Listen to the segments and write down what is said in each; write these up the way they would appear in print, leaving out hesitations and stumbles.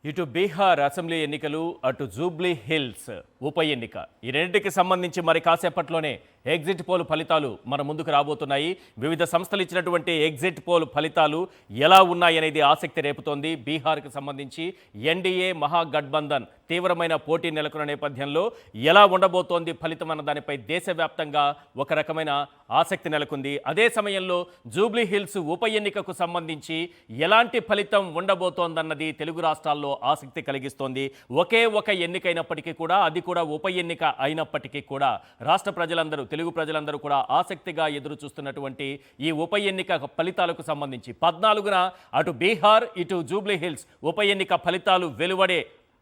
ఇటు బీహార్ అసెంబ్లీ ఎన్నికలు, అటు జూబ్లీ హిల్స్ ఉప ఎన్నిక, ఈ రెండింటికి సంబంధించి మరి కాసేపట్లోనే ఎగ్జిట్ పోల్ ఫలితాలు మన ముందుకు రాబోతున్నాయి. వివిధ సంస్థలు ఇచ్చినటువంటి ఎగ్జిట్ పోల్ ఫలితాలు ఎలా ఉన్నాయనేది ఆసక్తి రేపుతోంది. బీహార్కి సంబంధించి ఎన్డీఏ మహాగఠబంధన్ తీవ్రమైన పోటీ నెలకొన్న నేపథ్యంలో ఎలా ఉండబోతోంది ఫలితం అన్న దానిపై దేశవ్యాప్తంగా ఒక రకమైన ఆసక్తి నెలకొంది. అదే సమయంలో జూబ్లీ హిల్స్ ఉప ఎన్నికకు సంబంధించి ఎలాంటి ఫలితం ఉండబోతోందన్నది తెలుగు రాష్ట్రాల్లో ఆసక్తి కలిగిస్తోంది. ఒకే ఒక ఎన్నికైనప్పటికీ కూడా, అది కూడా ఉప ఎన్నిక అయినప్పటికీ కూడా రాష్ట్ర ప్రజలందరూ, తెలుగు ప్రజలందరూ కూడా ఆసక్తిగా ఎదురు చూస్తున్నటువంటి ఈ ఉప ఎన్నిక ఫలితాలకు సంబంధించి 14న అటు బీహార్, ఇటు జూబ్లీ హిల్స్ ఉప ఎన్నిక ఫలితాలు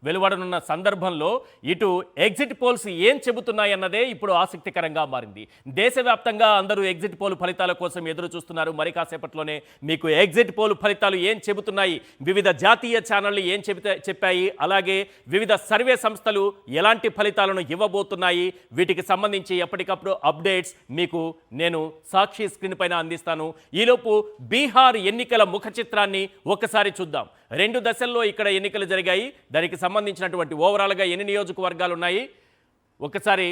వెలువడనున్న సందర్భంలో ఇటు ఎగ్జిట్ పోల్స్ ఏం చెబుతున్నాయన్నదే ఇప్పుడు ఆసక్తికరంగా మారింది. దేశవ్యాప్తంగా అందరూ ఎగ్జిట్ పోల్ ఫలితాల కోసం ఎదురు చూస్తున్నారు. మరి కాసేపట్లోనే మీకు ఎగ్జిట్ పోల్ ఫలితాలు ఏం చెబుతున్నాయి, వివిధ జాతీయ ఛానళ్లు ఏం చెప్పాయి, అలాగే వివిధ సర్వే సంస్థలు ఎలాంటి ఫలితాలను ఇవ్వబోతున్నాయి, వీటికి సంబంధించి ఎప్పటికప్పుడు అప్డేట్స్ మీకు నేను సాక్షి స్క్రీన్ పైన అందిస్తాను. ఈలోపు బీహార్ ఎన్నికల ముఖ చిత్రాన్ని ఒక్కసారి చూద్దాం. 2 దశల్లో ఇక్కడ ఎన్నికలు జరిగాయి. దానికి సంబంధించినటువంటి ఓవరాల్గా ఎన్ని నియోజకవర్గాలు ఉన్నాయి, ఒకసారి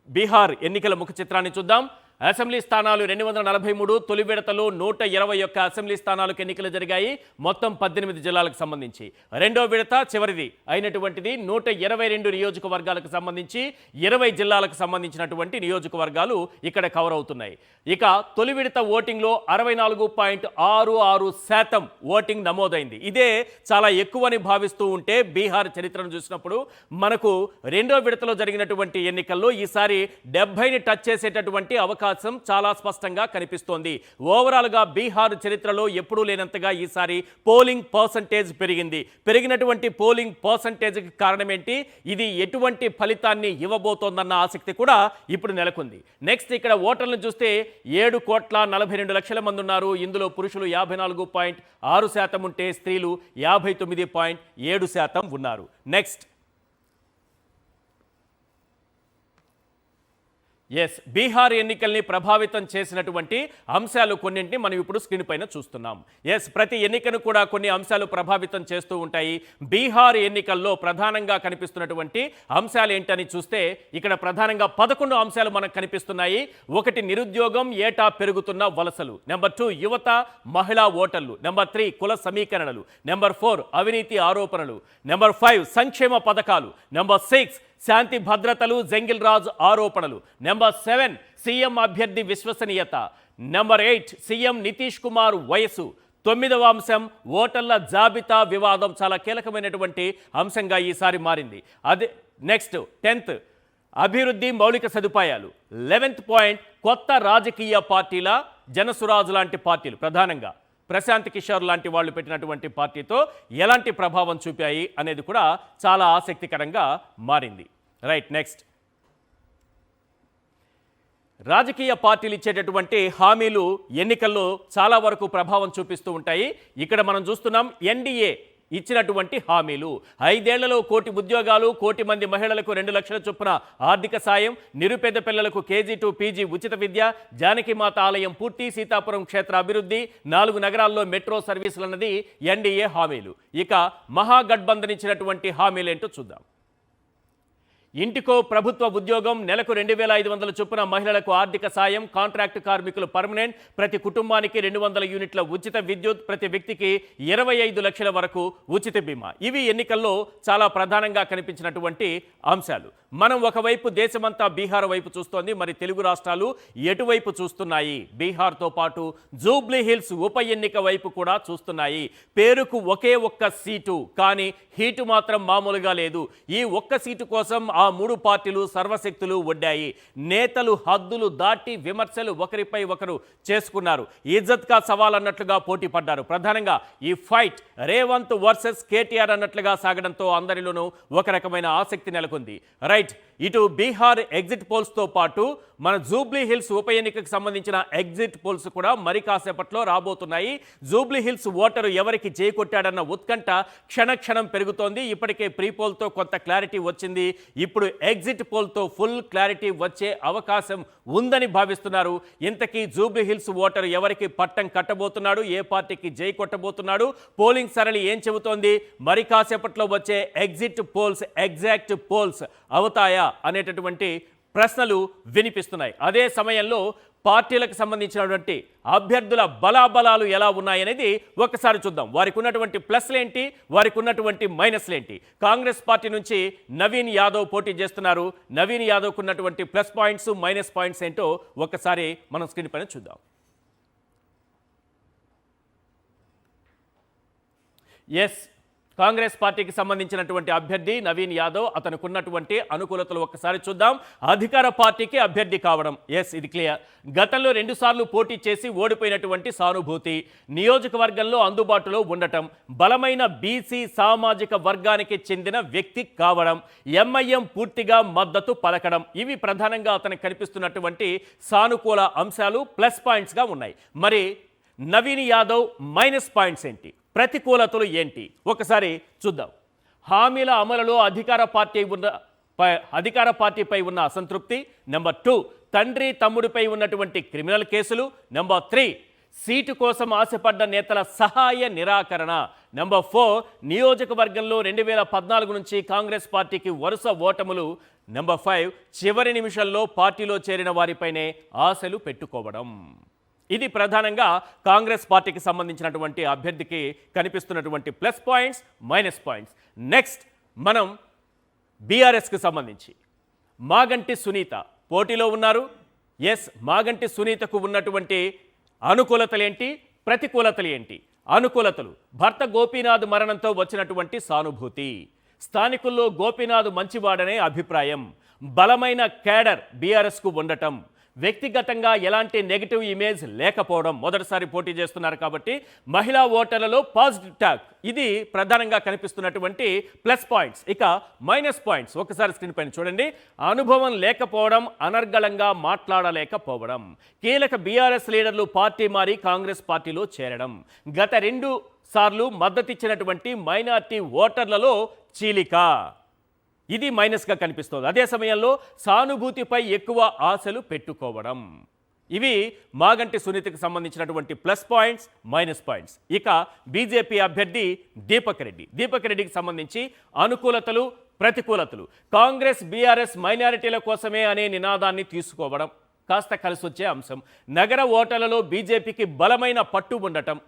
బీహార్ ఎన్నికల ముఖ చిత్రాన్ని చూద్దాం. అసెంబ్లీ స్థానాలు 243, తొలి విడతలో 121 అసెంబ్లీ స్థానాలకు ఎన్నికలు జరిగాయి, మొత్తం 18 జిల్లాలకు సంబంధించి. రెండో విడత చివరిది అయినటువంటిది 122 నియోజకవర్గాలకు సంబంధించి 20 జిల్లాలకు సంబంధించినటువంటి నియోజకవర్గాలు ఇక్కడ కవర్ అవుతున్నాయి. ఇక తొలి విడత ఓటింగ్లో 64.66% ఓటింగ్ నమోదైంది. ఇదే చాలా ఎక్కువని భావిస్తూ ఉంటే బీహార్ చరిత్రను చూసినప్పుడు మనకు రెండో విడతలో జరిగినటువంటి ఎన్నికల్లో ఈసారి 70ని టచ్ చేసేటటువంటి అవకాశం చాలా స్పష్టంగా కనిపిస్తోంది. ఓవరాల్గా బీహార్ చరిత్రలో ఎప్పుడూ లేనంతగా ఈసారి పోలింగ్ పర్సంటేజ్ పెరిగినటువంటి పోలింగ్ పర్సంటేజ్కి కారణం ఏంటి, ఇది ఎటువంటి ఫలితాన్ని ఇవ్వబోతోందన్న ఆసక్తి కూడా ఇప్పుడు నెలకొంది. నెక్స్ట్ ఇక్కడ ఓటర్లను చూస్తే 7,42,00,000 మంది ఉన్నారు. ఇందులో పురుషులు 54.6% ఉంటే స్త్రీలు 59.7% ఉన్నారు. నెక్స్ట్ బీహార్ ఎన్నికల్ని ప్రభావితం చేసినటువంటి అంశాలు కొన్నింటిని మనం ఇప్పుడు స్క్రీన్ పైన చూస్తున్నాం. ప్రతి ఎన్నికను కూడా కొన్ని అంశాలు ప్రభావితం చేస్తూ ఉంటాయి. బీహార్ ఎన్నికల్లో ప్రధానంగా కనిపిస్తున్నటువంటి అంశాలు ఏంటని చూస్తే ఇక్కడ ప్రధానంగా 11 అంశాలు మనకు కనిపిస్తున్నాయి. 1 నిరుద్యోగం, ఏటా పెరుగుతున్న వలసలు. నెంబర్ 2 యువత, మహిళా ఓటర్లు. నెంబర్ 3 కుల సమీకరణలు. నెంబర్ 4 అవినీతి ఆరోపణలు. నెంబర్ 5 సంక్షేమ పథకాలు. నెంబర్ 6 శాంతి భద్రతలు, జంగిల్ రాజ్ ఆరోపణలు. నెంబర్ 7 సీఎం అభ్యర్థి విశ్వసనీయత. నెంబర్ 8 సీఎం నితీష్ కుమార్ వయసు. 9వ అంశం ఓటర్ల జాబితా వివాదం, చాలా కీలకమైనటువంటి అంశంగా ఈసారి మారింది. అదే నెక్స్ట్ 10th అభివృద్ధి, మౌలిక సదుపాయాలు. 11th పాయింట్ కొత్త రాజకీయ పార్టీల, జనసురాజు లాంటి పార్టీలు, ప్రధానంగా ప్రశాంత్ కిషోర్ లాంటి వాళ్ళు పెట్టినటువంటి పార్టీతో ఎలాంటి ప్రభావం చూపాయి అనేది కూడా చాలా ఆసక్తికరంగా మారింది. నెక్స్ట్ రాజకీయ పార్టీలు ఇచ్చేటటువంటి హామీలు ఎన్నికల్లో చాలా వరకు ప్రభావం చూపిస్తూ ఉంటాయి. ఇక్కడ మనం చూస్తున్నాం ఎన్డీఏ ఇచ్చినటువంటి హామీలు. 5 ఏళ్లలో 1 కోటి ఉద్యోగాలు, 1 కోటి మంది మహిళలకు 2 లక్షల చొప్పున ఆర్థిక సాయం, నిరుపేద పిల్లలకు KG to PG ఉచిత విద్య, జానకిమాత ఆలయం పూర్తి, సీతాపురం క్షేత్ర అభివృద్ధి, 4 నగరాల్లో మెట్రో సర్వీసులు అన్నది ఎన్డీఏ హామీలు. ఇక మహాగఠబంధన్ ఇచ్చినటువంటి హామీలు ఏంటో చూద్దాం. ఇంటికో ప్రభుత్వ ఉద్యోగం, నెలకు 2,500 చొప్పున మహిళలకు ఆర్థిక సాయం, కాంట్రాక్టు కార్మికులు పర్మనెంట్, ప్రతి కుటుంబానికి 200 యూనిట్ల ఉచిత విద్యుత్, ప్రతి వ్యక్తికి 25 లక్షల వరకు ఉచిత బీమా. ఇవి ఎన్నికల్లో చాలా ప్రధానంగా కనిపించినటువంటి అంశాలు. మనం ఒకవైపు దేశమంతా బీహార్ వైపు చూస్తోంది, మరి తెలుగు రాష్ట్రాలు ఎటువైపు చూస్తున్నాయి? బీహార్తో పాటు జూబ్లీ హిల్స్ ఉప ఎన్నిక వైపు కూడా చూస్తున్నాయి. పేరుకు ఒకే ఒక్క సీటు, కానీ హీటు మాత్రం మామూలుగా లేదు. ఈ ఒక్క సీటు కోసం ఆ 3 పార్టీలు సర్వశక్తులు ఒడ్డాయి. నేతలు హద్దులు దాటి విమర్శలు ఒకరిపై ఒకరు చేసుకున్నారు. ఇజ్జత్ కా సవాల్ అన్నట్లుగా పోటీ పడ్డారు. ప్రధానంగా ఈ ఫైట్ రేవంత్ వర్సెస్ కేటీఆర్ అన్నట్లుగా సాగడంతో అందరిలోనూ ఒక రకమైన ఆసక్తి నెలకొంది. ఇటు బీహార్ ఎగ్జిట్ పోల్స్తో పాటు మన జూబ్లీ హిల్స్ ఉప ఎన్నికకు సంబంధించిన ఎగ్జిట్ పోల్స్ కూడా మరి కాసేపట్లో రాబోతున్నాయి. జూబ్లీ హిల్స్ ఓటరు ఎవరికి చేకొట్టాడన్న ఉత్కంఠ క్షణక్షణం పెరుగుతోంది. ఇప్పటికే ప్రీ పోల్తో కొంత క్లారిటీ వచ్చింది. ఇప్పుడు ఎగ్జిట్ పోల్తో ఫుల్ క్లారిటీ వచ్చే అవకాశం ఉందని భావిస్తున్నారు. ఇంతకీ జూబ్లీ హిల్స్ ఓటరు ఎవరికి పట్టం కట్టబోతున్నాడు, ఏ పార్టీకి జై కొట్టబోతున్నాడు, పోలింగ్ సరళి ఏం చెబుతోంది, మరి కాసేపట్లో వచ్చే ఎగ్జిట్ పోల్స్ ఎగ్జాక్ట్ పోల్స్ అవుతాయా అనేటటువంటి ప్రశ్నలు వినిపిస్తున్నాయి. అదే సమయంలో పార్టీలకు సంబంధించినటువంటి అభ్యర్థుల బలాబలాలు ఎలా ఉన్నాయనేది ఒకసారి చూద్దాం. వారికి ఉన్నటువంటి ప్లస్లేంటి, వారికి ఉన్నటువంటి మైనస్లేంటి. కాంగ్రెస్ పార్టీ నుంచి నవీన్ యాదవ్ పోటీ చేస్తున్నారు. నవీన్ యాదవ్కు ఉన్నటువంటి ప్లస్ పాయింట్స్ మైనస్ పాయింట్స్ ఏంటో ఒకసారి మనం స్క్రీన్ పైన చూద్దాం. ఎస్, కాంగ్రెస్ పార్టీకి సంబంధించినటువంటి అభ్యర్థి నవీన్ యాదవ్. అతనుకున్నటువంటి అనుకూలతలు ఒక్కసారి చూద్దాం. అధికార పార్టీకి అభ్యర్థి కావడం, ఎస్ ఇది క్లియర్. గతంలో 2 సార్లు పోటీ చేసి ఓడిపోయినటువంటి సానుభూతి, నియోజకవర్గంలో అందుబాటులో ఉండటం, బలమైన బీసీ సామాజిక వర్గానికి చెందిన వ్యక్తి కావడం, ఎంఐఎం పూర్తిగా మద్దతు పలకడం, ఇవి ప్రధానంగా అతనికి కనిపిస్తున్నటువంటి సానుకూల అంశాలు, ప్లస్ పాయింట్స్గా ఉన్నాయి. మరి నవీన్ యాదవ్ మైనస్ పాయింట్స్ ఏంటి, ప్రతికూలతలు ఏంటి ఒకసారి చూద్దాం. హామీల అమలులో అధికార పార్టీపై ఉన్న అసంతృప్తి. నెంబర్ 2, తండ్రి తమ్ముడిపై ఉన్నటువంటి క్రిమినల్ కేసులు. నెంబర్ 3, సీటు కోసం ఆశపడ్డ నేతల సహాయ నిరాకరణ. నెంబర్ 4, నియోజకవర్గంలో 2014 నుంచి కాంగ్రెస్ పార్టీకి వరుస ఓటములు. నెంబర్ 5, చివరి నిమిషంలో పార్టీలో చేరిన వారిపైనే ఆశలు పెట్టుకోవడం. ఇది ప్రధానంగా కాంగ్రెస్ పార్టీకి సంబంధించినటువంటి అభ్యర్థికి కనిపిస్తున్నటువంటి plus points, minus points. Next మనం బీఆర్ఎస్కి సంబంధించి మాగంటి సునీత పోటీలో ఉన్నారు. ఎస్, మాగంటి సునీతకు ఉన్నటువంటి అనుకూలతలు ఏంటి, ప్రతికూలతలు ఏంటి? అనుకూలతలు, భర్త గోపీనాథ్ మరణంతో వచ్చినటువంటి సానుభూతి, స్థానికుల్లో గోపీనాథ్ మంచివాడనే అభిప్రాయం, బలమైన క్యాడర్ బీఆర్ఎస్కు ఉండటం, వ్యక్తిగతంగా ఎలాంటి నెగిటివ్ ఇమేజ్ లేకపోవడం, మొదటిసారి పోటీ చేస్తున్నారు కాబట్టి మహిళా ఓటర్లలో పాజిటివ్ టాక్, ఇది ప్రధానంగా కనిపిస్తున్నటువంటి ప్లస్ పాయింట్స్. ఇక మైనస్ పాయింట్స్ ఒకసారి స్క్రీన్ పైన చూడండి. అనుభవం లేకపోవడం, అనర్గళంగా మాట్లాడలేకపోవడం, కీలక బీఆర్ఎస్ లీడర్లు పార్టీ మారి కాంగ్రెస్ పార్టీలో చేరడం, గత 2 సార్లు మద్దతిచ్చినటువంటి మైనార్టీ ఓటర్లలో చీలిక, ఇది మైనస్గా కనిపిస్తుంది. అదే సమయంలో సానుభూతిపై ఎక్కువ ఆశలు పెట్టుకోవడం, ఇవి మాగంటి సునీతకు సంబంధించినటువంటి ప్లస్ పాయింట్స్, మైనస్ పాయింట్స్. ఇక బీజేపీ అభ్యర్థి దీపక్ రెడ్డికి సంబంధించి అనుకూలతలు, ప్రతికూలతలు. కాంగ్రెస్ బీఆర్ఎస్ మైనారిటీల కోసమే అనే నినాదాన్ని తీసుకోవడం కాస్త కలిసొచ్చే అంశం. నగర ఓటర్లలో బీజేపీకి బలమైన పట్టు ఉండటం,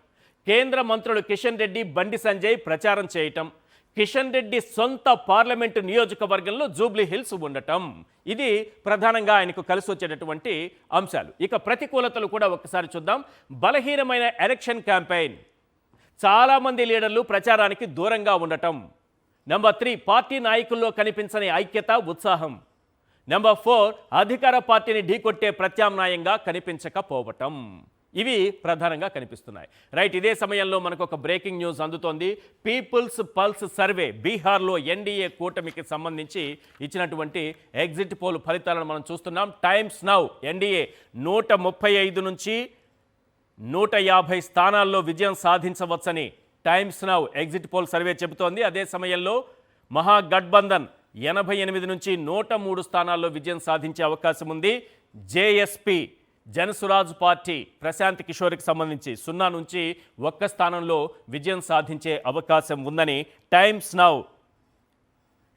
కేంద్ర మంత్రులు కిషన్ రెడ్డి, బండి సంజయ్ ప్రచారం చేయటం, కిషన్ రెడ్డి సొంత పార్లమెంటు నియోజకవర్గంలో జూబ్లీ హిల్స్ ఉండటం, ఇది ప్రధానంగా ఆయనకు కలిసి వచ్చేటటువంటి అంశాలు. ఇక ప్రతికూలతలు కూడా ఒక్కసారి చూద్దాం. బలహీనమైన ఎలక్షన్ క్యాంపెయిన్, చాలామంది లీడర్లు ప్రచారానికి దూరంగా ఉండటం. నెంబర్ 3, పార్టీ నాయకుల్లో కనిపించని ఐక్యత, ఉత్సాహం. నెంబర్ 4, అధికార పార్టీని ఢీకొట్టే ప్రత్యామ్నాయంగా కనిపించకపోవటం, ఇవి ప్రధానంగా కనిపిస్తున్నాయి. రైట్, ఇదే సమయంలో మనకు ఒక బ్రేకింగ్ న్యూస్ అందుతోంది. పీపుల్స్ పల్స్ సర్వే బీహార్లో ఎన్డీఏ కూటమికి సంబంధించి ఇచ్చినటువంటి ఎగ్జిట్ పోల్ ఫలితాలను మనం చూస్తున్నాం. టైమ్స్ నౌ ఎన్డీఏ 135 నుంచి 150 స్థానాల్లో విజయం సాధించవచ్చని Times Now exit poll survey చెబుతోంది. అదే సమయంలో మహాగఠబంధన్ 88 నుంచి 103 స్థానాల్లో విజయం సాధించే అవకాశం ఉంది. జేఎస్పీ జనసురాజ్ పార్టీ ప్రశాంత్ కిషోర్కి సంబంధించి 0 నుంచి 1 స్థానంలో విజయం సాధించే అవకాశం ఉందని times Now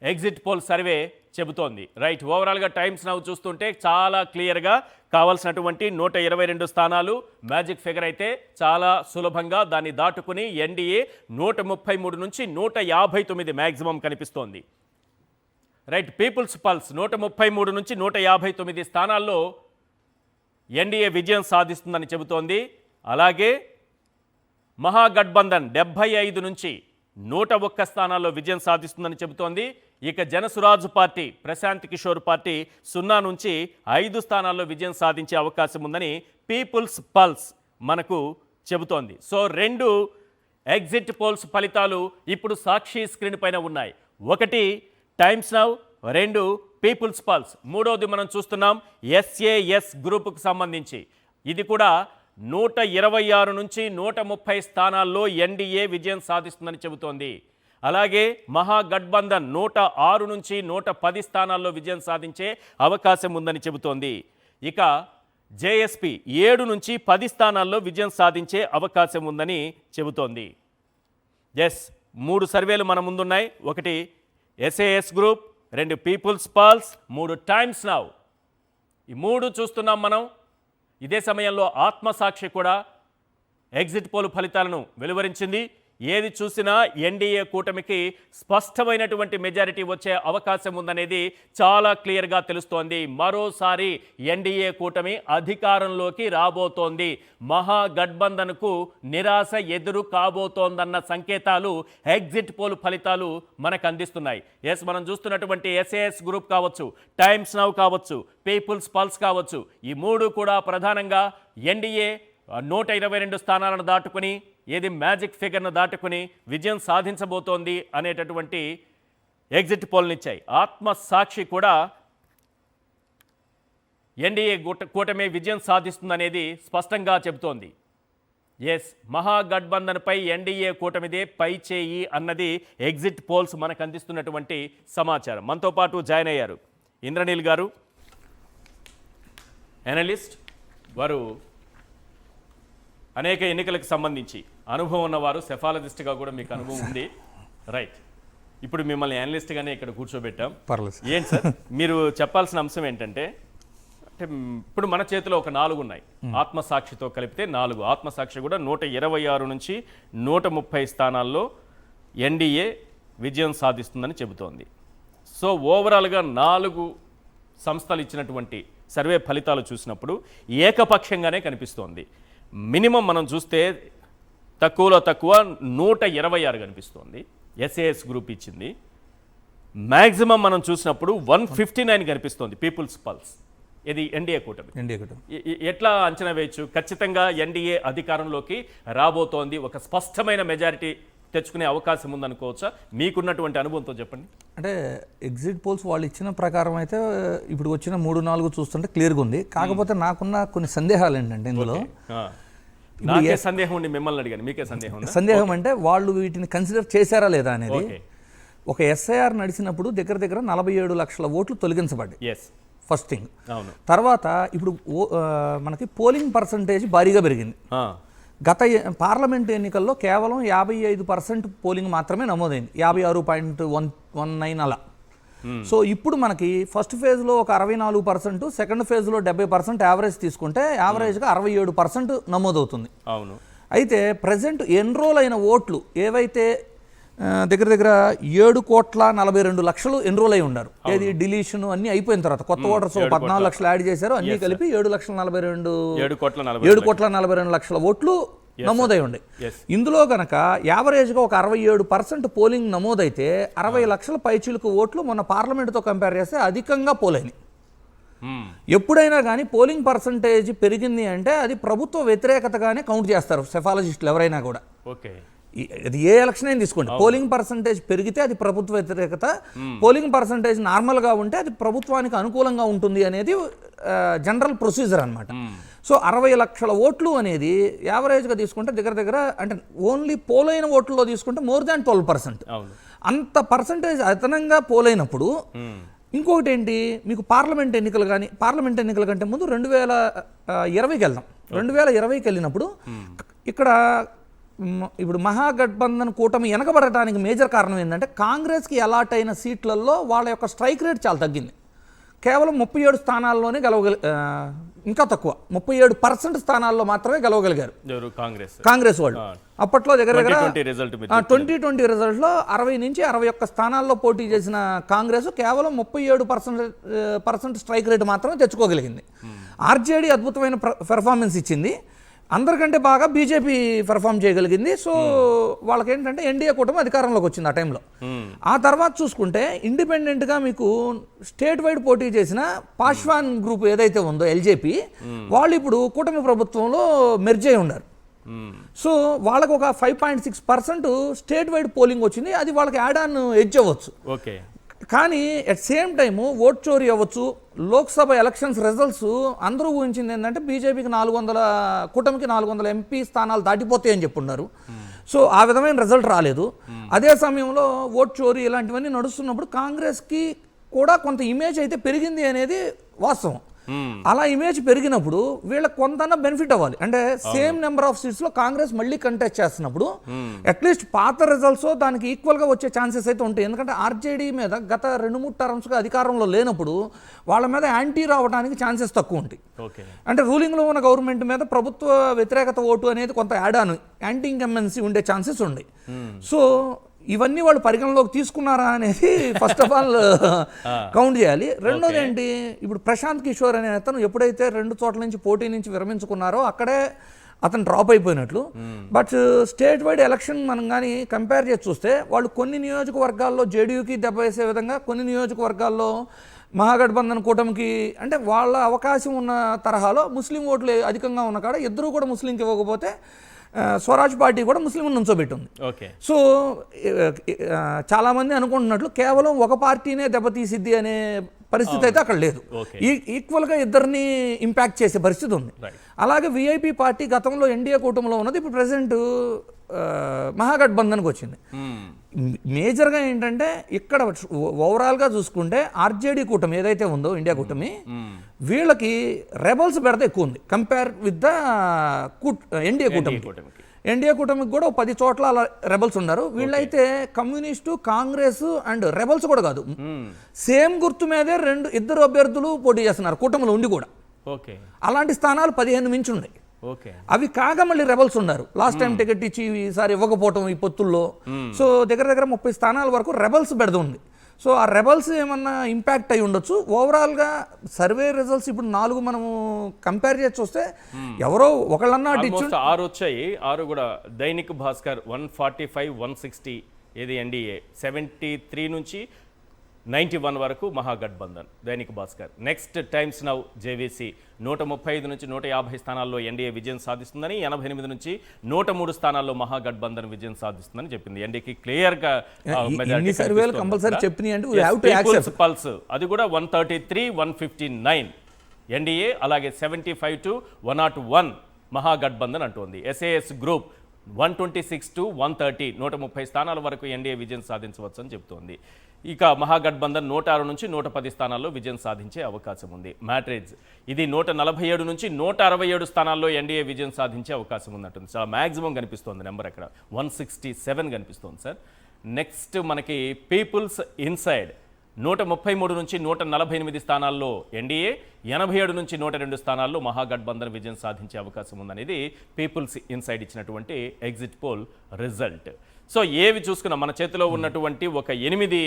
exit poll survey చెబుతోంది. రైట్, ఓవరాల్గా టైమ్స్ నౌ చూస్తుంటే చాలా క్లియర్గా కావాల్సినటువంటి 122 స్థానాలు మ్యాజిక్ ఫిగర్ అయితే చాలా సులభంగా దాన్ని దాటుకుని ఎన్డీఏ 133 నుంచి 159 మ్యాక్సిమం కనిపిస్తోంది. రైట్, పీపుల్స్ పల్స్ 133 నుంచి 159 స్థానాల్లో ఎన్డీఏ విజయం సాధిస్తుందని చెబుతోంది. అలాగే మహాగఠబంధన్ 75 నుంచి 101 స్థానాల్లో విజయం సాధిస్తుందని చెబుతోంది. ఇక జనసురాజ్ పార్టీ ప్రశాంత్ కిషోర్ పార్టీ 0 నుంచి 5 స్థానాల్లో విజయం సాధించే అవకాశం ఉందని పీపుల్స్ పల్స్ మనకు చెబుతోంది. సో 2 ఎగ్జిట్ పోల్స్ ఫలితాలు ఇప్పుడు సాక్షి స్క్రీన్ పైన ఉన్నాయి. 1 టైమ్స్ నౌ, 2 పీపుల్స్ పల్స్. మూడవది మనం చూస్తున్నాం ఎస్ఏఎస్ గ్రూపుకు సంబంధించి. ఇది కూడా 126 నుంచి 130 స్థానాల్లో ఎన్డీఏ విజయం సాధిస్తుందని చెబుతోంది. అలాగే మహాగఠబంధన్ 106 నుంచి 110 స్థానాల్లో విజయం సాధించే అవకాశం ఉందని చెబుతోంది. ఇక జేఎస్పీ 7 నుంచి 10 స్థానాల్లో విజయం సాధించే అవకాశం ఉందని చెబుతోంది. ఎస్, 3 సర్వేలు మన ముందున్నాయి. ఒకటి SAS group, 2 People's Pulse, 3 Times Now. ఈ 3 చూస్తున్నాం మనం. ఇదే సమయంలో ఆత్మసాక్షి కూడా ఎగ్జిట్ పోల్ ఫలితాలను వెలువరించింది. ఏది చూసినా ఎన్డీఏ కూటమికి స్పష్టమైనటువంటి మెజారిటీ వచ్చే అవకాశం ఉందనేది చాలా క్లియర్గా తెలుస్తోంది. మరోసారి ఎన్డీఏ కూటమి అధికారంలోకి రాబోతోంది. మహాగఠబంధన్కు నిరాశ ఎదురు కాబోతోందన్న సంకేతాలు ఎగ్జిట్ పోల్ ఫలితాలు మనకు అందిస్తున్నాయి. ఎస్, మనం చూస్తున్నటువంటి ఎస్ఏఎస్ గ్రూప్ కావచ్చు, టైమ్స్ నౌ కావచ్చు, పీపుల్స్ పల్స్ కావచ్చు, ఈ 3 కూడా ప్రధానంగా ఎన్డీఏ 122 స్థానాలను దాటుకుని, ఏది మ్యాజిక్ ఫిగర్ను దాటుకుని విజయం సాధించబోతోంది అనేటటువంటి ఎగ్జిట్ పోల్నిచ్చాయి. ఆత్మసాక్షి కూడా ఎన్డీఏ కూటమి విజయం సాధిస్తుందనేది స్పష్టంగా చెబుతోంది. ఎస్, మహాగఠబంధన్పై ఎన్డీఏ కూటమిదే పై చేయి అన్నది ఎగ్జిట్ పోల్స్ మనకు అందిస్తున్నటువంటి సమాచారం. మనతో పాటు జాయిన్ అయ్యారు ఇంద్రనీల్ గారు, అనలిస్ట్. వారు అనేక ఎన్నికలకు సంబంధించి అనుభవం ఉన్నవారు, సెఫాలజిస్ట్గా కూడా మీకు అనుభవం ఉంది. రైట్, ఇప్పుడు మిమ్మల్ని అనలిస్ట్గానే ఇక్కడ కూర్చోబెట్టాం. పర్లేదు. ఏంటి సార్ మీరు చెప్పాల్సిన అంశం ఏంటంటే, అంటే ఇప్పుడు మన చేతిలో ఒక 4 ఉన్నాయి, ఆత్మసాక్షితో కలిపితే 4. ఆత్మసాక్షి కూడా 126 నుంచి 130 స్థానాల్లో ఎన్డీఏ విజయం సాధిస్తుందని చెబుతోంది. సో ఓవరాల్గా 4 సంస్థలు ఇచ్చినటువంటి సర్వే ఫలితాలు చూసినప్పుడు ఏకపక్షంగానే కనిపిస్తోంది. మినిమం మనం చూస్తే తక్కువలో తక్కువ 126 కనిపిస్తోంది ఎస్ఏఎస్ గ్రూప్ ఇచ్చింది. మ్యాక్సిమం మనం చూసినప్పుడు 159 కనిపిస్తోంది పీపుల్స్ పల్స్. ఇది ఎన్డీఏ కూటమి. ఎట్లా అంచనా వేయచ్చు? ఖచ్చితంగా ఎన్డీఏ అధికారంలోకి రాబోతోంది, ఒక స్పష్టమైన మెజారిటీ తెచ్చుకునే అవకాశం ఉందనుకోవచ్చా? మీకున్నటువంటి అనుభవంతో చెప్పండి. అంటే ఎగ్జిట్ పోల్స్ వాళ్ళు ఇచ్చిన ప్రకారం అయితే ఇప్పుడు వచ్చిన 3-4 చూస్తుంటే క్లియర్గా ఉంది. కాకపోతే నాకున్న కొన్ని సందేహాలు ఏంటంటే ఇందులో, నాకే సందేహం ఉండి మిమ్మల్ని అడిగాను, మీకే సందేహం? సందేహం అంటే వాళ్ళు వీటిని కన్సిడర్ చేశారా లేదా అనేది. ఒక ఎస్ఐఆర్ నడిచినప్పుడు దగ్గర దగ్గర 47 లక్షల ఓట్లు తొలగించబడ్డాయి. First thing. తర్వాత ఇప్పుడు మనకి పోలింగ్ పర్సంటేజ్ భారీగా పెరిగింది. గత పార్లమెంట్ ఎన్నికల్లో కేవలం 55% పోలింగ్ మాత్రమే నమోదైంది, 56.19 అలా. సో ఇప్పుడు మనకి ఫస్ట్ ఫేజ్లో ఒక 64%, సెకండ్ ఫేజ్లో 70% యావరేజ్ తీసుకుంటే యావరేజ్గా 67% నమోదవుతుంది. అవును. అయితే ప్రజెంట్ ఎన్రోల్ అయిన ఓట్లు ఏవైతే దగ్గర దగ్గర 7,42,00,000 ఎన్రోల్ అయి ఉన్నారు. ఏది డిలీషన్ అన్ని అయిపోయిన తర్వాత కొత్త ఓటర్స్ 14 లక్షలు యాడ్ చేశారు, అన్ని కలిపి 7,42,00,000 ఓట్లు నమోదై ఉండే. ఇందులో కనుక యావరేజ్గా ఒక 67% పోలింగ్ నమోదైతే 60 లక్షల పైచిలుకు ఓట్లు మొన్న పార్లమెంటుతో కంపేర్ చేస్తే అధికంగా పోలైనాయి. ఎప్పుడైనా కానీ పోలింగ్ పర్సంటేజ్ పెరిగింది అంటే అది ప్రభుత్వ వ్యతిరేకతగానే కౌంట్ చేస్తారు సెఫాలజిస్టులు ఎవరైనా కూడా. అది ఏ ఎలక్షన్ అయినా తీసుకోండి, పోలింగ్ పర్సంటేజ్ పెరిగితే అది ప్రభుత్వ వ్యతిరేకత, పోలింగ్ పర్సంటేజ్ నార్మల్గా ఉంటే అది ప్రభుత్వానికి అనుకూలంగా ఉంటుంది అనేది జనరల్ ప్రొసీజర్ అనమాట. సో 60 లక్షల ఓట్లు అనేది యావరేజ్గా తీసుకుంటే దగ్గర దగ్గర అంటే ఓన్లీ పోలైన ఓట్లలో తీసుకుంటే మోర్ దాన్ 12%. అంత పర్సంటేజ్ అదనంగా పోలైనప్పుడు ఇంకొకటి ఏంటి, మీకు పార్లమెంట్ ఎన్నికలు కానీ, పార్లమెంట్ ఎన్నికల కంటే ముందు 2020కి వెళ్దాం. 2020కి వెళ్ళినప్పుడు ఇక్కడ ఇప్పుడు మహాగఠబంధన్ కూటమి వెనకబడటానికి మేజర్ కారణం ఏంటంటే కాంగ్రెస్కి అలాట్ అయిన సీట్లలో వాళ్ళ యొక్క స్ట్రైక్ రేట్ చాలా తగ్గింది. కేవలం 37 స్థానాల్లోనే ఇంకా తక్కువ 37% స్థానాల్లో మాత్రమే గెలవగలిగారు కాంగ్రెస్ వాళ్ళు. అప్పట్లో దగ్గర దగ్గర 2020 రిజల్ట్లో 60 నుంచి 61 స్థానాల్లో పోటీ చేసిన కాంగ్రెస్ కేవలం 37% స్ట్రైక్ రేట్ మాత్రమే తెచ్చుకోగలిగింది. ఆర్జేడీ అద్భుతమైన పెర్ఫార్మెన్స్ ఇచ్చింది, అందరికంటే బాగా బీజేపీ పెర్ఫామ్ చేయగలిగింది. సో వాళ్ళకి ఏంటంటే ఎన్డీఏ కూటమి అధికారంలోకి వచ్చింది ఆ టైంలో. ఆ తర్వాత చూసుకుంటే ఇండిపెండెంట్గా మీకు స్టేట్ వైడ్ పోటీ చేసిన పాశ్వాన్ గ్రూప్ ఏదైతే ఉందో ఎల్జేపీ, వాళ్ళు ఇప్పుడు కూటమి ప్రభుత్వంలో మెర్జ్ అయి ఉన్నారు. సో వాళ్ళకు ఒక 5.6% స్టేట్ వైడ్ పోలింగ్ వచ్చింది, అది వాళ్ళకి యాడ్ ఆన్ ఎడ్జ్ అవ్వచ్చు. కానీ అట్ సేమ్ టైము ఓట్ చోరీ అవ్వచ్చు. లోక్సభ ఎలక్షన్స్ రిజల్ట్స్ అందరూ ఊహించింది ఏంటంటే బీజేపీకి 400 కూటమికి 400 ఎంపీ స్థానాలు దాటిపోతాయని చెప్పున్నారు. సో ఆ విధమైన రిజల్ట్ రాలేదు. అదే సమయంలో ఓట్ చోరీ ఇలాంటివన్నీ నడుస్తున్నప్పుడు కాంగ్రెస్కి కూడా కొంత ఇమేజ్ అయితే పెరిగింది అనేది వాస్తవం. అలా ఇమేజ్ పెరిగినప్పుడు వీళ్ళకి కొంత బెనిఫిట్ అవ్వాలి. అంటే సేమ్ నెంబర్ ఆఫ్ సీట్స్లో కాంగ్రెస్ మళ్ళీ కంటెస్ట్ చేస్తున్నప్పుడు అట్లీస్ట్ పాత రిజల్ట్స్ దానికి ఈక్వల్గా వచ్చే ఛాన్సెస్ అయితే ఉంటాయి. ఎందుకంటే ఆర్జేడీ మీద గత 2-3 టర్మ్స్గా అధికారంలో లేనప్పుడు వాళ్ళ మీద యాంటీ రావడానికి ఛాన్సెస్ తక్కువ ఉంటాయి. అంటే రూలింగ్లో ఉన్న గవర్నమెంట్ మీద ప్రభుత్వ వ్యతిరేకత ఓటు అనేది కొంత యాడ్ ఆన్ యాంటీ ఇన్కంబెన్సీ ఉండే ఛాన్సెస్ ఉన్నాయి. సో ఇవన్నీ వాళ్ళు పరిగణలోకి తీసుకున్నారా అనేది ఫస్ట్ ఆఫ్ ఆల్ కౌంట్ చేయాలి. రెండోది ఏంటి, ఇప్పుడు ప్రశాంత్ కిషోర్ అనే అతను ఎప్పుడైతే 2 చోట్ల నుంచి పోటీ నుంచి విరమించుకున్నారో అక్కడే అతను డ్రాప్ అయిపోయినట్లు. బట్ స్టేట్ వైడ్ ఎలక్షన్ మనం కానీ కంపేర్ చేసి చూస్తే వాళ్ళు కొన్ని నియోజకవర్గాల్లో జేడీయూకి దెబ్బ వేసే విధంగా, కొన్ని నియోజకవర్గాల్లో మహాగఠబంధన్ కూటమికి అంటే వాళ్ళ అవకాశం ఉన్న తరహాలో ముస్లిం ఓట్లు అధికంగా ఉన్న కాడ ఇద్దరు కూడా ముస్లింకి ఇవ్వకపోతే స్వరాజ్ పార్టీ కూడా ముస్లింలను నుంచోబెట్టింది. సో చాలామంది అనుకుంటున్నట్లు కేవలం ఒక పార్టీనే దెబ్బతీసిద్ది అనే పరిస్థితి అయితే అక్కడ లేదు. ఈక్వల్గా ఇద్దరిని ఇంపాక్ట్ చేసే పరిస్థితి ఉంది. అలాగే విఐపి పార్టీ గతంలో ఎన్డీఏ కూటమిలో ఉన్నది ఇప్పుడు ప్రెసెంట్ మహాగఠబంధన్కి వచ్చింది. మేజర్గా ఏంటంటే ఇక్కడ ఓవరాల్గా చూసుకుంటే ఆర్జేడీ కూటమి ఏదైతే ఉందో ఇండియా కూటమి వీళ్ళకి రెబల్స్ బెడత ఎక్కువ ఉంది కంపేర్ విత్ ద ఎన్డీఏ కూటమి. ఎన్డీఏ కూటమికి కూడా 10 చోట్ల అలా రెబల్స్ ఉన్నారు. వీళ్ళైతే కమ్యూనిస్టు, కాంగ్రెస్ అండ్ రెబల్స్ కూడా కాదు, సేమ్ గుర్తు మీదే 2 అభ్యర్థులు పోటీ చేస్తున్నారు కూటమిలో ఉండి కూడా. అలాంటి స్థానాలు 15 మించి ఉన్నాయి. అవి కాగా మళ్ళీ రెబల్స్ ఉన్నారు. లాస్ట్ టైం టికెట్ ఇచ్చి ఈసారి ఇవ్వకపోవటం ఈ పొత్తుల్లో. సో దగ్గర 30 స్థానాల వరకు రెబల్స్ బెడద ఉంది. సో ఆ రెబల్స్ ఏమన్నా ఇంపాక్ట్ అయి ఉండొచ్చు. ఓవరాల్గా సర్వే రిజల్ట్స్ ఇప్పుడు 4 మనము కంపేర్ చేసి చూస్తే ఎవరో ఒకళ్ళన్నా 6 వచ్చాయి. 6 కూడా దైనిక్ భాస్కర్ 145, 160 ఏది ఎన్డీఏ, 73 నుంచి 91 వరకు Mahagathbandhan Dainik Bhaskar. Next times now JVC 135 నుంచి 150 స్థానాల్లో ఎన్డీఏ విజయం సాధిస్తుందని, 88 నుంచి 103 స్థానాల్లో మహాగఠబంధన్ విజయం సాధిస్తుందని చెప్పింది. ఎన్డీఏకి క్లియర్ గా పల్స్ అది కూడా 133, 159 ఎన్డీఏ, అలాగే 75 to 101 మహాగఠబంధన్ అంటోంది. ఎస్ఏఎస్ గ్రూప్ 126 to 130 130 స్థానాల వరకు ఎన్డీఏ విజయం సాధించవచ్చు అని చెప్తోంది. ఇక మహాగఠబంధన్ 106 నుంచి 110 స్థానాల్లో విజయం సాధించే అవకాశం ఉంది. మ్యాట్రిజ్ ఇది 147 నుంచి 167 స్థానాల్లో ఎన్డీఏ విజయం సాధించే అవకాశం ఉన్నట్టుంది. చాలా మ్యాక్సిమం కనిపిస్తోంది నెంబర్ అక్కడ 167 కనిపిస్తోంది సార్. నెక్స్ట్ మనకి పీపుల్స్ ఇన్సైడ్ 133 నుంచి 148 స్థానాల్లో ఎన్డీఏ, 87 నుంచి 102 స్థానాల్లో మహాగఠబంధన్ విజయం సాధించే అవకాశం ఉందనేది పీపుల్స్ ఇన్సైడ్ ఇచ్చినటువంటి ఎగ్జిట్ పోల్ రిజల్ట్. సో ఏవి చూసుకున్నా మన చేతిలో ఉన్నటువంటి ఒక 8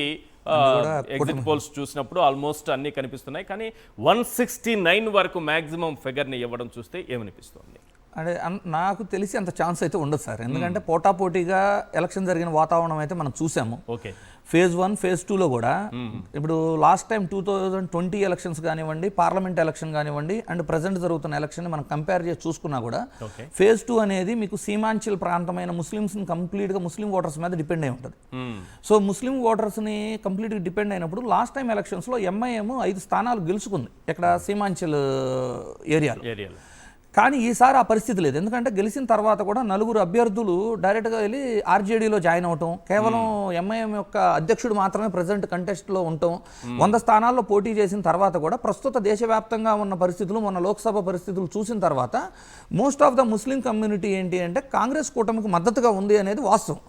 ఎగ్జిట్ పోల్స్ చూసినప్పుడు ఆల్మోస్ట్ అన్నీ కనిపిస్తున్నాయి. కానీ 169 వరకు మ్యాక్సిమం ఫిగర్ని ఇవ్వడం చూస్తే ఏమనిపిస్తుంది? అంటే నాకు తెలిసి అంత ఛాన్స్ అయితే ఉండదు సార్. ఎందుకంటే పోటాపోటీగా ఎలక్షన్ జరిగిన వాతావరణం అయితే మనం చూసాము. ఫేజ్ 1, ఫేజ్ 2లో కూడా ఇప్పుడు లాస్ట్ టైం 2020 ఎలక్షన్స్ కానివ్వండి, పార్లమెంట్ ఎలక్షన్ కానివ్వండి, అండ్ ప్రజెంట్ జరుగుతున్న ఎలక్షన్ మనం కంపేర్ చేసి చూసుకున్నా కూడా ఫేజ్ 2 అనేది మీకు సీమాంచల్ ప్రాంతమైన ముస్లిమ్స్ని కంప్లీట్గా ముస్లిం ఓటర్స్ మీద డిపెండ్ అయి ఉంటుంది. సో ముస్లిం ఓటర్స్ని కంప్లీట్గా డిపెండ్ అయినప్పుడు లాస్ట్ టైం ఎలక్షన్స్లో ఎంఐఎం 5 స్థానాలు గెలుచుకుంది ఇక్కడ సీమాంచల్ ఏరియాలో. కానీ ఈసారి ఆ పరిస్థితి లేదు. ఎందుకంటే గెలిచిన తర్వాత కూడా 4 అభ్యర్థులు డైరెక్ట్గా వెళ్ళి ఆర్జేడీలో జాయిన్ అవటం, కేవలం ఎంఐఎం యొక్క అధ్యక్షుడు మాత్రమే ప్రెసిడెంట్ కంటెస్ట్లో ఉండటం, 100 స్థానాల్లో పోటీ చేసిన తర్వాత కూడా ప్రస్తుత దేశవ్యాప్తంగా ఉన్న పరిస్థితులు, మొన్న లోక్సభ పరిస్థితులు చూసిన తర్వాత most of the Muslim community ఏంటి అంటే కాంగ్రెస్ కూటమికి మద్దతుగా ఉంది అనేది వాస్తవం.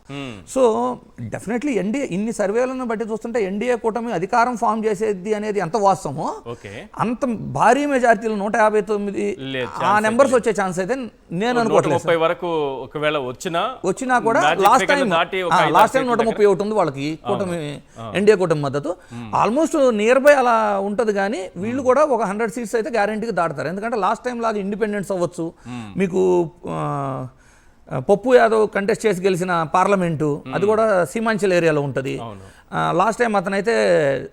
సో డెఫినెట్లీ ఎన్డీఏ ఇన్ని సర్వేలను బట్టి చూస్తుంటే ఎన్డీఏ కూటమి అధికారం ఫామ్ చేసేది అనేది ఎంత వాస్తవమో అంత భారీ మెజారిటీలు 159 ఆ నెంబర్స్ వచ్చే ఛాన్స్ అయితే నేను అనుకోవట్లేదు. 130 వరకు ఒకవేళ వచ్చినా కూడా లాస్ట్ టైం 131 ఉంది వాళ్ళకి కూటమి, ఎన్డీఏ కూటమి మద్దతు. ఆల్మోస్ట్ నియర్ బై అలా ఉంటుంది. కానీ వీళ్ళు కూడా ఒక 100 సీట్స్ అయితే గ్యారంటీగా దాటుతారు. ఎందుకంటే లాస్ట్ టైం లాగా ఇండిపెండెన్స్ అవ్వచ్చు, మీకు పప్పు యాదవ్ కంటెస్ట్ చేసి గెలిచిన పార్లమెంటు అది కూడా సీమాంచల్ ఏరియాలో ఉంటుంది. లాస్ట్ టైం అతనైతే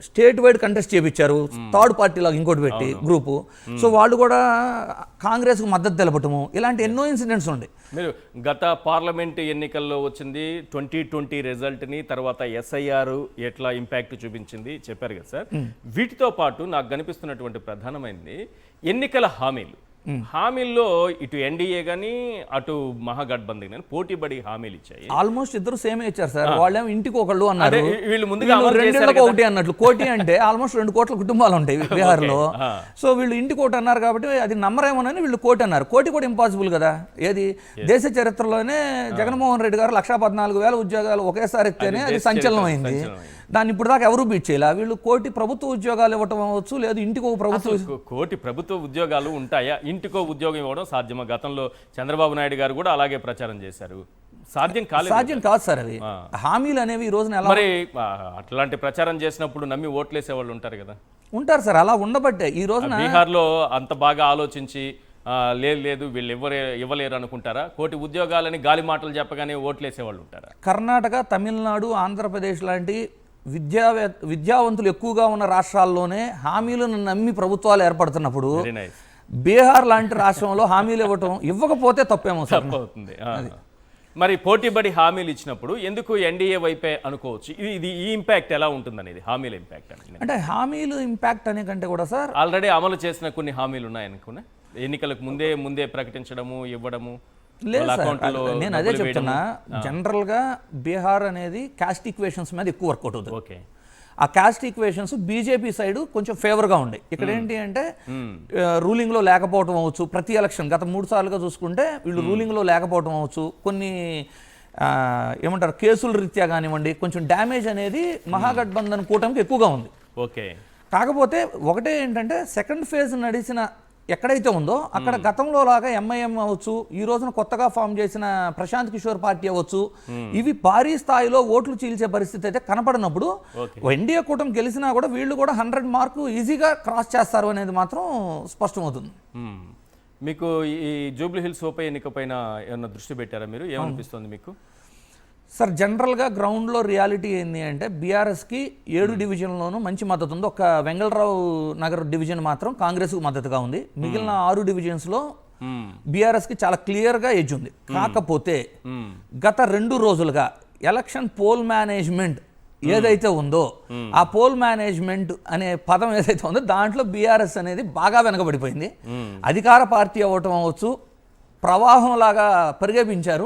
స్టేట్ వైడ్ కంటెస్ట్ చేయించారు, థర్డ్ పార్టీ లాగా ఇంకోటి పెట్టి గ్రూపు. సో వాళ్ళు కూడా కాంగ్రెస్కు మద్దతు తెలపటము, ఇలాంటి ఎన్నో ఇన్సిడెంట్స్ ఉండే. మీరు గత పార్లమెంట్ ఎన్నికల్లో వచ్చింది 2020 రిజల్ట్ని, తర్వాత SIR ఎట్లా ఇంపాక్ట్ చూపించింది చెప్పారు కదా సార్. వీటితో పాటు నాకు కనిపిస్తున్నటువంటి ప్రధానమైనది ఎన్నికల హామీల్లో ఇటు ఎన్డీఏ కానీ అటు మహాగఠబంధన్ కానీ పోటీపడి హామీలు ఇచ్చాయి. ఆల్మోస్ట్ ఇద్దరు సేమ్ ఇచ్చారు సార్. వాళ్ళేమో ఇంటికి ఒకళ్ళు అన్నారు, వీళ్ళు ముందుగా 2 ఏళ్లకు ఒకటి అన్నట్లు. కోటి అంటే ఆల్మోస్ట్ 2 కోట్ల కుటుంబాలు ఉంటాయి బీహార్లో. సో వీళ్ళు ఇంటికి ఒకటి అన్నారు కాబట్టి అది నమ్మరేమోనని వీళ్ళు కోటి అన్నారు. కోటి కూడా ఇంపాసిబుల్ కదా. ఏది దేశ చరిత్రలోనే జగన్మోహన్ రెడ్డి గారు 1,14,000 ఉద్యోగాలు ఒకేసారి ఇస్తేనే అది సంచలనం అయింది. దాన్ని ఇప్పుడు దాకా ఎవరు బీట్ చేయాలి. వీళ్ళు కోటి ప్రభుత్వ ఉద్యోగాలు ఇవ్వటం అవ్వచ్చు, లేదు ఇంటికి ఒక కోటి ప్రభుత్వ ఉద్యోగాలు ఉంటాయా, ఇంటికో ఉద్యోగం ఇవ్వడం సాధ్యమా? గతంలో చంద్రబాబు నాయుడు గారు కూడా అలాగే ప్రచారం చేశారు. సాధ్యం కాదు సార్. అవి హామీలు అనేవి ఈ రోజున ఎలా మరి అట్లాంటి ప్రచారం చేసినప్పుడు నమ్మి ఓట్లేసే వాళ్ళు ఉంటారు కదా. ఉంటారు సార్. అలా ఉండబట్టే ఈ రోజున బీహార్లో అంత బాగా ఆలోచించి లేదు వీళ్ళు ఇవ్వలేరు అనుకుంటారా? కోటి ఉద్యోగాలని గాలి మాటలు చెప్పగానే ఓట్లేసే వాళ్ళు ఉంటారా? కర్ణాటక, తమిళనాడు, ఆంధ్రప్రదేశ్ లాంటి విద్యావంతులు ఎక్కువగా ఉన్న రాష్ట్రాల్లోనే హామీలను నమ్మి ప్రభుత్వాలు ఏర్పడుతున్నప్పుడు బీహార్ లాంటి రాష్ట్రంలో హామీలు ఇవ్వకపోతే తప్పేమో సార్ అవుతుంది. మరి పోటీబడి హామీలు ఇచ్చినప్పుడు ఎందుకు ఎన్డీఏ వైపే అనుకోవచ్చు? ఇది ఈ ఇంపాక్ట్ ఎలా ఉంటుంది అనేది, హామీల ఇంపాక్ట్ అంటే హామీలు ఇంపాక్ట్ అనే కంటే కూడా సార్ ఆల్రెడీ అమలు చేసిన కొన్ని హామీలు ఉన్నాయనుకున్నా, ఎన్నికలకు ముందే ప్రకటించడము, ఇవ్వడము. లేదు సార్, నేను అదే చెప్తున్నా. జనరల్గా బీహార్ అనేది కాస్ట్ ఈక్వేషన్స్ మీద ఎక్కువ వర్కౌట్ అవుతుంది. ఓకే, ఆ కాస్ట్ ఈక్వేషన్స్ బీజేపీ సైడ్ కొంచెం ఫేవర్గా ఉండే. ఇక్కడ ఏంటి అంటే రూలింగ్లో లేకపోవటం అవ్వచ్చు. ప్రతి ఎలక్షన్ గత 3 సార్లుగా చూసుకుంటే వీళ్ళు రూలింగ్లో లేకపోవటం అవ్వచ్చు. కొన్ని ఏమంటారు కేసుల రీత్యా కానివ్వండి, కొంచెం డ్యామేజ్ అనేది మహాగఠబంధన్ కూటమికి ఎక్కువగా ఉంది. ఓకే, కాకపోతే ఒకటే ఏంటంటే సెకండ్ ఫేజ్ నడిచిన ఎక్కడైతే ఉందో అక్కడ గతంలో లాగా ఎంఐఎం అవ్వచ్చు, ఈ రోజున కొత్తగా ఫామ్ చేసిన ప్రశాంత్ కిషోర్ పార్టీ అవ్వచ్చు, ఇవి భారీ స్థాయిలో ఓట్లు చీల్చే పరిస్థితి అయితే కనపడినప్పుడు ఎన్డీఏ కూటమి గెలిచినా కూడా వీళ్ళు కూడా 100 మార్కు ఈజీగా క్రాస్ చేస్తారు అనేది మాత్రం స్పష్టమవుతుంది. మీకు ఈ జూబ్లీ హిల్స్ ఉప ఎన్నిక పైన ఏమన్నా దృష్టి పెట్టారా మీరు? ఏమనిపిస్తుంది మీకు సార్? జనరల్గా గ్రౌండ్లో రియాలిటీ ఏంటి అంటే బీఆర్ఎస్కి 7 డివిజన్లోనూ మంచి మద్దతు ఉంది. ఒక వెంగళరావు నగర్ డివిజన్ మాత్రం కాంగ్రెస్కు మద్దతుగా ఉంది. మిగిలిన 6 డివిజన్స్లో బీఆర్ఎస్కి చాలా క్లియర్గా ఎడ్జ్ ఉంది. కాకపోతే గత 2 రోజులుగా ఎలక్షన్ పోల్ మేనేజ్మెంట్ ఏదైతే ఉందో ఆ పోల్ మేనేజ్మెంట్ అనే పదం ఏదైతే ఉందో దాంట్లో బీఆర్ఎస్ అనేది బాగా వెనకబడిపోయింది. అధికార పార్టీ అవ్వటం అవ్వచ్చు, ప్రవాహం లాగా పరిగెపించారు.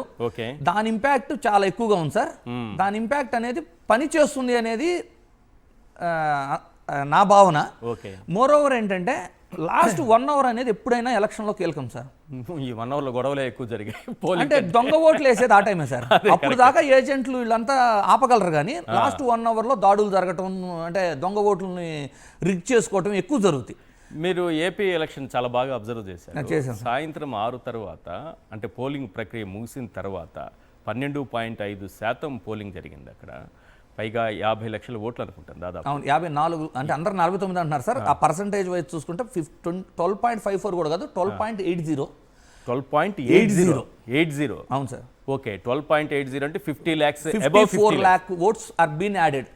దాని ఇంపాక్ట్ చాలా ఎక్కువగా ఉంది సార్. దాని ఇంపాక్ట్ అనేది పని చేస్తుంది అనేది నా భావన. మోర్ ఓవర్ ఏంటంటే లాస్ట్ 1 అవర్ అనేది ఎప్పుడైనా ఎలక్షన్లో కీలకం సార్. ఈ 1 అవర్లో గొడవలే ఎక్కువ జరిగాయి. అంటే దొంగ ఓట్లు వేసేది ఆ టైమే సార్. అప్పుడు దాకా ఏజెంట్లు వీళ్ళంతా ఆపగలరు, కానీ లాస్ట్ 1 అవర్లో దాడులు జరగటం, అంటే దొంగ ఓట్లని రిగ్ చేసుకోవటం ఎక్కువ జరుగుతాయి. మీరు ఏపీ ఎలక్షన్ చాలా బాగా అబ్జర్వ్ చేశారు. సాయంత్రం 6 తర్వాత అంటే పోలింగ్ ప్రక్రియ ముగిసిన తర్వాత 12.5% పోలింగ్ జరిగింది అక్కడ. పైగా 50 లక్షల ఓట్లు అనుకుంటాను దాదాపు. అవును, 54 అంటే అందరు 49 అంటున్నారు సార్. ఆ పర్సంటేజ్ వైజ్ చూసుకుంటే 12.54 కూడా కాదు, 12.80. 12.80. అవును సార్. ఓకే, 12.80 అంటే 50 lakhs, 54 lakh votes are being added.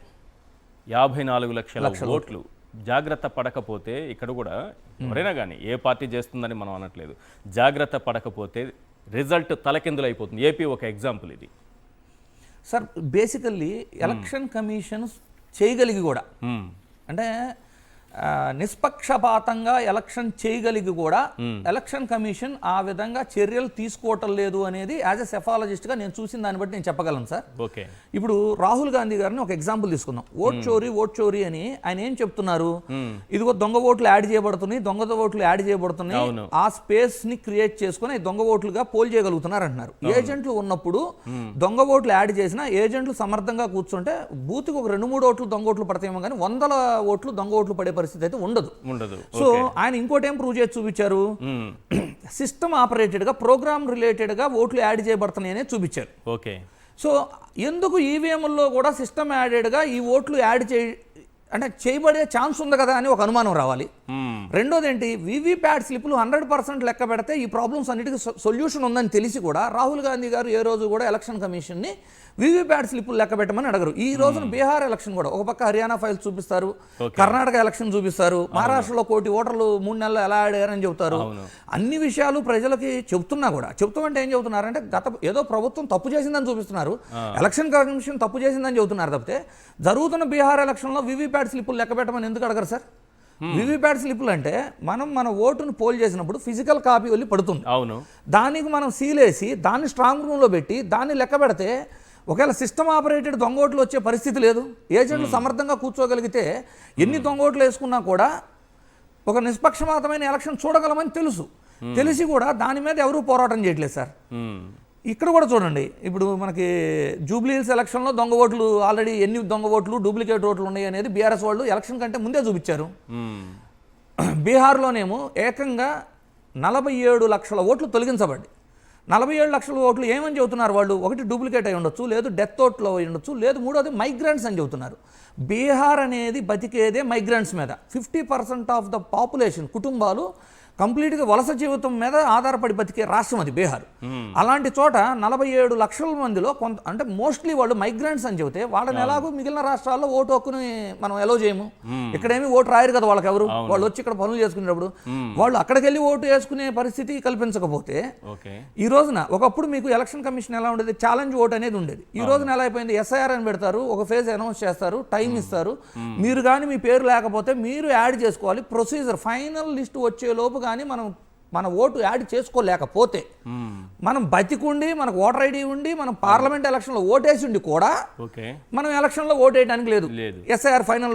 54 లక్షల ఓట్లు. జాగ్రత్త పడకపోతే ఇక్కడ కూడా ఎవరైనా కానీ ఏ పార్టీ చేస్తుందని మనం అనట్లేదు, జాగ్రత్త పడకపోతే రిజల్ట్ తలకిందులు అయిపోతుంది. ఏపీ ఒక ఎగ్జాంపుల్ ఇది సార్. బేసికల్లీ ఎలక్షన్ కమిషన్ చేయగలిగి కూడా అంటే నిష్పక్షపాతంగా ఎలక్షన్ చేయగలిగి కూడా ఎలక్షన్ కమిషన్ ఆ విధంగా చర్యలు తీసుకోవటం లేదు అనేది యాజ్ ఎ సెఫాలజిస్ట్గా నేను చూసిన దాన్ని బట్టి నేను చెప్పగలను సార్. ఓకే, ఇప్పుడు రాహుల్ గాంధీ గారిని ఒక ఎగ్జాంపుల్ తీసుకుందాం. ఓట్ చోరీ అని ఆయన ఏం చెప్తున్నారు? ఇదిగో దొంగ ఓట్లు యాడ్ చేయబడుతున్నాయి, దొంగ ఓట్లు యాడ్ చేయబడుతున్నాయి, ఆ స్పేస్ ని క్రియేట్ చేసుకుని దొంగ ఓట్లుగా పోల్ చేయగలుగుతున్నారు అంటున్నారు. ఏజెంట్లు ఉన్నప్పుడు దొంగ ఓట్లు యాడ్ చేసినా ఏజెంట్లు సమర్థంగా కూర్చుంటే బూత్కి ఒక 2-3 ఓట్లు దొంగ ఓట్లు పడతాయేమో కానీ 100 ఓట్లు దొంగ ఓట్లు పడే పరిస్థితి అయితే ఉండదు. సో ఆయన ఇంకోటి ఏం ప్రూవ్ చేసి చూపించారు? సిస్టమ్ ఆపరేటెడ్ గా, ప్రోగ్రామ్ రిలేటెడ్ గా ఓట్లు యాడ్ చేయబడుతున్నాయనే చూపించారు. ఓకే, సో ఎందుకు ఈవీఎంల్లో కూడా సిస్టమ్ యాడెడ్ గా ఈ ఓట్లు యాడ్ చేయబడే ఛాన్స్ ఉంది కదా అని ఒక అనుమానం రావాలి. రెండోది ఏంటి, వీవీప్యాట్ స్లిప్లు 100% లెక్క పెడితే ఈ ప్రాబ్లమ్స్ అన్నిటికీ సొల్యూషన్ ఉందని తెలిసి కూడా రాహుల్ గాంధీ గారు ఏ రోజు కూడా ఎలక్షన్ కమిషన్ని వీవీప్యాట్ స్లిప్లు లెక్క పెట్టమని అడగరు. ఈ రోజున బీహార్ ఎలక్షన్ కూడా ఒక పక్క హర్యానా ఫైల్స్ చూపిస్తారు, కర్ణాటక ఎలక్షన్ చూపిస్తారు, మహారాష్ట్రలో 1 కోటి ఓటర్లు 3 నెలలు ఎలా ఆడారని చెబుతారు. అన్ని విషయాలు ప్రజలకి చెబుతున్నా కూడా చెబుతామంటే ఏం చెబుతున్నారంటే ఏదో ప్రభుత్వం తప్పు చేసిందని చూపిస్తున్నారు, ఎలక్షన్ కమిషన్ తప్పు చేసిందని చెబుతున్నారు తప్పితే జరుగుతున్న బీహార్ ఎలక్షన్లో వీవీప్యాట్ స్లిప్పులు లెక్క పెట్టమని ఎందుకు అడగరు సార్? వీవీప్యాట్ స్లిప్పులు అంటే మన ఓటును పోల్ చేసినప్పుడు ఫిజికల్ కాపీ వెళ్ళి పడుతుంది. అవును, దానికి మనం సీలేసి దాన్ని స్ట్రాంగ్ రూమ్లో పెట్టి దాన్ని లెక్క పెడితే ఒకవేళ సిస్టమ్ ఆపరేటెడ్ దొంగ ఓట్లు వచ్చే పరిస్థితి లేదు. ఏజెంట్లు సమర్థంగా కూర్చోగలిగితే ఎన్ని దొంగ ఓట్లు వేసుకున్నా కూడా ఒక నిష్పక్షపాతమైన ఎలక్షన్ చూడగలమని తెలిసి కూడా దాని మీద ఎవరూ పోరాటం చేయట్లేదు సార్. ఇక్కడ కూడా చూడండి, ఇప్పుడు మనకి జూబ్లీ హిల్స్ ఎలక్షన్లో దొంగ ఓట్లు ఆల్రెడీ ఎన్ని దొంగ ఓట్లు డూప్లికేట్ ఓట్లు ఉన్నాయి అనేది బీఆర్ఎస్ వాళ్ళు ఎలక్షన్ కంటే ముందే చూపించారు. బీహార్లోనేమో ఏకంగా 47 లక్షల ఓట్లు తొలగించబడి 47 లక్షల ఓట్లు ఏమని చెబుతున్నారు వాళ్ళు? ఒకటి డూప్లికేట్ అయి ఉండొచ్చు, లేదు డెత్ ఓట్లో అయి ఉండొచ్చు, లేదు మూడోది మైగ్రెంట్స్ అని చెబుతున్నారు. బీహార్ అనేది బతికేదే మైగ్రెంట్స్ మీద. 50% ఆఫ్ ద పాపులేషన్ కుటుంబాలు కంప్లీట్గా వలస జీవితం మీద ఆధారపడి బతికే రాష్ట్రం అది బీహార్. అలాంటి చోట 47 లక్షల మందిలో కొంత అంటే మోస్ట్లీ వాళ్ళు మైగ్రెంట్స్ అని చెబితే వాళ్ళని ఎలాగో మిగిలిన రాష్ట్రాల్లో ఓటు హక్కుని మనం ఎలో చేయము. ఇక్కడేమి ఓటు రాయరు కదా వాళ్ళకి ఎవరు, వాళ్ళు వచ్చి ఇక్కడ పనులు చేసుకునేటప్పుడు వాళ్ళు అక్కడికి వెళ్ళి ఓటు వేసుకునే పరిస్థితి కల్పించకపోతే ఈ రోజున ఒకప్పుడు మీకు ఎలక్షన్ కమిషన్ ఎలా ఉండేది, ఛాలెంజ్ ఓట్ అనేది ఉండేది. ఈ రోజున ఎలా అయిపోయింది, ఎస్ఐఆర్ అని పెడతారు, ఒక ఫేజ్ అనౌన్స్ చేస్తారు, టైం ఇస్తారు, మీరు కానీ మీ పేరు లేకపోతే మీరు యాడ్ చేసుకోవాలి. ప్రొసీజర్ ఫైనల్ లిస్ట్ వచ్చే లోపు కానీ మన ఓటు యాడ్ చేసుకోలేకపోతే మనం బతికుండి మనకు ఓటర్ ఐడి ఉండి మనం పార్లమెంట్ ఎలక్షన్లో ఓటేసి ఉండి కూడా మనం ఎలక్షన్లో ఓటు వేయడానికి లేదు, ఎస్ఐఆర్ ఫైనల్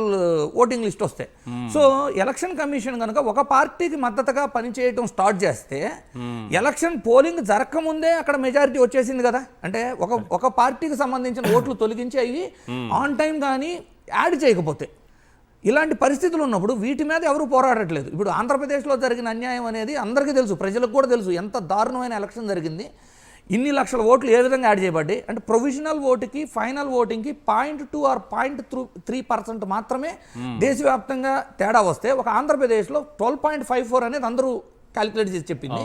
ఓటింగ్ లిస్ట్ వస్తే. సో ఎలక్షన్ కమిషన్ కనుక ఒక పార్టీకి మద్దతుగా పనిచేయటం స్టార్ట్ చేస్తే ఎలక్షన్ పోలింగ్ జరగకముందే అక్కడ మెజారిటీ వచ్చేసింది కదా. అంటే ఒక పార్టీకి సంబంధించిన ఓట్లు తొలగించి అవి ఆన్ టైం కానీ యాడ్ చేయకపోతే ఇలాంటి పరిస్థితులు ఉన్నప్పుడు వీటి మీద ఎవరు పోరాడట్లేదు. ఇప్పుడు ఆంధ్రప్రదేశ్లో జరిగిన అన్యాయం అనేది అందరికీ తెలుసు, ప్రజలకు కూడా తెలుసు. ఎంత దారుణమైన ఎలక్షన్ జరిగింది, ఇన్ని లక్షల ఓట్లు ఏ విధంగా యాడ్ చేయబడ్డాయి అంటే ప్రొవిజనల్ ఓటుకి ఫైనల్ ఓటింగ్కి 0.2 or 0.3% మాత్రమే దేశవ్యాప్తంగా తేడా వస్తే ఒక ఆంధ్రప్రదేశ్లో 12.54 అనేది అందరూ క్యాలిక్యులేట్ చేసి చెప్పింది.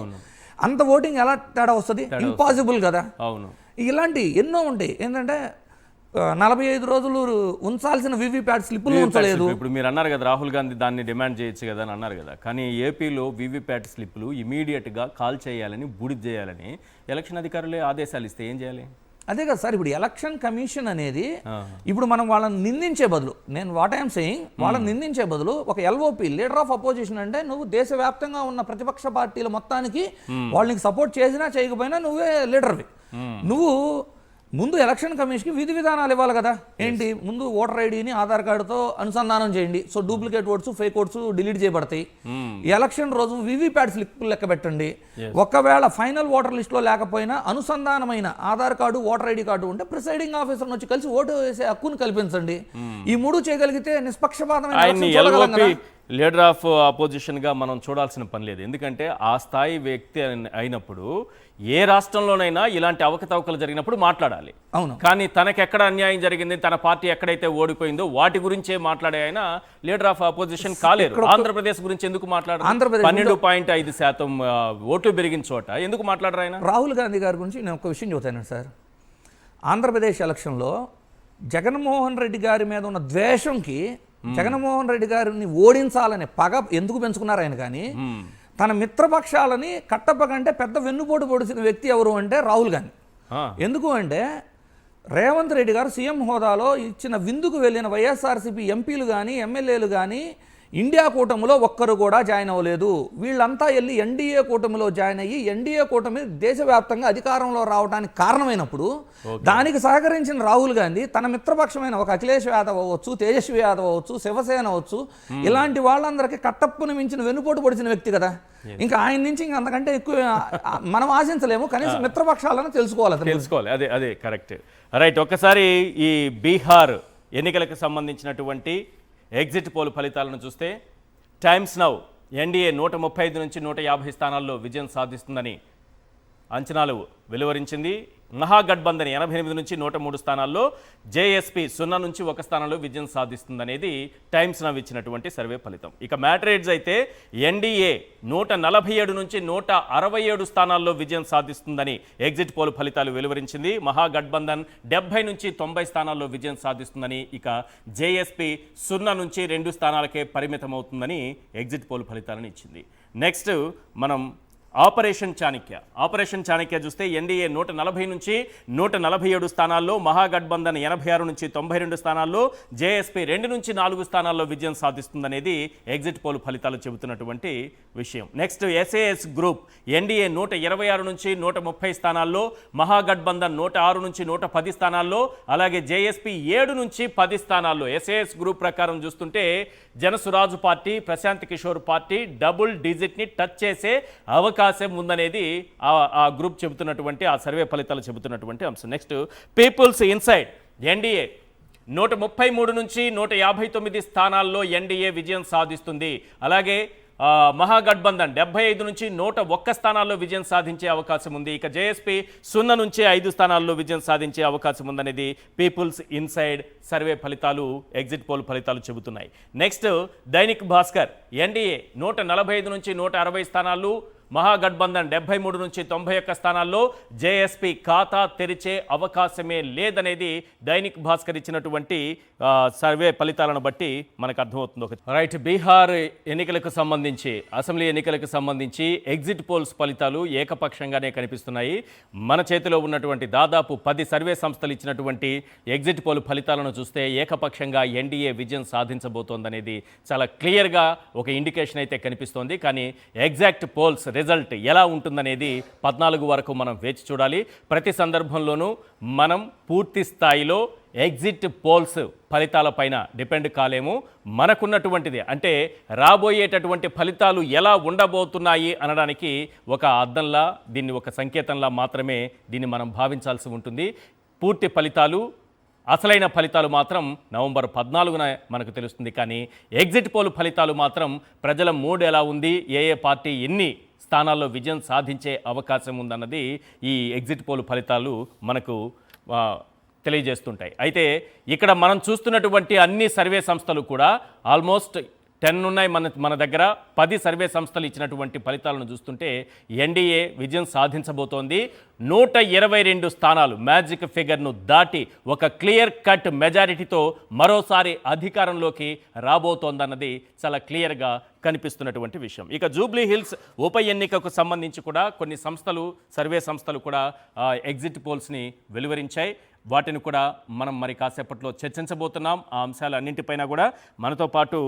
అంత ఓటింగ్ ఎలా తేడా వస్తుంది? ఇంపాసిబుల్ కదా. ఇలాంటి ఎన్నో ఉంటాయి. ఏంటంటే 45 రోజులు ఉంచాల్సిన వీవీప్యాట్ స్లిప్పులు ఉంచలేదు. ఇప్పుడు మీరు అన్నారు కదా రాహుల్ గాంధీ దాన్ని డిమాండ్ చేయొచ్చు కదా అని అన్నారు కదా, కానీ ఏపీలో వీవీప్యాట్ స్లిప్పులు ఇమీడియట్గా కాల్ చేయాలని బూడిద చేయాలని ఎలక్షన్ అధికారులే ఆదేశాలు ఇస్తే ఏం చేయాలి? అదే కదా సార్, ఇప్పుడు ఎలక్షన్ కమిషన్ అనేది ఇప్పుడు మనం వాళ్ళని నిందించే బదులు, నేను వాట్ ఐఎమ్ సెయింగ్, వాళ్ళని నిందించే బదులు ఒక ఎల్ఓపి లీడర్ ఆఫ్ అపోజిషన్ అంటే నువ్వు దేశవ్యాప్తంగా ఉన్న ప్రతిపక్ష పార్టీల మొత్తానికి వాళ్ళకి సపోర్ట్ చేసినా చేయకపోయినా నువ్వే లీడర్వి. నువ్వు ముందు ఎలక్షన్ కమిషన్కి విధి విధానాలు ఇవ్వాలి కదా. ఏంటి, ముందు ఓటర్ ఐడిని ఆధార్ కార్డుతో అనుసంధానం చేయండి, so duplicate votes fake votes delete చేయబడతాయి. ఎలక్షన్ రోజు వీవీప్యాట్ స్లిప్పులు లెక్క పెట్టండి. ఒకవేళ ఫైనల్ ఓటర్ లిస్ట్లో లేకపోయినా అనుసంధానమైన Aadhaar card voter ID card ఉంటే ప్రిసైడింగ్ ఆఫీసర్ వచ్చి కలిసి ఓటు వేసే హక్కును కల్పించండి. ఈ మూడు చేయగలిగితే నిష్పక్షపాతమైన లీడర్ ఆఫ్ అపోజిషన్గా మనం చూడాల్సిన పని లేదు. ఎందుకంటే ఆ స్థాయి వ్యక్తి అయినప్పుడు ఏ రాష్ట్రంలోనైనా ఇలాంటి అవకతవకలు జరిగినప్పుడు మాట్లాడాలి. అవును, కానీ తనకు ఎక్కడ అన్యాయం జరిగింది, తన పార్టీ ఎక్కడైతే ఓడిపోయిందో వాటి గురించే మాట్లాడే ఆయన లీడర్ ఆఫ్ అపోజిషన్ కాలేరు. ఆంధ్రప్రదేశ్ గురించి ఎందుకు మాట్లాడారు? 12.5% ఓట్లు పెరిగిన చోట ఎందుకు మాట్లాడరు ఆయన? రాహుల్ గాంధీ గారి గురించి నేను ఒక విషయం చెబుతాను సార్. ఆంధ్రప్రదేశ్ ఎలక్షన్లో జగన్మోహన్ రెడ్డి గారి మీద ఉన్న ద్వేషంకి జగన్మోహన్ రెడ్డి గారిని ఓడించాలనే పగ ఎందుకు పెంచుకున్నారు ఆయన? కానీ తన మిత్రపక్షాలని కట్టపకంటే పెద్ద వెన్నుపోటు పొడిచిన వ్యక్తి ఎవరు అంటే రాహుల్ గాంధీ. ఎందుకు అంటే రేవంత్ రెడ్డి గారు సీఎం హోదాలో ఇచ్చిన విందుకు వెళ్ళిన వైఎస్ఆర్సీపీ ఎంపీలు కానీ ఎమ్మెల్యేలు కానీ ఇండియా కూటమిలో ఒక్కరు కూడా జాయిన్ అవ్వలేదు. వీళ్ళంతా వెళ్ళి ఎన్డీఏ కూటమిలో జాయిన్ అయ్యి ఎన్డీఏ కూటమి దేశవ్యాప్తంగా అధికారంలో రావడానికి కారణమైనప్పుడు దానికి సహకరించిన రాహుల్ గాంధీ తన మిత్రపక్షమైన ఒక అఖిలేష్ యాదవ్ అవ్వచ్చు, తేజస్వి యాదవ్ అవ్వచ్చు, శివసేన అవ్వచ్చు, ఇలాంటి వాళ్ళందరికీ కట్టప్పును మించిన వెన్నుపోటు పొడిచిన వ్యక్తి కదా. ఇంకా ఆయన నుంచి ఇంకా అంతకంటే ఎక్కువ మనం ఆశించలేము. కనీసం మిత్రపక్షాలను తెలుసుకోవాలి. అదే కరెక్ట్. రైట్. ఒక్కసారి ఈ బీహార్ ఎన్నికలకు సంబంధించినటువంటి ఎగ్జిట్ పోల్ ఫలితాలను చూస్తే టైమ్స్ నౌ ఎన్డీఏ 135 నుంచి 150 స్థానాల్లో విజయం సాధిస్తుందని అంచనాలు వెలువరించింది. మహాగఠబంధన్ 88 నుంచి 103 స్థానాల్లో, జేఎస్పీ 0 నుంచి 1 స్థానంలో విజయం సాధిస్తుందనేది టైమ్స్ నవ్ ఇచ్చినటువంటి సర్వే ఫలితం. ఇక మ్యాట్రేడ్స్ అయితే ఎన్డీఏ 147 నుంచి 167 స్థానాల్లో విజయం సాధిస్తుందని ఎగ్జిట్ పోల్ ఫలితాలు వెలువరించింది. మహాగఠబంధన్ 70 నుంచి 90 స్థానాల్లో విజయం సాధిస్తుందని, ఇక జేఎస్పీ 0 నుంచి 2 స్థానాలకే పరిమితమవుతుందని ఎగ్జిట్ పోల్ ఫలితాలను ఇచ్చింది. నెక్స్ట్ మనం ఆపరేషన్ చాణక్య చూస్తే ఎన్డీఏ 140 నుంచి 147 స్థానాల్లో, మహాగఠబంధన్ 86 నుంచి 92 స్థానాల్లో, జేఎస్పీ 2 నుంచి 4 స్థానాల్లో విజయం సాధిస్తుందనేది ఎగ్జిట్ పోల్ ఫలితాలు చెబుతున్నటువంటి విషయం. నెక్స్ట్ ఎస్ఏఎస్ గ్రూప్ ఎన్డీఏ 126 నుంచి 130 స్థానాల్లో, మహాగఠబంధన్ 106 నుంచి 110 స్థానాల్లో, అలాగే జేఎస్పీ 7 నుంచి 10 స్థానాల్లో. ఎస్ఏఎస్ గ్రూప్ ప్రకారం చూస్తుంటే Jan Suraaj party, Prashant Kishor party double డిజిట్ని టచ్ చేసే అవకాశం ఉందనేది ఆ గ్రూప్ చెబుతున్నటువంటి, ఆ సర్వే ఫలితాలు చెబుతున్నటువంటి అంశం. నెక్స్ట్ పీపుల్స్ ఇన్సైడ్ ఎన్డీఏ 133 నుంచి 159 స్థానాల్లో ఎన్డీఏ విజయం సాధిస్తుంది. అలాగే మహాగఠబంధన్ 75 నుంచి 101 స్థానాల్లో విజయం సాధించే అవకాశం ఉంది. ఇక జేఎస్పీ 0 నుంచి 5 స్థానాల్లో విజయం సాధించే అవకాశం ఉందనేది పీపుల్స్ ఇన్సైడ్ సర్వే ఫలితాలు, ఎగ్జిట్ పోల్ ఫలితాలు చెబుతున్నాయి. నెక్స్ట్ దైనిక్ భాస్కర్ ఎన్డీఏ 145 నుంచి 160 స్థానాలు, మహాగఠబంధన్ 73 నుంచి 91 స్థానాల్లో, జేఎస్పీ ఖాతా తెరిచే అవకాశమే లేదనేది దైనిక్ భాస్కర్ ఇచ్చినటువంటి సర్వే ఫలితాలను బట్టి మనకు అర్థమవుతుంది. రైట్, బీహార్ ఎన్నికలకు సంబంధించి, అసెంబ్లీ ఎన్నికలకు సంబంధించి ఎగ్జిట్ పోల్స్ ఫలితాలు ఏకపక్షంగానే కనిపిస్తున్నాయి. మన చేతిలో ఉన్నటువంటి దాదాపు 10 సర్వే సంస్థలు ఇచ్చినటువంటి ఎగ్జిట్ పోల్ ఫలితాలను చూస్తే ఏకపక్షంగా ఎన్డీఏ విజయం సాధించబోతోందనేది చాలా క్లియర్గా ఒక ఇండికేషన్ అయితే కనిపిస్తోంది. కానీ ఎగ్జాక్ట్ పోల్స్ రిజల్ట్ ఎలా ఉంటుందనేది 14 వరకు మనం వేచి చూడాలి. ప్రతి సందర్భంలోనూ మనం పూర్తి స్థాయిలో ఎగ్జిట్ పోల్స్ ఫలితాలపైన డిపెండ్ కాలేము. మనకున్నటువంటిది అంటే రాబోయేటటువంటి ఫలితాలు ఎలా ఉండబోతున్నాయి అనడానికి ఒక అద్దంలా, దీన్ని ఒక సంకేతంలా మాత్రమే దీన్ని మనం భావించాల్సి ఉంటుంది. పూర్తి ఫలితాలు, అసలైన ఫలితాలు మాత్రం నవంబర్ 14న మనకు తెలుస్తుంది. కానీ ఎగ్జిట్ పోల్ ఫలితాలు మాత్రం ప్రజల మూడ్ ఎలా ఉంది, ఏ పార్టీ ఎన్ని స్థానాల్లో విజయం సాధించే అవకాశం ఉందన్నది ఈ ఎగ్జిట్ పోల్ ఫలితాలు మనకు తెలియజేస్తుంటాయి. అయితే ఇక్కడ మనం చూస్తున్నటువంటి అన్ని సర్వే సంస్థలు కూడా ఆల్మోస్ట్ 10 ఉన్నాయి మన దగ్గర. 10 సర్వే సంస్థలు ఇచ్చినటువంటి ఫలితాలను చూస్తుంటే ఎన్డీఏ విజయం సాధించబోతోంది. 122 స్థానాలు మ్యాజిక్ ఫిగర్ను దాటి ఒక క్లియర్ కట్ మెజారిటీతో మరోసారి అధికారంలోకి రాబోతోందన్నది చాలా క్లియర్గా కనిపిస్తున్నటువంటి విషయం. ఇక జూబ్లీ హిల్స్ ఉప ఎన్నికకు సంబంధించి కూడా కొన్ని సంస్థలు, సర్వే సంస్థలు కూడా ఎగ్జిట్ పోల్స్ని వెలువరించాయి. వాటిని కూడా మనం మరి కాసేపట్లో చర్చించబోతున్నాం. ఆ అంశాలన్నింటిపైన కూడా మనతో పాటు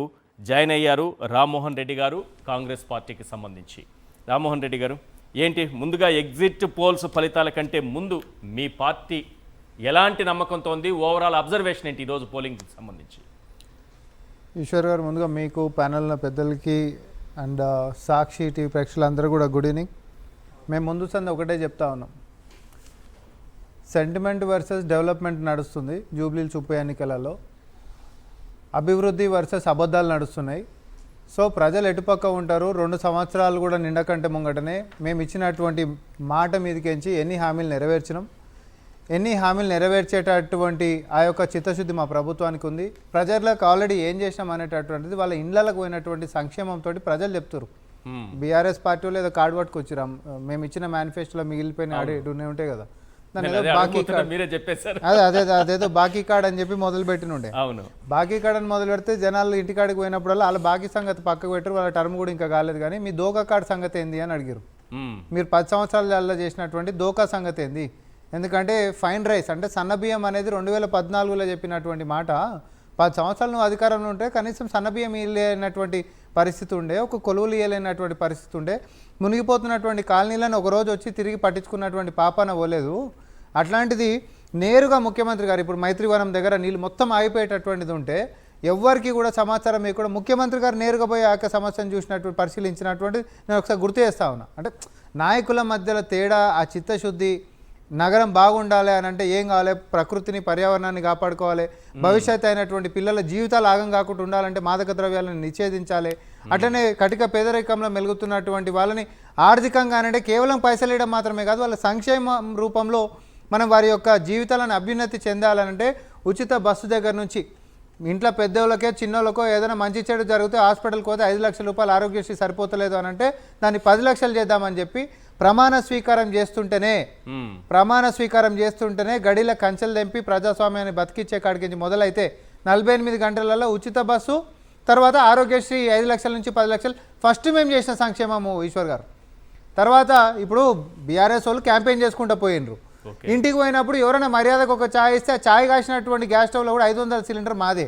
జాయిన్ అయ్యారు రామ్మోహన్ రెడ్డి గారు, కాంగ్రెస్ పార్టీకి సంబంధించి. రామ్మోహన్ రెడ్డి గారు, ఏంటి ముందుగా ఎగ్జిట్ పోల్స్ ఫలితాల కంటే ముందు మీ పార్టీ ఎలాంటి నమ్మకంతో ఉంది? ఓవరాల్ అబ్జర్వేషన్ ఏంటి ఈరోజు పోలింగ్కి సంబంధించి? ఈశ్వర్ గారు, ముందుగా మీకు ప్యానెల్ పెద్దలకి అండ్ సాక్షి టీవీ ప్రేక్షకులందరూ కూడా గుడ్ ఈవినింగ్. మేము ముందు సంది ఒకటే చెప్తా ఉన్నాం, సెంటిమెంట్ వర్సెస్ డెవలప్మెంట్ నడుస్తుంది జూబ్లీహిల్స్ ఉప ఎన్నికలలో. అభివృద్ధి వర్సెస్ అబద్ధాలు నడుస్తున్నాయి. సో ప్రజలు ఎటుపక్క ఉంటారు? 2 సంవత్సరాలు కూడా నిండకంటే ముంగటనే మేము ఇచ్చినటువంటి మాట మీదకించి ఎన్ని హామీలు నెరవేర్చినాం, ఎన్ని హామీలు నెరవేర్చేటటువంటి ఆ యొక్క చిత్తశుద్ధి మా ప్రభుత్వానికి ఉంది. ప్రజలకు ఆల్రెడీ ఏం చేసినాం అనేటటువంటిది వాళ్ళ ఇళ్లకు పోయినటువంటి సంక్షేమంతో ప్రజలు చెప్తారు. బీఆర్ఎస్ పార్టీ లేదా కార్డు పట్టుకొచ్చిరాం, మేము ఇచ్చిన మేనిఫెస్టోలో మిగిలిపోయిన ఆడేటూనే ఉంటాయి కదా, అదేదో బాకీ కార్డ్ అని చెప్పి మొదలు పెట్టినుండే. బాకీ కార్డ్ అని మొదలు పెడితే జనాలు ఇంటికాడికి పోయినప్పుడల్లా వాళ్ళ బాకీ సంగతి పక్కకు పెట్టారు, వాళ్ళ టర్మ్ కూడా ఇంకా కాలేదు. కానీ మీ దోకా కార్డ్ సంగతి ఏంది అని అడిగారు. మీరు 10 సంవత్సరాల చేసినటువంటి దోకా సంగతి ఏంది? ఎందుకంటే ఫైన్ రైస్ అంటే సన్నబియ్యం అనేది 2014లో చెప్పినటువంటి మాట. 10 సంవత్సరాలు నువ్వు అధికారంలో ఉంటే కనీసం సన్నబియ్యం ఇవ్వలేనటువంటి పరిస్థితి ఉండే, ఒక కొలువులు ఇవ్వలేనటువంటి పరిస్థితి ఉండే, మునిగిపోతున్నటువంటి కాలనీలను ఒకరోజు వచ్చి తిరిగి పట్టించుకున్నటువంటి పాపాన పోలేదు. అట్లాంటిది నేరుగా ముఖ్యమంత్రి గారు ఇప్పుడు మైత్రివనం దగ్గర నీళ్ళు మొత్తం ఆగిపోయేటటువంటిది ఉంటే ఎవ్వరికి కూడా సమాచారం కూడా ముఖ్యమంత్రి గారు నేరుగా పోయి ఆ యొక్క సమస్యను చూసినటువంటి పరిశీలించినటువంటి నేను ఒకసారి గుర్తు చేస్తా ఉన్నా. అంటే నాయకుల మధ్యలో తేడా, ఆ చిత్తశుద్ధి నగరం బాగుండాలి అని అంటే ఏం కావాలి, ప్రకృతిని పర్యావరణాన్ని కాపాడుకోవాలి, భవిష్యత్ అయినటువంటి పిల్లల జీవితాలు ఆగం కాకుండా ఉండాలంటే మాదక ద్రవ్యాలను నిషేధించాలి. అట్లనే కటిక పేదరికంలో మెలుగుతున్నటువంటి వాళ్ళని ఆర్థికంగా అంటే కేవలం పైసలు ఇవ్వడం మాత్రమే కాదు, వాళ్ళ సంక్షేమ రూపంలో మనం వారి యొక్క జీవితాలను అభ్యున్నతి చెందాలనంటే ఉచిత బస్సు దగ్గర నుంచి ఇంట్లో పెద్దోళ్ళకే చిన్నోళ్ళకో ఏదైనా మంచి చెడు జరిగితే హాస్పిటల్కి పోతే 5 లక్షల రూపాయలు ఆరోగ్యశ్రీ సరిపోతలేదు అని అంటే దాన్ని 10 లక్షలు చేద్దామని చెప్పి ప్రమాణ స్వీకారం చేస్తుంటేనే గడిల కంచెలు తెంపి ప్రజాస్వామ్యాన్ని బతికిచ్చే కాడికి మొదలైతే 48 గంటలలో ఉచిత బస్సు, తర్వాత ఆరోగ్యశ్రీ 5 లక్షల నుంచి 10 లక్షలు ఫస్ట్ మేము చేసిన సంక్షేమము ఈశ్వర్ గారు. తర్వాత ఇప్పుడు బీఆర్ఎస్ వాళ్ళు క్యాంపెయిన్ చేసుకుంటూ పోయినరు. ఇంటికి పోయినప్పుడు ఎవరైనా మర్యాదకు ఒక ఛాయ్ ఇస్తే ఆ ఛాయ్ కాసినటువంటి గ్యాస్ స్టవ్లో కూడా 500 సిలిండర్ మాదే.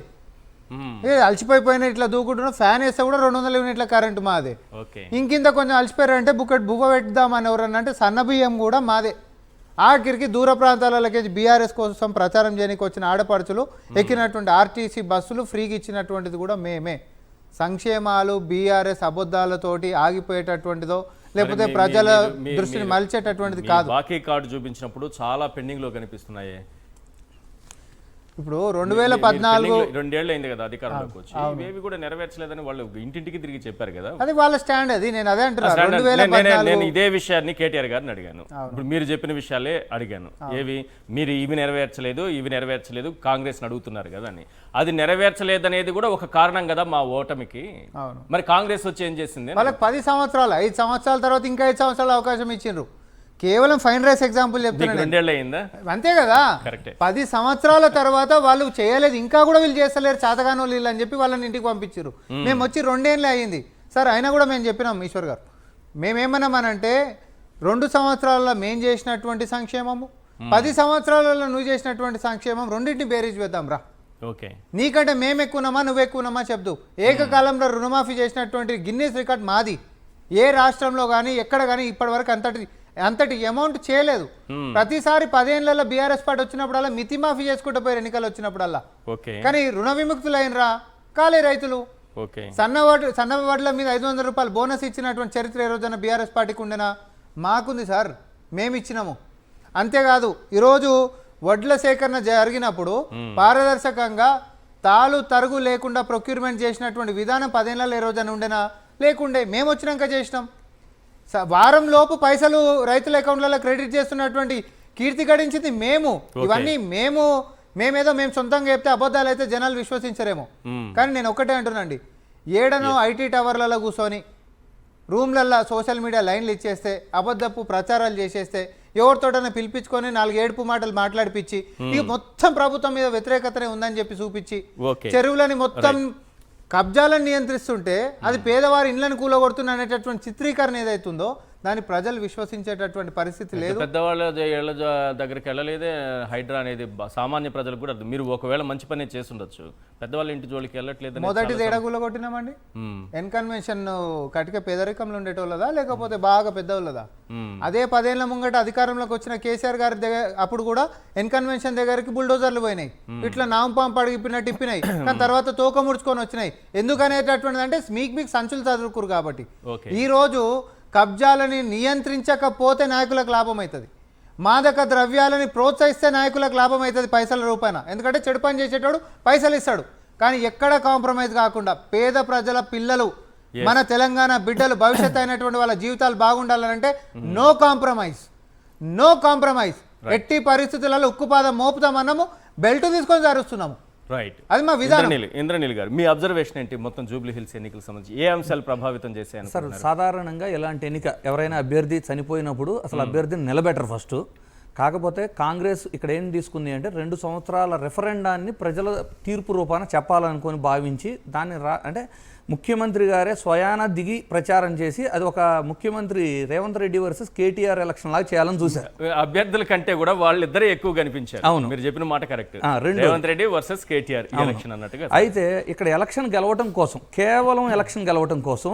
అలసిపోయిపోయినా ఇట్లా దూకుంటున్నాం, ఫ్యాన్ వేస్తే కూడా 200 యూనిట్ల కరెంటు మాదే. ఇంకింత కొంచెం అలసిపోయారంటే బుక్కటి బువ్వ పెట్టుదామని ఎవరన్నా అంటే సన్న బియ్యం కూడా మాదే. ఆఖరికి దూర ప్రాంతాలకి బీఆర్ఎస్ కోసం ప్రచారం చేయడానికి వచ్చిన ఆడపడుచులు ఎక్కినటువంటి ఆర్టీసీ బస్సులు ఫ్రీగా ఇచ్చినటువంటిది కూడా మేమే. సంక్షేమాలు బీఆర్ఎస్ అబద్ధాలతోటి ఆగిపోయేటటువంటిదో లేకపోతే ప్రజల దృష్టిని మలిచేటటువంటిది కాదు. బాకీ కార్డు చూపించినప్పుడు చాలా పెండింగ్ లో కనిపిస్తున్నాయి. ఇప్పుడు 2014 2 అయింది కదా అధికారంలోకి వచ్చి, ఇవేవి కూడా నెరవేర్చలేదని వాళ్ళు ఇంటింటికి తిరిగి చెప్పారు కదా. అది వాళ్ళ స్టాండ్, అది నేను అదే అంటున్నాను. నేను ఇదే విషయాన్ని కేటీఆర్ గారిని అడిగాను, ఇప్పుడు మీరు చెప్పిన విషయాలే అడిగాను. ఏవి మీరు ఇవి నెరవేర్చలేదు కాంగ్రెస్ అడుగుతున్నారు కదా అని. అది నెరవేర్చలేదనేది కూడా ఒక కారణం కదా మా ఓటమికి. మరి కాంగ్రెస్ వచ్చి ఏం చేసింది? వాళ్ళకి 10 సంవత్సరాలు 5 సంవత్సరాల తర్వాత ఇంకా 5 సంవత్సరాల అవకాశం ఇచ్చిండ్రు. కేవలం ఫైన్ రైస్ ఎగ్జాంపుల్ చెప్తున్నాను, 2 ఏళ్ళు అయిందా? అంతే కదా. 10 సంవత్సరాల తర్వాత వాళ్ళు చేయలేదు, ఇంకా కూడా వీళ్ళు చేస్తలేరు చాతగానో వీళ్ళు అని చెప్పి వాళ్ళని ఇంటికి పంపించారు. మేము వచ్చి 2 ఏళ్ళే అయ్యింది సార్, అయినా కూడా మేము చెప్పినాం ఈశ్వర్ గారు, మేమేమన్నామనంటే 2 సంవత్సరాలలో మేము చేసినటువంటి సంక్షేమము 10 సంవత్సరాలలో నువ్వు చేసినటువంటి సంక్షేమం రెండింటిని బేరీజ్ వేద్దాం రా. నీకంటే మేము ఎక్కువనామా నువ్వు ఎక్కువనామా చెప్దు. ఏకకాలంలో రుణమాఫీ చేసినటువంటి గిన్నెస్ రికార్డ్ మాది. ఏ రాష్ట్రంలో కానీ ఎక్కడ కానీ ఇప్పటి వరకు అంతటి అమౌంట్ చేయలేదు. ప్రతిసారి 10 ఏళ్లలో బీఆర్ఎస్ పార్టీ వచ్చినప్పుడల్లా మితి మాఫీ చేసుకుంటూ పోయారు ఎన్నికలు వచ్చినప్పుడల్లా. కానీ రుణ విముక్తులైనరా కాలే రైతులు. సన్న వడ్ల మీద 500 రూపాయలు బోనస్ ఇచ్చినటువంటి చరిత్ర ఈ రోజున బీఆర్ఎస్ పార్టీకి ఉండేనా? మాకుంది సార్, మేము ఇచ్చినాము. అంతేకాదు ఈరోజు వడ్ల సేకరణ జరిగినప్పుడు పారదర్శకంగా తరుగు లేకుండా ప్రొక్యూర్మెంట్ చేసినటువంటి విధానం 10 ఏళ్లలో ఈ రోజున ఉండేనా? లేకుండే. మేము వచ్చినాక చేసినాం. వారం లోపు పైసలు రైతుల అకౌంట్లలో క్రెడిట్ చేస్తున్నటువంటి కీర్తి గడించింది మేము. ఇవన్నీ మేమేదో మేము సొంతంగా చెప్తే అబద్ధాలు అయితే జనాలు విశ్వసించరేమో. కానీ నేను ఒకటే అంటున్నాండి, ఏడనో ఐటీ టవర్లలో కూర్చొని రూమ్లల్లో సోషల్ మీడియా లైన్లు ఇచ్చేస్తే అబద్ధపు ప్రచారాలు చేసేస్తే ఎవరితోటైనా పిలిపించుకొని 4 ఏడుపు మాటలు మాట్లాడిపించి ఇక మొత్తం ప్రభుత్వం మీద వ్యతిరేకతనే ఉందని చెప్పి చూపించి చెరువులని మొత్తం కబ్జాలను నియంత్రిస్తుంటే అది పేదవారి ఇళ్లను కూలగొడుతున్న అనేటటువంటి చిత్రీకరణ ఏదైతుందో దాన్ని ప్రజలు విశ్వసించేటటువంటి పరిస్థితి లేదు. పెద్దవాళ్ళ ఇళ్ల దగ్గరికి వెళ్ళలేదే హైడ్రా అనేది సామాన్య ప్రజలకు కూడా. మీరు ఒకవేళ మంచి పని చేస్తుండొచ్చు, పెద్దవాళ్ళ ఇంటి జోలికి వెళ్ళట్లేదు. మొదటిది ఏడ కూలగొట్టినామండి? ఎన్కన్వెన్షన్ కటిక పేదరికంలో ఉండేటోళ్ళదా లేకపోతే బాగా పెద్దవాళ్ళదా? అదే 10 ఏళ్ల ముంగట అధికారంలోకి వచ్చిన కేసీఆర్ గారి దగ్గర అప్పుడు కూడా ఎన్కన్వెన్షన్ దగ్గరికి బుల్డోజర్లు పోయినాయి, ఇట్లా నాంపాం పడిగిపినట్టు ఇప్పినాయి. కానీ తర్వాత తోక ముడుచుకొని వచ్చినాయి. ఎందుకనేటటువంటిది అంటే మీకు సంచులు చదువుకురు కాబట్టి. ఈ రోజు కబ్జాలని నియంత్రించకపోతే నాయకులకు లాభం అవుతుంది, మాదక ద్రవ్యాలని ప్రోత్సహిస్తే నాయకులకు లాభం అవుతుంది పైసల రూపాయన. ఎందుకంటే చెడు పని చేసేటోడు పైసలు ఇస్తాడు. కానీ ఎక్కడ కాంప్రమైజ్ కాకుండా పేద ప్రజల పిల్లలు మన తెలంగాణ బిడ్డలు భవిష్యత్తు అయినటువంటి వాళ్ళ జీవితాలు బాగుండాలంటే నో కాంప్రమైజ్. ఎట్టి పరిస్థితులలో ఉక్కుపాదం మోపుతామన్నాము, బెల్ట్ తీసుకొని జరుస్తున్నాము. అది మా విధానం. ఇంద్రనీల్ గారు, మీ అబ్జర్వేషన్ ఏంటి? మొత్తం జూబ్లీ హిల్స్ ఎన్నికలకు సంబంధించి ఏ అంశాలు ప్రభావితం చేశాయి సార్? సాధారణంగా ఎలాంటి ఎన్నిక ఎవరైనా అభ్యర్థి చనిపోయినప్పుడు అసలు అభ్యర్థిని నిలబెట్టరు ఫస్ట్. కాకపోతే కాంగ్రెస్ ఇక్కడ ఏం తీసుకుంది అంటే 2 సంవత్సరాల రెఫరెండాన్ని ప్రజల తీర్పు రూపాన చెప్పాలనుకొని భావించి దాన్ని అంటే ముఖ్యమంత్రి గారే స్వయాన దిగి ప్రచారం చేసి అది ఒక ముఖ్యమంత్రి రేవంత్ రెడ్డి వర్సెస్ కేటీఆర్ ఎలక్షన్ లాగా చేయాలని చూశారు. అభ్యర్థుల కంటే కూడా వాళ్ళిద్దరే ఎక్కువ కనిపించారు. అవును, మీరు చెప్పిన మాట correct. Revanth Reddy versus KTR election అన్నట్టుగా. అయితే ఇక్కడ ఎలక్షన్ గెలవటం కోసం, కేవలం ఎలక్షన్ గెలవటం కోసం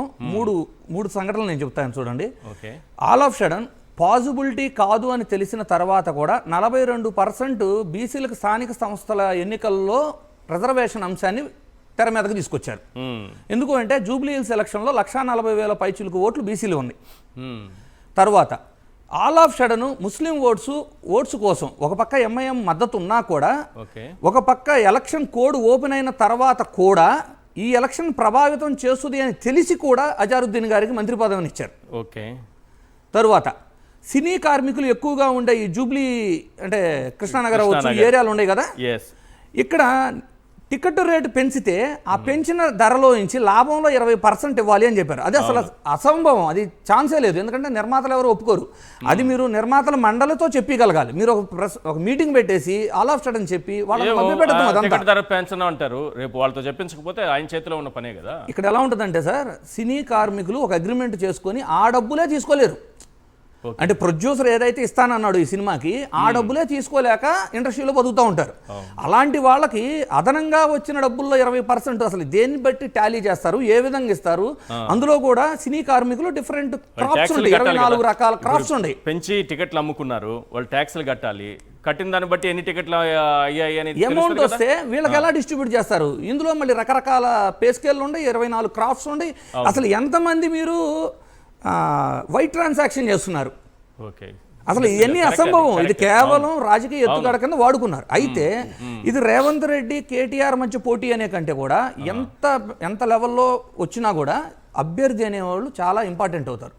మూడు సంఘటనలు నేను చెప్తాను చూడండి. ఆల్ ఆఫ్ సడన్ పాజిబిలిటీ కాదు అని తెలిసిన తర్వాత కూడా 42% బీసీలకు స్థానిక సంస్థల ఎన్నికల్లో రిజర్వేషన్ అంశాన్ని తెర మీదకి తీసుకొచ్చారు. ఎందుకు అంటే జూబ్లీ హిల్స్ ఎలక్షన్లో 1,40,000 పైచిలకు ఓట్లు బీసీలు ఉన్నాయి. తర్వాత all of sudden Muslim oats కోసం ఒక పక్క ఎంఐఎం మద్దతు ఉన్నా కూడా ఒక పక్క ఎలక్షన్ కోడ్ ఓపెన్ అయిన తర్వాత కూడా ఈ ఎలక్షన్ ప్రభావితం చేస్తుంది అని తెలిసి కూడా అజారుద్దీన్ గారికి మంత్రి పదవిని ఇచ్చారు. తరువాత సినీ కార్మికులు ఎక్కువగా ఉండే ఈ జూబ్లీ అంటే కృష్ణానగర్ ఏరియాలు ఉన్నాయి కదా, ఇక్కడ టికెట్ రేటు పెంచితే ఆ పెంచిన ధరలో నుంచి లాభంలో 20% ఇవ్వాలి అని చెప్పారు. అది అసలు అసంభవం, అది ఛాన్సే లేదు. ఎందుకంటే నిర్మాతలు ఎవరు ఒప్పుకోరు. అది మీరు నిర్మాతల మండలితో చెప్పగలగాలి. మీరు ఒక మీటింగ్ పెట్టేసి ఆల్ ఆఫ్ సడన్ చెప్పి వాళ్ళని మభ్యపెట్టడం అంటారు. రేపు వాళ్ళతో చెప్పించకపోతే ఆయన చేతిలో ఉన్న పనే కదా. ఇక్కడ ఎలా ఉంటుందంటే సార్, సినీ కార్మికులు ఒక అగ్రిమెంట్ చేసుకొని ఆ డబ్బులే తీసుకోలేరు. అంటే ప్రొడ్యూసర్ ఏదైతే ఇస్తానన్నాడు ఈ సినిమాకి ఆ డబ్బులే తీసుకోలేక ఇండస్ట్రీలో బతుకుతూ ఉంటారు. అలాంటి వాళ్ళకి అదనంగా వచ్చిన డబ్బుల్లో 20% అసలు దేన్ని బట్టి టాలీ చేస్తారు, ఏ విధంగా ఇస్తారు? అందులో కూడా సినీ కార్మికులు డిఫరెంట్ క్రాప్స్ ఉంటాయి, 24 రకాల క్రాప్స్ ఉన్నాయి. పెంచి టికెట్లు అమ్ముకున్నారు, వాళ్ళు ట్యాక్స్లు కట్టాలి. కట్టిన దాన్ని బట్టి ఎన్ని టికెట్లు అయ్యాయి అని అమౌంట్ వస్తే వీళ్ళకి ఎలా డిస్ట్రిబ్యూట్ చేస్తారు? ఇందులో మళ్ళీ రకరకాల పే స్కేల్ ఉండే 24 క్రాప్స్ ఉండే. అసలు ఎంతమంది మీరు వైట్ ట్రాన్సాక్షన్ చేస్తున్నారు? అసలు ఇవన్నీ అసంభవం. ఇది కేవలం రాజకీయ ఎత్తుగడ కింద వాడుకున్నారు. అయితే ఇది రేవంత్ రెడ్డి కేటీఆర్ మధ్య పోటీ అనే కంటే కూడా ఎంత లెవెల్లో వచ్చినా కూడా అభ్యర్థి అనేవాళ్ళు చాలా ఇంపార్టెంట్ అవుతారు.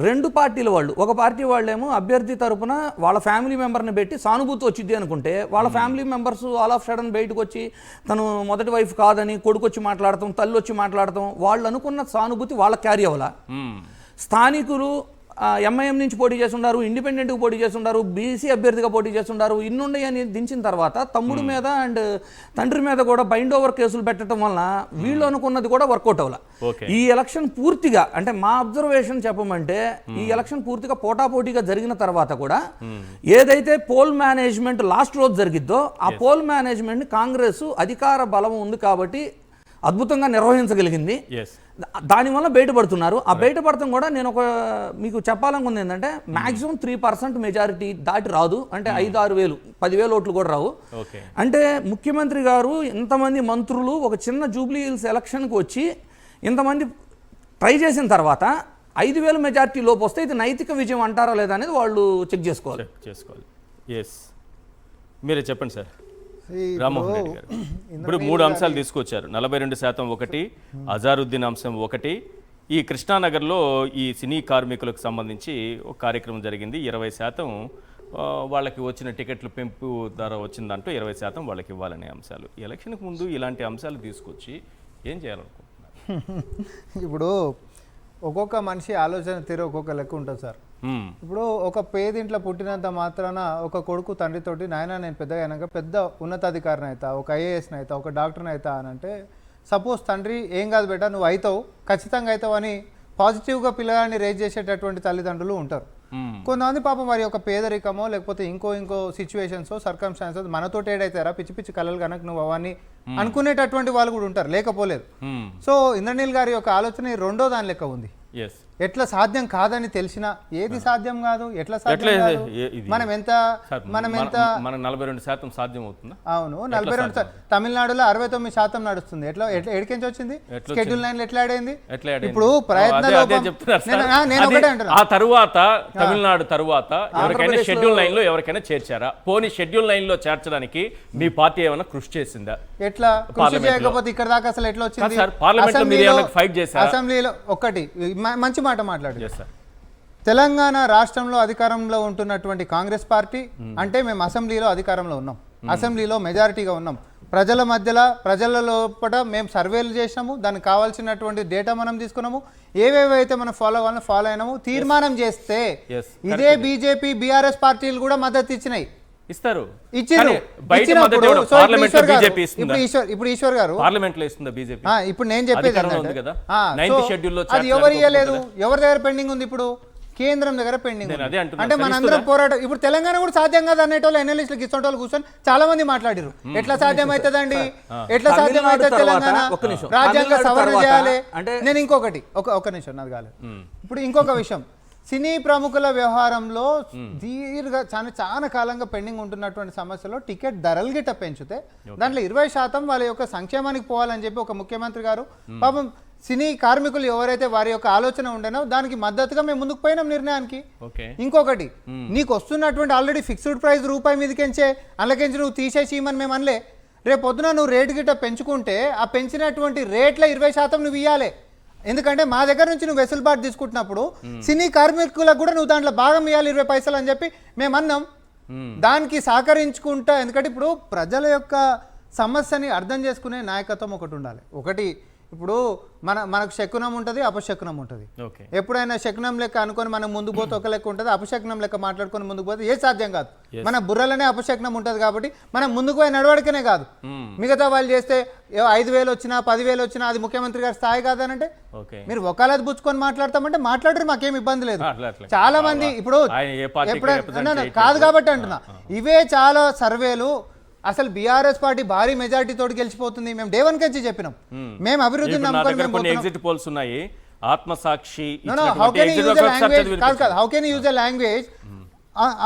రెండు పార్టీల వాళ్ళు, ఒక పార్టీ వాళ్ళేమో అభ్యర్థి తరపున వాళ్ళ ఫ్యామిలీ మెంబర్ని పెట్టి సానుభూతి వచ్చింది అనుకుంటే, వాళ్ళ family members all of sudden బయటకు వచ్చి తను మొదటి వైఫ్ కాదని కొడుకు వచ్చి మాట్లాడతాం, తల్లి వచ్చి మాట్లాడతాం, వాళ్ళు అనుకున్న సానుభూతి వాళ్ళకి క్యారీ అవ్వాల. స్థానికులు ఎంఐఎం నుంచి పోటీ చేస్తున్నారు, ఇండిపెండెంట్గా పోటీ చేస్తున్నారు, బీసీ అభ్యర్థిగా పోటీ చేస్తున్నారు. ఇన్నుండి అని దించిన తర్వాత తమ్ముడు మీద అండ్ తండ్రి మీద కూడా బైండ్ ఓవర్ కేసులు పెట్టడం వలన వీళ్ళు అనుకున్నది కూడా వర్కౌట్ అవ్వాలి. ఈ ఎలక్షన్ పూర్తిగా అంటే మా అబ్జర్వేషన్ చెప్పమంటే ఈ ఎలక్షన్ పూర్తిగా పోటాపోటీగా జరిగిన తర్వాత కూడా ఏదైతే పోల్ మేనేజ్మెంట్ లాస్ట్ రోజు జరిగిద్దో ఆ పోల్ మేనేజ్మెంట్ కాంగ్రెస్ అధికార బలం ఉంది కాబట్టి అద్భుతంగా నిర్వహించగలిగింది. దానివల్ల బయటపడుతున్నారు. ఆ బయటపడటం కూడా నేను మీకు చెప్పాలనుకుంది ఏంటంటే మాక్సిమం 3% మెజారిటీ దాటి రాదు. అంటే 5-6 వేలు 10,000 ఓట్లు కూడా రావు. అంటే ముఖ్యమంత్రి గారు ఇంతమంది మంత్రులు ఒక చిన్న జూబ్లీ హిల్స్ ఎలక్షన్కి వచ్చి ఇంతమంది ట్రై చేసిన తర్వాత 5,000 మెజారిటీ లోపు వస్తే ఇది నైతిక విజయం అంటారా లేదా అనేది వాళ్ళు చెక్ చేసుకోవాలి. మీరే చెప్పండి సార్. రామ్మోహన్ రెడ్డి గారు ఇప్పుడు 3 అంశాలు తీసుకొచ్చారు. 42% ఒకటి, అజారుద్దీన్ అంశం ఒకటి. ఈ కృష్ణానగర్లో ఈ సినీ కార్మికులకు సంబంధించి ఒక కార్యక్రమం జరిగింది. 20% వాళ్ళకి వచ్చిన టికెట్లు పెంపు ధర వచ్చిందంటూ 20% వాళ్ళకి ఇవ్వాలనే అంశాలు. ఎలక్షన్కి ముందు ఇలాంటి అంశాలు తీసుకొచ్చి ఏం చేయాలనుకుంటున్నారు? ఇప్పుడు ఒక్కొక్క మనిషి ఆలోచన తీరు ఒక్కొక్క లెక్క ఉంటుంది సార్. ఇప్పుడు ఒక పేదింట్లో పుట్టినంత మాత్రాన ఒక కొడుకు తండ్రితోటి నాయన నేను పెద్దగా అయినాక పెద్ద ఉన్నతాధికారిని అవుతా, ఒక ఐఏఎస్ని అవుతా, ఒక డాక్టర్ని అవుతా అని అంటే సపోజ్ తండ్రి ఏం కాదు బేటా నువ్వు అవుతావు, ఖచ్చితంగా అవుతావు అని పాజిటివ్గా పిల్లగాడిని రేజ్ చేసేటటువంటి తల్లిదండ్రులు ఉంటారు. కొంతమంది పాపం వారి యొక్క పేదరికమో లేకపోతే ఇంకో సిచ్యువేషన్స్ సర్కమ్స్టాన్సెస్ మనతో ఏడైతారా పిచ్చి పిచ్చి కళలు కనుక నువ్వు అవన్నీ అనుకునేటటువంటి వాళ్ళు కూడా ఉంటారు, లేకపోలేదు. సో ఇంద్రనీల్ గారి యొక్క ఆలోచన రెండో దాని లెక్క ఉంది. ఎట్లా సాధ్యం కాదని తెలిసినా ఏది సాధ్యం కాదు, ఎట్లా సాధ్యం కాదు, మనం ఎంత 42% సాధ్యం అవుతుందా? అవును 42. తమిళనాడులో 69% నడుస్తుంది. ఎట్లా ఎడికించి వచ్చింది? షెడ్యూల్ 9 ఎట్లా ఆడైంది? ఇప్పుడు ప్రయత్నాలు ఆ తరువాత తమిళనాడు తరువాత ఎవరికైనా షెడ్యూల్ 9 లో ఎవరికైనా చేర్చారా? పోనీ షెడ్యూల్ 9 లో చేర్చడానికి మీ పార్టీ ఏమైనా కృషి చేసిందా? ఎట్లా కృషి చేయకపోతే ఇక్కడ దాకా అసలు ఎట్లా వచ్చింది? అసెంబ్లీలో ఒకటి మంచి మాట మాట్లాడు. తెలంగాణ రాష్ట్రంలో అధికారంలో ఉంటున్నటువంటి కాంగ్రెస్ పార్టీ అంటే మేము అసెంబ్లీలో అధికారంలో ఉన్నాం, అసెంబ్లీలో మెజారిటీగా ఉన్నాం, ప్రజల మధ్యలో ప్రజల లోపల మేము సర్వేలు చేసినాము, దానికి కావాల్సినటువంటి డేటా మనం తీసుకున్నాము, ఏవేవైతే మనం ఫాలో అవ్వాలని ఫాలో అయినాము, తీర్మానం చేస్తే ఇదే బీజేపీ బీఆర్ఎస్ పార్టీలు కూడా మద్దతు ఇచ్చినాయి. ఇస్తారు ఇప్పుడు ఈశ్వర్ గారు పార్లమెంట్ లో ఇస్తుందా బీజేపీ? ఇప్పుడు నేను చెప్పేది అది ఎవరు ఇవ్వలేదు, ఎవరి దగ్గర పెండింగ్ ఉంది? ఇప్పుడు కేంద్రం దగ్గర పెండింగ్ ఉంది. అంటే మనందరం పోరాటం ఇప్పుడు తెలంగాణ కూడా సాధ్యం కాదు అనేటోళ్ళు ఎన్ఎల్ఎస్లకు ఇచ్చేటోళ్ళు కూర్చొని చాలా మంది మాట్లాడారు. ఎట్లా సాధ్యం అవుతుందండి, ఎట్లా సాధ్యం అవుతుంది? తెలంగాణ రాజ్యాంగ సవరణ చేయాలి. నేను ఇంకొకటి ఒక నిమిషం నాది కాలేదు. ఇప్పుడు ఇంకొక విషయం, సినీ ప్రముఖుల వ్యవహారంలో చాలా కాలంగా పెండింగ్ ఉంటున్నటువంటి సమస్యలో టికెట్ ధరలు గిట్ట పెంచితే దాంట్లో 20% వాళ్ళ యొక్క సంక్షేమానికి పోవాలని చెప్పి ఒక ముఖ్యమంత్రి గారు పాపం సినీ కార్మికులు ఎవరైతే వారి యొక్క ఆలోచన ఉండేనో దానికి మద్దతుగా మేము ముందుకు పోయినాం నిర్ణయానికి. ఓకే, ఇంకొకటి నీకు వస్తున్నటువంటి ఆల్రెడీ ఫిక్స్డ్ ప్రైస్ రూపాయి మీదకెంచే అందులోకించి నువ్వు తీసేసి ఇవ్వమని మేము అనలే. రేపు పొద్దున నువ్వు రేటు గిట్ట పెంచుకుంటే ఆ పెంచినటువంటి రేట్ల 20% నువ్వు ఇవ్వాలి. ఎందుకంటే మా దగ్గర నుంచి నువ్వు వెసులుబాటు తీసుకుంటున్నప్పుడు సినీ కార్మికులకు కూడా నువ్వు దాంట్లో భాగం ఇవ్వాలి 20 పైసలు అని చెప్పి మేము అన్నాం. దానికి సహకరించుకుంటా. ఎందుకంటే ఇప్పుడు ప్రజల యొక్క సమస్యని అర్థం చేసుకునే నాయకత్వం ఒకటి ఉండాలి. ఒకటి ఇప్పుడు మనకు శకునం ఉంటుంది, అపశకునం ఉంటుంది. ఎప్పుడైనా శకునం లెక్క అనుకొని మనం ముందుకు పోతే ఒక లెక్క ఉంటుంది, అపశకునం లెక్క మాట్లాడుకొని ముందుకు పోతే ఏ సాధ్యం కాదు. మన బుర్రలోనే అపశకునం ఉంటుంది కాబట్టి మనం ముందుకు పోయి నడవడికనే కాదు. మిగతా వాళ్ళు చేస్తే 5,000 వచ్చినా 10,000 వచ్చినా అది ముఖ్యమంత్రి గారి స్థాయి కాదనంటే మీరు ఒకళ్ళది పుచ్చుకొని మాట్లాడతామంటే మాట్లాడరు, మాకేం ఇబ్బంది లేదు. చాలా మంది ఇప్పుడు ఎప్పుడైనా కాదు కాబట్టి అంటున్నా, ఇవే చాలా సర్వేలు అసలు బీఆర్ఎస్ పార్టీ భారీ మెజారిటీ తోటి గెలిచిపోతుంది. మేము డే 1 నుంచి చెప్పినాం మేము అభివృద్ధి ఎగ్జిట్ పోల్స్ ఉన్నాయి. Aatmasakshi how can you use a language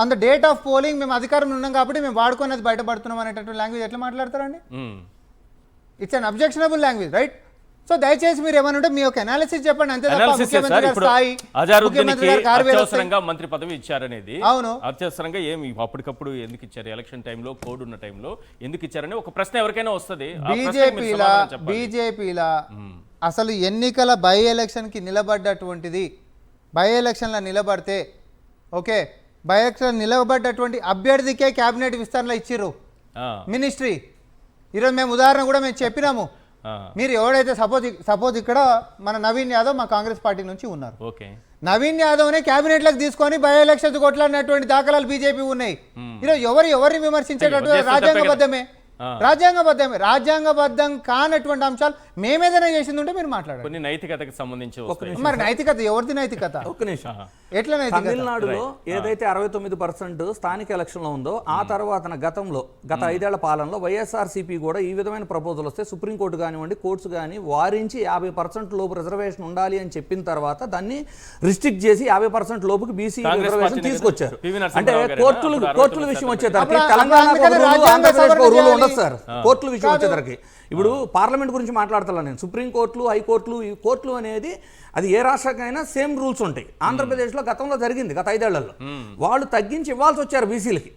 on the date of polling మేము అధికారం ఉన్నాం కాబట్టి మేము వాడుకొని అది బయటపడుతున్నాం అనేటటువంటి లాంగ్వేజ్ ఎట్లా మాట్లాడతారండి? It's an objectionable language, right? So దయచేసి మీరు ఏమన్నా ఉంటే మీ యొక్క అనాలిసిస్ చెప్పండి, అంతే తప్ప ముఖ్యమంత్రి గారి స్థాయి, ముఖ్యమంత్రి గారి అత్యవసరంగా మంత్రి పదవి ఇచ్చారనేది అవును అత్యవసరంగా ఏమి అప్పటికప్పుడు ఎందుకు ఇచ్చారు, ఎలక్షన్ టైంలో కోడ్ ఉన్న టైంలో ఎందుకు ఇచ్చారని ఒక ప్రశ్న ఎవరికైనా వస్తుంది. బీజేపీలా అసలు ఎన్నికల బై ఎలక్షన్ కి నిలబడ్డటువంటిది, బై ఎలక్షన్లో నిలబడితే ఓకే, బై ఎలక్షన్ నిలబడ్డటువంటి అభ్యర్థికే క్యాబినెట్ విస్తరణలో ఇచ్చిర్రు మినిస్ట్రీ. ఈరోజు మేము ఉదాహరణ కూడా మేము చెప్పినాము. మీరు ఎవడైతే సపోజ్ ఇక్కడ మన నవీన్ యాదవ్ మా కాంగ్రెస్ పార్టీ నుంచి ఉన్నారు. నవీన్ యాదవ్నే క్యాబినెట్లకు తీసుకొని బై ఎలక్షన్స్ కొట్లాడినటువంటి దాఖలాలు బీజేపీ ఉన్నాయి. ఈరోజు ఎవరిని విమర్శించేటట్టు రాజ్యాంగబద్ధమే, రాజ్యాంగబద్ధం కానటువంటి అంశాలు మేమేదైనా చేసింది ఉంటే మీరు మాట్లాడారు. నైతికతకు సంబంధించి మరి నైతికత ఎవరిది? నైతికత ఎట్లా నైతికత? తమిళనాడులో ఏదైతే 69% స్థానిక ఎలక్షన్లో ఉందో ఆ తర్వాత గత 5 ఏళ్ల పాలనలో వైఎస్ఆర్సీపీ కూడా ఈ విధమైన ప్రపోజల్ వస్తే సుప్రీంకోర్టు కానివ్వండి, కోర్ట్స్ కానీ వారించి 50% లోపు రిజర్వేషన్ ఉండాలి అని చెప్పిన తర్వాత దాన్ని రిస్ట్రిక్ట్ చేసి 50% లోపుకి బీసీ రిజర్వేషన్ తీసుకొచ్చారు. అంటే కోర్టుల విషయం వచ్చేసరికి తెలంగాణ సార్ కోర్టుల విషయం వచ్చేసరికి ఇప్పుడు పార్లమెంట్ గురించి మాట్లాడతాను నేను. సుప్రీం కోర్టులు, హైకోర్టులు, ఈ కోర్టులు అనేది అది ఏ రాష్ట్రానికైనా సేమ్ రూల్స్ ఉంటాయి. ఆంధ్రప్రదేశ్లో గతంలో జరిగింది, గత 5 ఏళ్లలో వాళ్ళు తగ్గించి ఇవ్వాల్సి వచ్చారు బీసీలకి.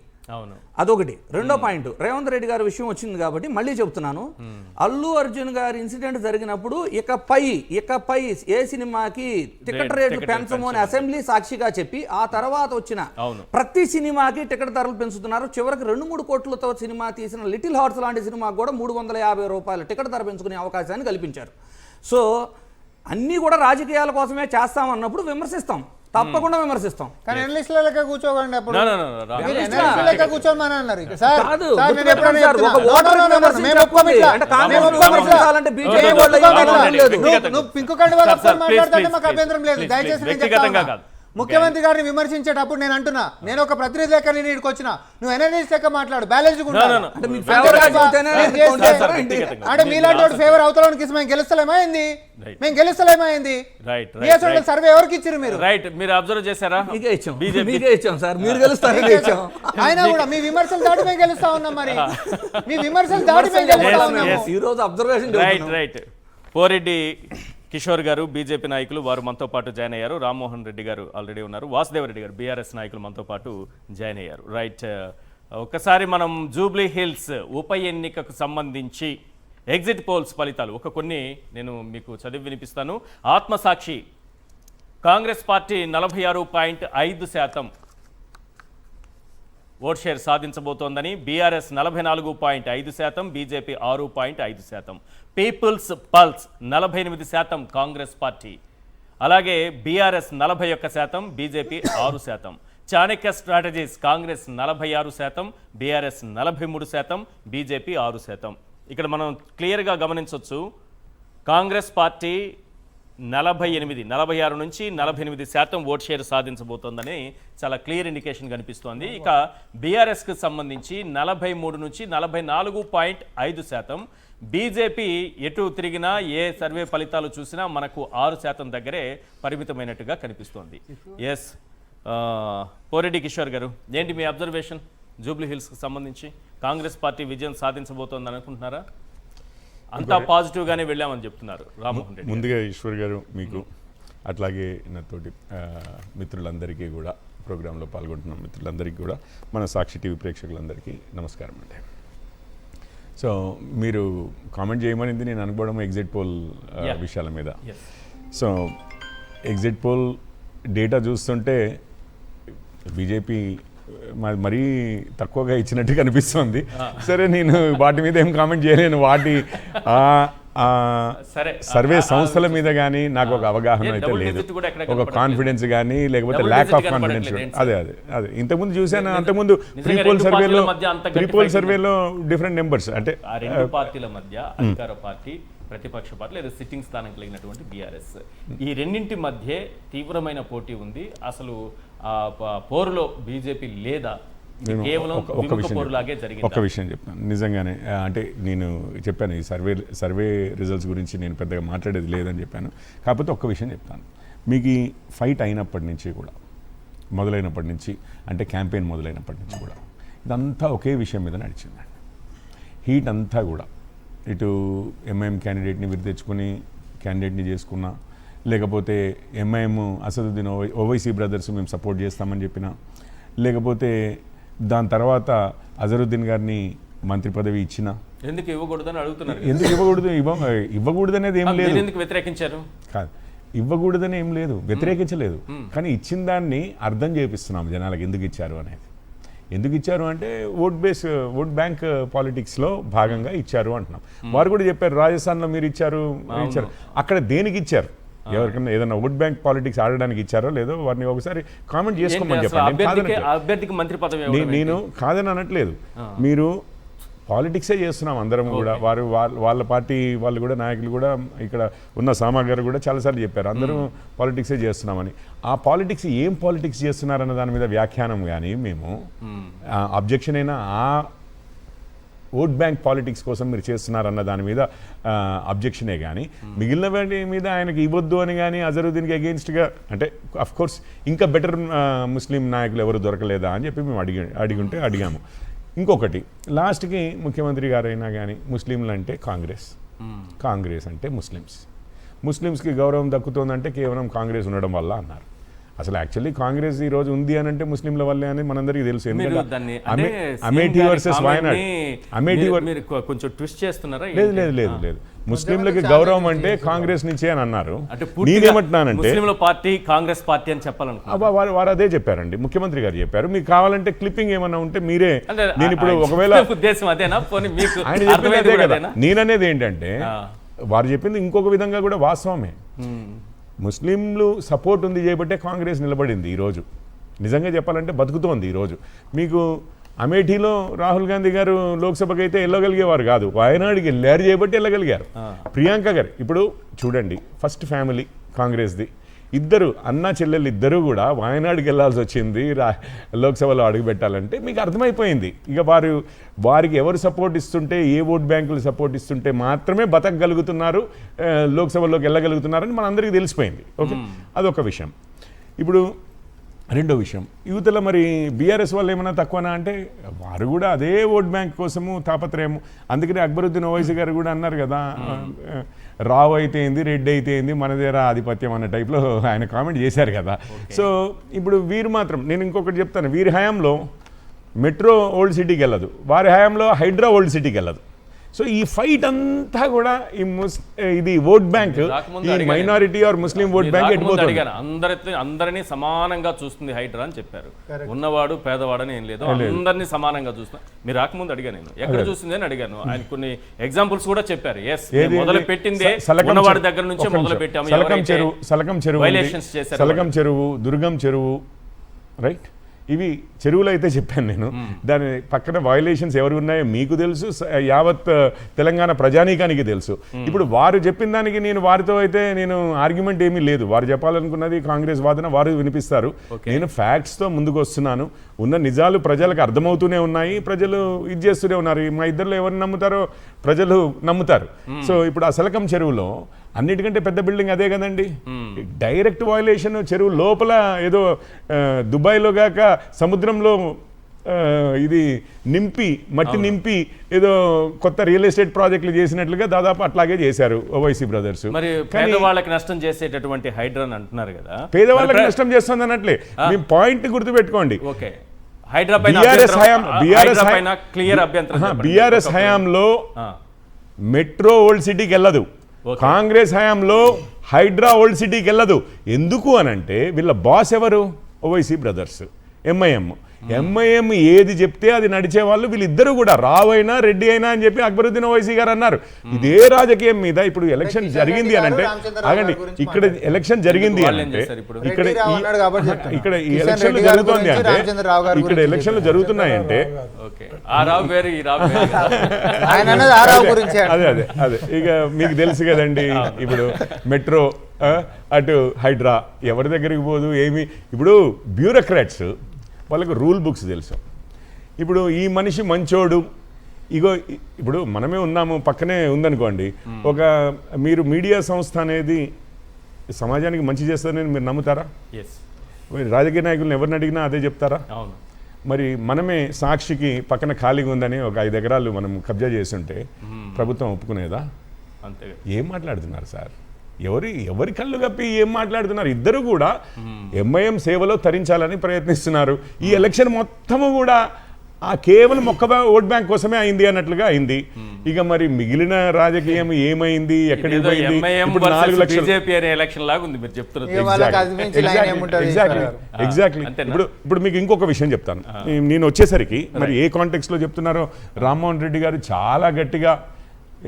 అదొకటి. రెండో పాయింట్, రేవంత్ రెడ్డి గారి విషయం వచ్చింది కాబట్టి మళ్ళీ చెప్తున్నాను, అల్లు అర్జున్ గారి ఇన్సిడెంట్ జరిగినప్పుడు ఇకపై ఏ సినిమాకి టికెట్ రేటు పెంచము అని అసెంబ్లీ సాక్షిగా చెప్పి ఆ తర్వాత వచ్చిన ప్రతి సినిమాకి టికెట్ ధరలు పెంచుతున్నారు. చివరికి 2-3 కోట్లతో సినిమా తీసిన లిటిల్ హార్ట్స్ లాంటి సినిమాకి కూడా 350 రూపాయల టికెట్ ధర పెంచుకునే అవకాశాన్ని కల్పించారు. సో అన్నీ కూడా రాజకీయాల కోసమే చేస్తామన్నప్పుడు విమర్శిస్తాం, తప్పకుండా విమర్శిస్తాం. కానీ ఎనలిస్టుల లెక్క కూర్చోకండి, అప్పుడు కూర్చోమని అన్నారు. నువ్వు పింకు కండి మాట్లాడుతుంటే మాకు అభ్యంతరం లేదు. దయచేసి ముఖ్యమంత్రి గారిని విమర్శించేటప్పుడు నేను అంటున్నా, నేను ఒక ప్రతినిధి లెక్క నేను ఇక్కడికి వచ్చిన, నువ్వు ఎనలిస్ట్ లెక్క మాట్లాడు, బ్యాలెన్స్ అంటే మీలాంటి ఫేవర్ అవుతానికి మేము గెలుస్తలేమైంది, మేము గెలుస్తలేమైంది. సర్వే ఎవరికి ఇచ్చారు మీరు? మీరు అబ్జర్వ్ చేశారా? ఇచ్చాం సార్, మీరు గెలుస్తారు. అయినా కూడా మీ విమర్శలు దాటి మేము గెలుస్తా ఉన్నాం. మరి మీ విమర్శలు దాటి మేము గెలుస్తా ఉన్నాము. ఈ రోజు అబ్జర్వేషన్ రైట్. పోరెడ్డి కిషోర్ గారు బీజేపీ నాయకులు, వారు మనతో పాటు జాయిన్ అయ్యారు. రామ్మోహన్ రెడ్డి గారు ఆల్రెడీ ఉన్నారు. వాసుదేవ్ రెడ్డి గారు బీఆర్ఎస్ నాయకులు మనతో పాటు జాయిన్ అయ్యారు. రైట్, ఒకసారి మనం జూబ్లీ హిల్స్ ఉప ఎన్నికకు సంబంధించి ఎగ్జిట్ పోల్స్ ఫలితాలు కొన్ని నేను మీకు చదివి వినిపిస్తాను. Aatmasakshi Congress party 46.5% vote share సాధించబోతోందని, BRS 44.5%, BJP 6.5%, People's Pulse 48% Congress party, అలాగే BRS 41%, BJP 6%, Chanakya Strategies Congress 46%, BRS 43%, BJP 6%. ఇక్కడ మనం క్లియర్గా గమనించవచ్చు, కాంగ్రెస్ పార్టీ 46 నుంచి 48% ఓట్ షేర్ సాధించబోతోందని చాలా క్లియర్ ఇండికేషన్ కనిపిస్తోంది. ఇక బీఆర్ఎస్కి సంబంధించి 43 నుంచి 44.5%, బీజేపీ ఎటు తిరిగినా ఏ సర్వే ఫలితాలు చూసినా మనకు 6% దగ్గరే పరిమితమైనట్టుగా కనిపిస్తోంది. ఎస్, పోరెడ్డి కిషోర్ గారు, ఏంటి మీ అబ్జర్వేషన్ జూబ్లీ హిల్స్కి సంబంధించి? కాంగ్రెస్ పార్టీ విజయం సాధించబోతోంది అనుకుంటున్నారా? అంతా పాజిటివ్ గానే వెళ్ళామని చెప్తున్నారు రామ్మోహన్ రెడ్డి. ముందుగా ఈశ్వర్ గారు మీకు, అట్లాగే నాతోటి మిత్రులందరికీ కూడా, ప్రోగ్రాంలో పాల్గొంటున్న మిత్రులందరికీ కూడా, మన సాక్షి టీవీ ప్రేక్షకులందరికీ నమస్కారం అండి. సో మీరు కామెంట్ చేయమనింది నేను అనుకోవడం ఎగ్జిట్ పోల్ విషయాల మీద. సో ఎగ్జిట్ పోల్ డేటా చూస్తుంటే బీజేపీ మరీ తక్కువగా ఇచ్చినట్టు కనిపిస్తుంది. సరే, నేను వాటి మీద ఏం కామెంట్ చేయలేను. వాటి సర్వే సంస్థల మీద కానీ నాకు ఒక అవగాహన అయితే లేదు, ఒక కాన్ఫిడెన్స్ కానీ, లేకపోతే ల్యాక్ ఆఫ్ కాన్ఫిడెన్స్. అదే అదే అదే ఇంతకుముందు చూసాను. అంతకుముందు ప్రీ పోల్ సర్వేలో డిఫరెంట్ నెంబర్స్, అంటే రెండు పార్టీల మధ్య అధికార పార్టీ, ప్రతిపక్ష పార్టీ లేదా సిట్టింగ్ స్థానం కలిగినటువంటి బీఆర్ఎస్, ఈ రెండింటి మధ్య తీవ్రమైన పోటీ ఉంది. అసలు పోరులో బీజేపీ లేదా కేవలం ఒక్క విషయం చెప్తాను నిజంగానే. అంటే నేను చెప్పాను ఈ సర్వే రిజల్ట్స్ గురించి నేను పెద్దగా మాట్లాడేది లేదని చెప్పాను. కాకపోతే ఒక్క విషయం చెప్తాను మీకు. ఈ ఫైట్ అయినప్పటి నుంచి కూడా, మొదలైనప్పటి నుంచి, అంటే క్యాంపెయిన్ మొదలైనప్పటి నుంచి కూడా ఇదంతా ఒకే విషయం మీద నడిచిందండి. హీట్ అంతా కూడా ఇటు ఎంఐఎం క్యాండిడేట్ని మీరు తెచ్చుకొని క్యాండిడేట్ని చేసుకున్నా, లేకపోతే ఎంఐఎం అసదుద్దీన్ ఓవైసీ బ్రదర్స్ మేము సపోర్ట్ చేస్తామని చెప్పినా, లేకపోతే దాని తర్వాత అజరుద్దీన్ గారిని మంత్రి పదవి ఇచ్చినా, ఎందుకు ఇవ్వకూడదని అడుగుతున్నారు. ఎందుకు ఇవ్వకూడదు? ఇవ్వకూడదు అనేది ఏం లేదు. ఎందుకు వ్యతిరేకించారు? కాదు, ఇవ్వకూడదని ఏం లేదు, వ్యతిరేకించలేదు. కానీ ఇచ్చిన దాన్ని అర్థం చేపిస్తున్నాం జనాలకు ఎందుకు ఇచ్చారు అనేది. ఎందుకు ఇచ్చారు అంటే ఓట్ బ్యాంక్ పాలిటిక్స్లో భాగంగా ఇచ్చారు అంటున్నాం. వారు కూడా చెప్పారు రాజస్థాన్లో మీరు ఇచ్చారు. అక్కడ దేనికి ఇచ్చారు? ఎవరికైనా ఏదైనా ఓట్ బ్యాంక్ పాలిటిక్స్ ఆడడానికి ఇచ్చారో లేదో వారిని ఒకసారి కామెంట్ చేసుకోమని చెప్పండి. నేను కాదని అనట్లేదు. మీరు పాలిటిక్సే చేస్తున్నాం అందరం కూడా. వాళ్ళ పార్టీ వాళ్ళు కూడా, నాయకులు కూడా, ఇక్కడ ఉన్న సామా గారు కూడా చాలాసార్లు చెప్పారు అందరూ పాలిటిక్సే చేస్తున్నామని. ఆ పాలిటిక్స్ ఏం పాలిటిక్స్ చేస్తున్నారన్న దాని మీద వ్యాఖ్యానం కానీ, మేము అబ్జెక్షన్ అయినా ఆ ఓట్ బ్యాంక్ పాలిటిక్స్ కోసం మీరు చేస్తున్నారన్న దాని మీద అబ్జెక్షనే కానీ, మిగిలిన వాటి మీద ఆయనకి ఇవ్వద్దు అని కానీ, అజరుద్దీన్కి అగెయిన్స్ట్గా, అంటే అఫ్కోర్స్ ఇంకా బెటర్ ముస్లిం నాయకులు ఎవరు దొరకలేదా అని చెప్పి మేము అడిగాము. ఇంకొకటి, లాస్ట్కి ముఖ్యమంత్రి గారైనా కానీ ముస్లింలు అంటే కాంగ్రెస్ అంటే ముస్లిమ్స్కి గౌరవం దక్కుతోందంటే కేవలం కాంగ్రెస్ ఉండడం వల్ల అన్నారు. అసలు యాక్చువల్లీ కాంగ్రెస్ ఈ రోజు ఉంది అని అంటే ముస్లింల వల్లే అని మనందరికీ తెలుసు. అమేఠీ వర్సెస్ వాయనాడ్, లేదు ముస్లింలకి గౌరవం అంటే కాంగ్రెస్ నుంచే అని అన్నారు. నేనేమంటున్నానంటే కాంగ్రెస్ పార్టీ అని చెప్పాలనుకో వారు అదే చెప్పారండి, ముఖ్యమంత్రి గారు చెప్పారు. మీకు కావాలంటే క్లిప్పింగ్ ఏమన్నా ఉంటే మీరే, నేను ఇప్పుడు ఒకవేళ ఉద్దేశం అదేనా, ఆయన చెప్పింది అదే కదా. నేననేది ఏంటంటే వారు చెప్పింది ఇంకొక విధంగా కూడా వాస్తవమే. ముస్లింలు సపోర్ట్ ఉంది చేయబట్టే కాంగ్రెస్ నిలబడింది ఈరోజు. నిజంగా చెప్పాలంటే బతుకుతోంది ఈరోజు. మీకు అమేఠీలో రాహుల్ గాంధీ గారు లోక్సభకి అయితే వెళ్ళగలిగేవారు కాదు, వాయనాడికి వెళ్ళారు చేయబట్టి వెళ్ళగలిగారు. ప్రియాంక గారు ఇప్పుడు చూడండి, ఫస్ట్ ఫ్యామిలీ కాంగ్రెస్ది, ఇద్దరు అన్నా చెల్లెళ్ళు ఇద్దరు కూడా వాయనాడుకి వెళ్ళాల్సి వచ్చింది లోక్సభలో అడుగుపెట్టాలంటే. మీకు అర్థమైపోయింది ఇక వారికి ఎవరు సపోర్ట్ ఇస్తుంటే, ఏ ఓట్ బ్యాంకులు సపోర్ట్ ఇస్తుంటే మాత్రమే బతకగలుగుతున్నారు, లోక్సభలోకి వెళ్ళగలుగుతున్నారని మనందరికీ తెలిసిపోయింది. ఓకే, అదొక విషయం. ఇప్పుడు రెండో విషయం, యువతల మరి బీఆర్ఎస్ వాళ్ళు ఏమైనా తక్కువనా అంటే వారు కూడా అదే ఓట్ బ్యాంక్ కోసము తాపత్రయము. అందుకనే అక్బరుద్దీన్ ఓవైసీ గారు కూడా అన్నారు కదా, రావు అయితే ఏంది, రెడ్డి అయితే ఏంది, మనదేరా ఆధిపత్యం అన్న టైప్లో ఆయన కామెంట్ చేశారు కదా. సో ఇప్పుడు వీరు మాత్రం, నేను ఇంకొకటి చెప్తాను, వీరి హయాంలో మెట్రో ఓల్డ్ సిటీకి వెళ్ళదు, వారి హయాంలో హైడ్రా ఓల్డ్ సిటీకి వెళ్ళదు. సో ఈ ఫైట్ అంతా కూడా ఇది ఓట్ బ్యాంక్, ఈ minority or Muslim vote bank ఎట్టిపోతుంది. అందరినీ సమానంగా చూస్తుంది హైడ్రా అని చెప్పారు. ఉన్నవాడు పేదవాడని ఏం లేదు, అందరినీ సమానంగా చూస్తున్నా. మీరు రాకముందు అడిగా, నేను ఎక్కడ చూస్తుంది అని అడిగాను. ఆయన కొన్ని ఎగ్జాంపుల్స్ కూడా చెప్పారు. మొదలు పెట్టిందే ఉన్నవాడి దగ్గర నుంచే మొదలు పెట్టాము. సలకం చెరువు, దుర్గం చెరువు, రైట్, ఇవి చెరువులు అయితే చెప్పాను నేను. దాని పక్కన వయలేషన్స్ ఎవరు ఉన్నాయో మీకు తెలుసు, యావత్ తెలంగాణ ప్రజానీకానికి తెలుసు. ఇప్పుడు వారు చెప్పిన దానికి నేను వారితో అయితే నేను ఆర్గ్యుమెంట్ ఏమీ లేదు. వారు చెప్పాలనుకున్నది కాంగ్రెస్ వాదన వారు వినిపిస్తారు. నేను ఫ్యాక్ట్స్తో ముందుకు వస్తున్నాను. ఉన్న నిజాలు ప్రజలకు అర్థమవుతూనే ఉన్నాయి, ప్రజలు ఇది చేస్తూనే ఉన్నారు. మా ఇద్దరిలో ఎవరిని నమ్ముతారో ప్రజలు నమ్ముతారు. సో ఇప్పుడు ఆ సలకం చెరువులో అన్నిటికంటే పెద్ద బిల్డింగ్ అదే కదండి. డైరెక్ట్ వయలేషన్ చెరువు లోపల, ఏదో దుబాయ్లో గాక సముద్రంలో ఇది నింపి మట్టి నింపి ఏదో కొత్త రియల్ ఎస్టేట్ ప్రాజెక్టులు చేసినట్లుగా దాదాపు అట్లాగే చేశారు ఓవైసీ బ్రదర్స్. మరి పేదవాళ్ళకి నష్టం చేసేటటువంటి హైడ్రాన్ అంటున్నారు కదా, పేదవాళ్ళకి నష్టం చేస్తుంది అన్నట్లే మీ పాయింట్ గుర్తుపెట్టుకోండి. ఓకే, హైడ్రా పైన క్లియర్ అభ్యంతరం. బీఆర్ఎస్ హయాంలో మెట్రో ఓల్డ్ సిటీకి వెళ్ళదు, కాంగ్రెస్ హయాంలో హైడ్రా ఓల్డ్ సిటీకి వెళ్ళదు. ఎందుకు అనంటే వీళ్ళ బాస్ ఎవరు? ఓవైసీ బ్రదర్స్, ఎంఐఎం ఏది చెప్తే అది నడిచే వాళ్ళు వీళ్ళిద్దరూ కూడా, రావు అయినా రెడ్డి అయినా అని చెప్పి అక్బరుద్దీన్ ఓవైసీ గారు అన్నారు. ఇదే రాజకీయం మీద ఇప్పుడు ఎలక్షన్ జరిగింది అని అంటే, ఆగండి, ఇక్కడ ఎలక్షన్ జరిగింది అంటే ఇక్కడ ఈ ఎలక్షన్లు జరుగుతుంది అంటే, ఇక్కడ ఎలక్షన్లు జరుగుతున్నాయంటే అదే అదే అదే ఇక మీకు తెలుసు కదండి. ఇప్పుడు మెట్రో అటు హైడ్రా ఎవరి దగ్గరికి పోదు ఏమి. ఇప్పుడు బ్యూరోక్రాట్స్ వాళ్ళకు రూల్ బుక్స్ తెలుసు. ఇప్పుడు ఈ మనిషి మంచోడు, ఇగో ఇప్పుడు మనమే ఉన్నాము, పక్కనే ఉందనుకోండి, ఒక మీరు మీడియా సంస్థ అనేది సమాజానికి మంచి చేస్తారని మీరు నమ్ముతారా? రాజకీయ నాయకులను ఎవరిని అడిగినా అదే చెప్తారా? మరి మనమే సాక్షికి పక్కన ఖాళీగా ఉందని ఒక 5 ఎకరాలు మనం కబ్జా చేస్తుంటే ప్రభుత్వం ఒప్పుకునేదా? ఏం మాట్లాడుతున్నారు సార్? ఎవరి కళ్ళు కప్పి ఏం మాట్లాడుతున్నారు? ఇద్దరు కూడా ఎంఐఎం సేవలో తరించాలని ప్రయత్నిస్తున్నారు. ఈ ఎలక్షన్ మొత్తము కూడా కేవలం ఒక్క ఓట్ బ్యాంక్ కోసమే అయింది అన్నట్లుగా అయింది. ఇక మరి మిగిలిన రాజకీయం ఏమైంది, ఎక్కడికి పోయింది? ఇప్పుడు 4 లక్షలు ఎగ్జాక్ట్లీ. ఇప్పుడు మీకు ఇంకొక విషయం చెప్తాను. నేను వచ్చేసరికి మరి ఏ కాంటెక్స్ట్ లో చెప్తున్నారో, రామ్మోహన్ రెడ్డి గారు చాలా గట్టిగా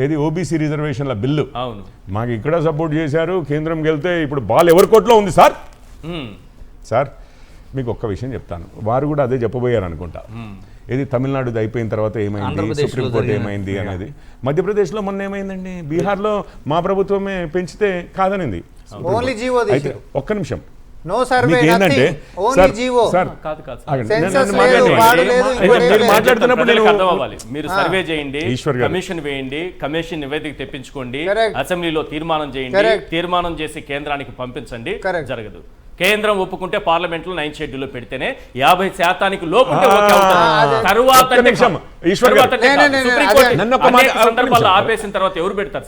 ఏది ఓబీసీ రిజర్వేషన్ల బిల్లు మాకు ఇక్కడ సపోర్ట్ చేశారు, కేంద్రంకి వెళ్తే ఇప్పుడు బాల్ ఎవరి కోట్లో ఉంది సార్. సార్ మీకు ఒక్క విషయం చెప్తాను, వారు కూడా అదే చెప్పబోయారు అనుకుంటా. ఏది తమిళనాడుది అయిపోయిన తర్వాత ఏమైంది, సుప్రీంకోర్టు ఏమైంది అనేది. మధ్యప్రదేశ్లో మొన్న ఏమైందండి, బీహార్లో మా ప్రభుత్వమే పెంచితే కాదనింది. అయితే ఒక్క నిమిషం, ఏంటంటే మీరు సర్వే చేయండి, కమిషన్ వేయండి, కమిషన్ నివేదిక తెప్పించుకోండి, అసెంబ్లీలో తీర్మానం చేయండి, తీర్మానం చేసి కేంద్రానికి పంపించండి. జరగదు. కేంద్రం ఒప్పుకుంటే పార్లమెంట్ లో 9th షెడ్యూల్ లో పెడితేనే 50% లోపు సందర్భాల్లో ఆపేసిన తర్వాత ఎవరు పెడతారు?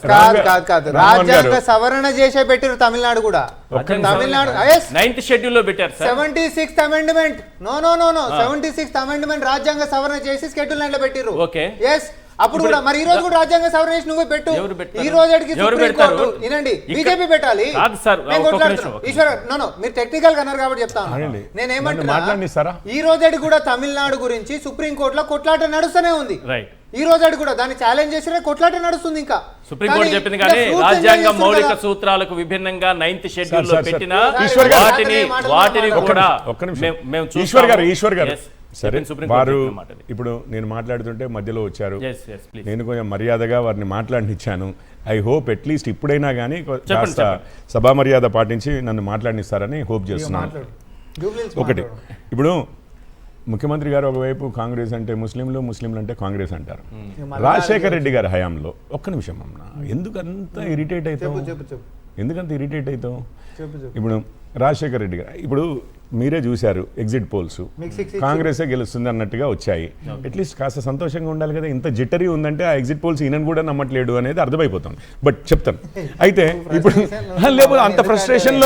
రాజ్యాంగ సవరణ చేసే పెట్టారు తమిళనాడు కూడా. తమిళనాడు 9th షెడ్యూల్ లో పెట్టారు. 76th అమెండ్మెంట్ 76th అమెండ్మెంట్ రాజ్యాంగ సవరణ చేసి షెడ్యూల్ 9 లో పెట్టారు. Okay, yes. అప్పుడు కూడా మరి ఈ రోజు కూడా రాజ్యాంగ సవరణ చేసి నువ్వే పెట్టు. ఈ రోజు వినండి, బీజేపీ పెట్టాలి. ఈశ్వర్ మీరు టెక్నికల్ గా అన్నారు కాబట్టి చెప్తాను. నేనేమంటున్నా, ఈ రోజు కూడా తమిళనాడు గురించి సుప్రీం కోర్టులో కొట్లాట నడుస్తూనే ఉంది. ఈ రోజు కూడా దాన్ని ఛాలెంజ్ చేసిన కొట్లాట నడుస్తుంది. ఇంకా సుప్రీంకోర్టు చెప్పింది కానీ రాజ్యాంగ మౌలిక సూత్రాలకు విభిన్నంగా 9th షెడ్యూల్ లో పెట్టిన వాటిని కూడా ఈశ్వర్ గారు సరే, వారు ఇప్పుడు నేను మాట్లాడుతుంటే మధ్యలో వచ్చారు, నేను కొంచెం మర్యాదగా వారిని మాట్లాడినిచ్చాను. ఐ హోప్ అట్లీస్ట్ ఇప్పుడైనా కానీ సభా మర్యాద పాటించి నన్ను మాట్లాడినిస్తారని హోప్ చేస్తున్నాను. ఒకటి, ఇప్పుడు ముఖ్యమంత్రి గారు ఒకవైపు కాంగ్రెస్ అంటే ముస్లింలు అంటే కాంగ్రెస్ అంటారు. రాజశేఖర రెడ్డి గారి హయాంలో ఒక్క నిమిషం అమ్మ, ఎందుకంత ఇరిటేట్ అవుతావు? ఇప్పుడు రాజశేఖర రెడ్డి గారు, ఇప్పుడు మీరే చూశారు ఎగ్జిట్ పోల్స్, కాంగ్రెసే గెలుస్తుంది అన్నట్టుగా వచ్చాయి. అట్లీస్ట్ కాస్త సంతోషంగా ఉండాలి కదా. ఇంత జిట్టరీ ఉందంటే ఆ ఎగ్జిట్ పోల్స్ ఈయనను కూడా నమ్మట్లేడు అనేది అర్థమైపోతుంది. బట్ చెప్తాను, అయితే ఇప్పుడు లేకపోతే అంత ఫ్రస్ట్రేషన్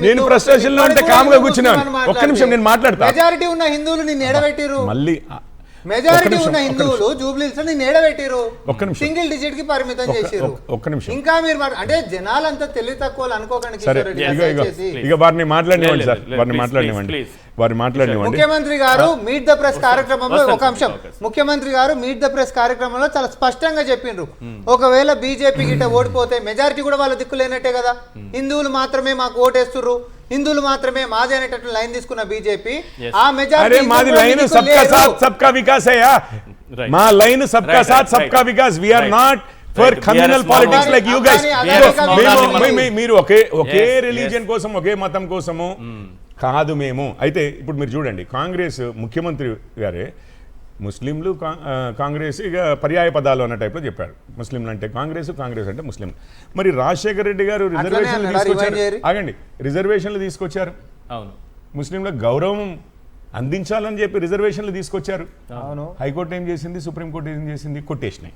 నేను ఫ్రస్ట్రేషన్ లో అంటే కామ్గా కూర్చున్నాను. ఒక్క నిమిషం నేను మాట్లాడతాను. మెజారిటీ ఉన్న హిందువులు నిన్ను ఎడబెట్టిరు. మళ్ళీ మెజారిటీ ఉన్న హిందువులు జూబ్లీస్ నేడబెట్టిరు, సింగిల్ డిజిట్ కి పరిమితం చేసిరు. ఒక్క నిమిషం, ఇంకా మీరు అంటే జనాలంతా తెలివి తక్కువ అనుకోకండి. ఇక వారిని మాట్లాడినివ్వండి సార్, వారిని మాట్లాడినివ్వండి. ముఖ్యమంత్రి గారు మీట్ ద ప్రెస్ కార్యక్రమంలో ఒక అంశం, ముఖ్యమంత్రి గారు మీట్ ద ప్రెస్ కార్యక్రమంలో చాలా స్పష్టంగా చెప్పిండ్రు, ఒకవేళ బీజేపీ గిట్ట ఓడిపోతే మెజారిటీ కూడా వాళ్ళ దిక్కు లేనట్టే కదా, హిందువులు మాత్రమే మాకు ఓటేస్తుర్రు, హిందువులు మాత్రమే మాది అనేటట్లు లైన్ తీసుకున్న బీజేపీ ఆ మెజారిటీ మాది లైన్ సబ్కా సాత్ సబ్కా వికాస్ అయ్యా, మా లైన్ సబ్కా సాత్ సబ్కా వికాస్. We are not for communal politics like you guys. మీరు ఒకే రిలీజియన్ కోసం, ఒకే మతం కోసము కాదు మేము. అయితే ఇప్పుడు మీరు చూడండి, కాంగ్రెస్ ముఖ్యమంత్రి గారే ముస్లింలు కాంగ్రెస్ ఇక పర్యాయ పదాలు అన్న టైప్లో చెప్పారు. ముస్లింలు అంటే కాంగ్రెస్ అంటే ముస్లిం. మరి రాజశేఖర రెడ్డి గారు రిజర్వేషన్లు తీసుకొచ్చారు. ఆగండి, రిజర్వేషన్లు తీసుకొచ్చారు, ముస్లింలకు గౌరవం అందించాలని చెప్పి రిజర్వేషన్లు తీసుకొచ్చారు. అవును. హైకోర్టు ఏం చేసింది, సుప్రీంకోర్టు ఏం చేసింది, కొట్టేసినాయి.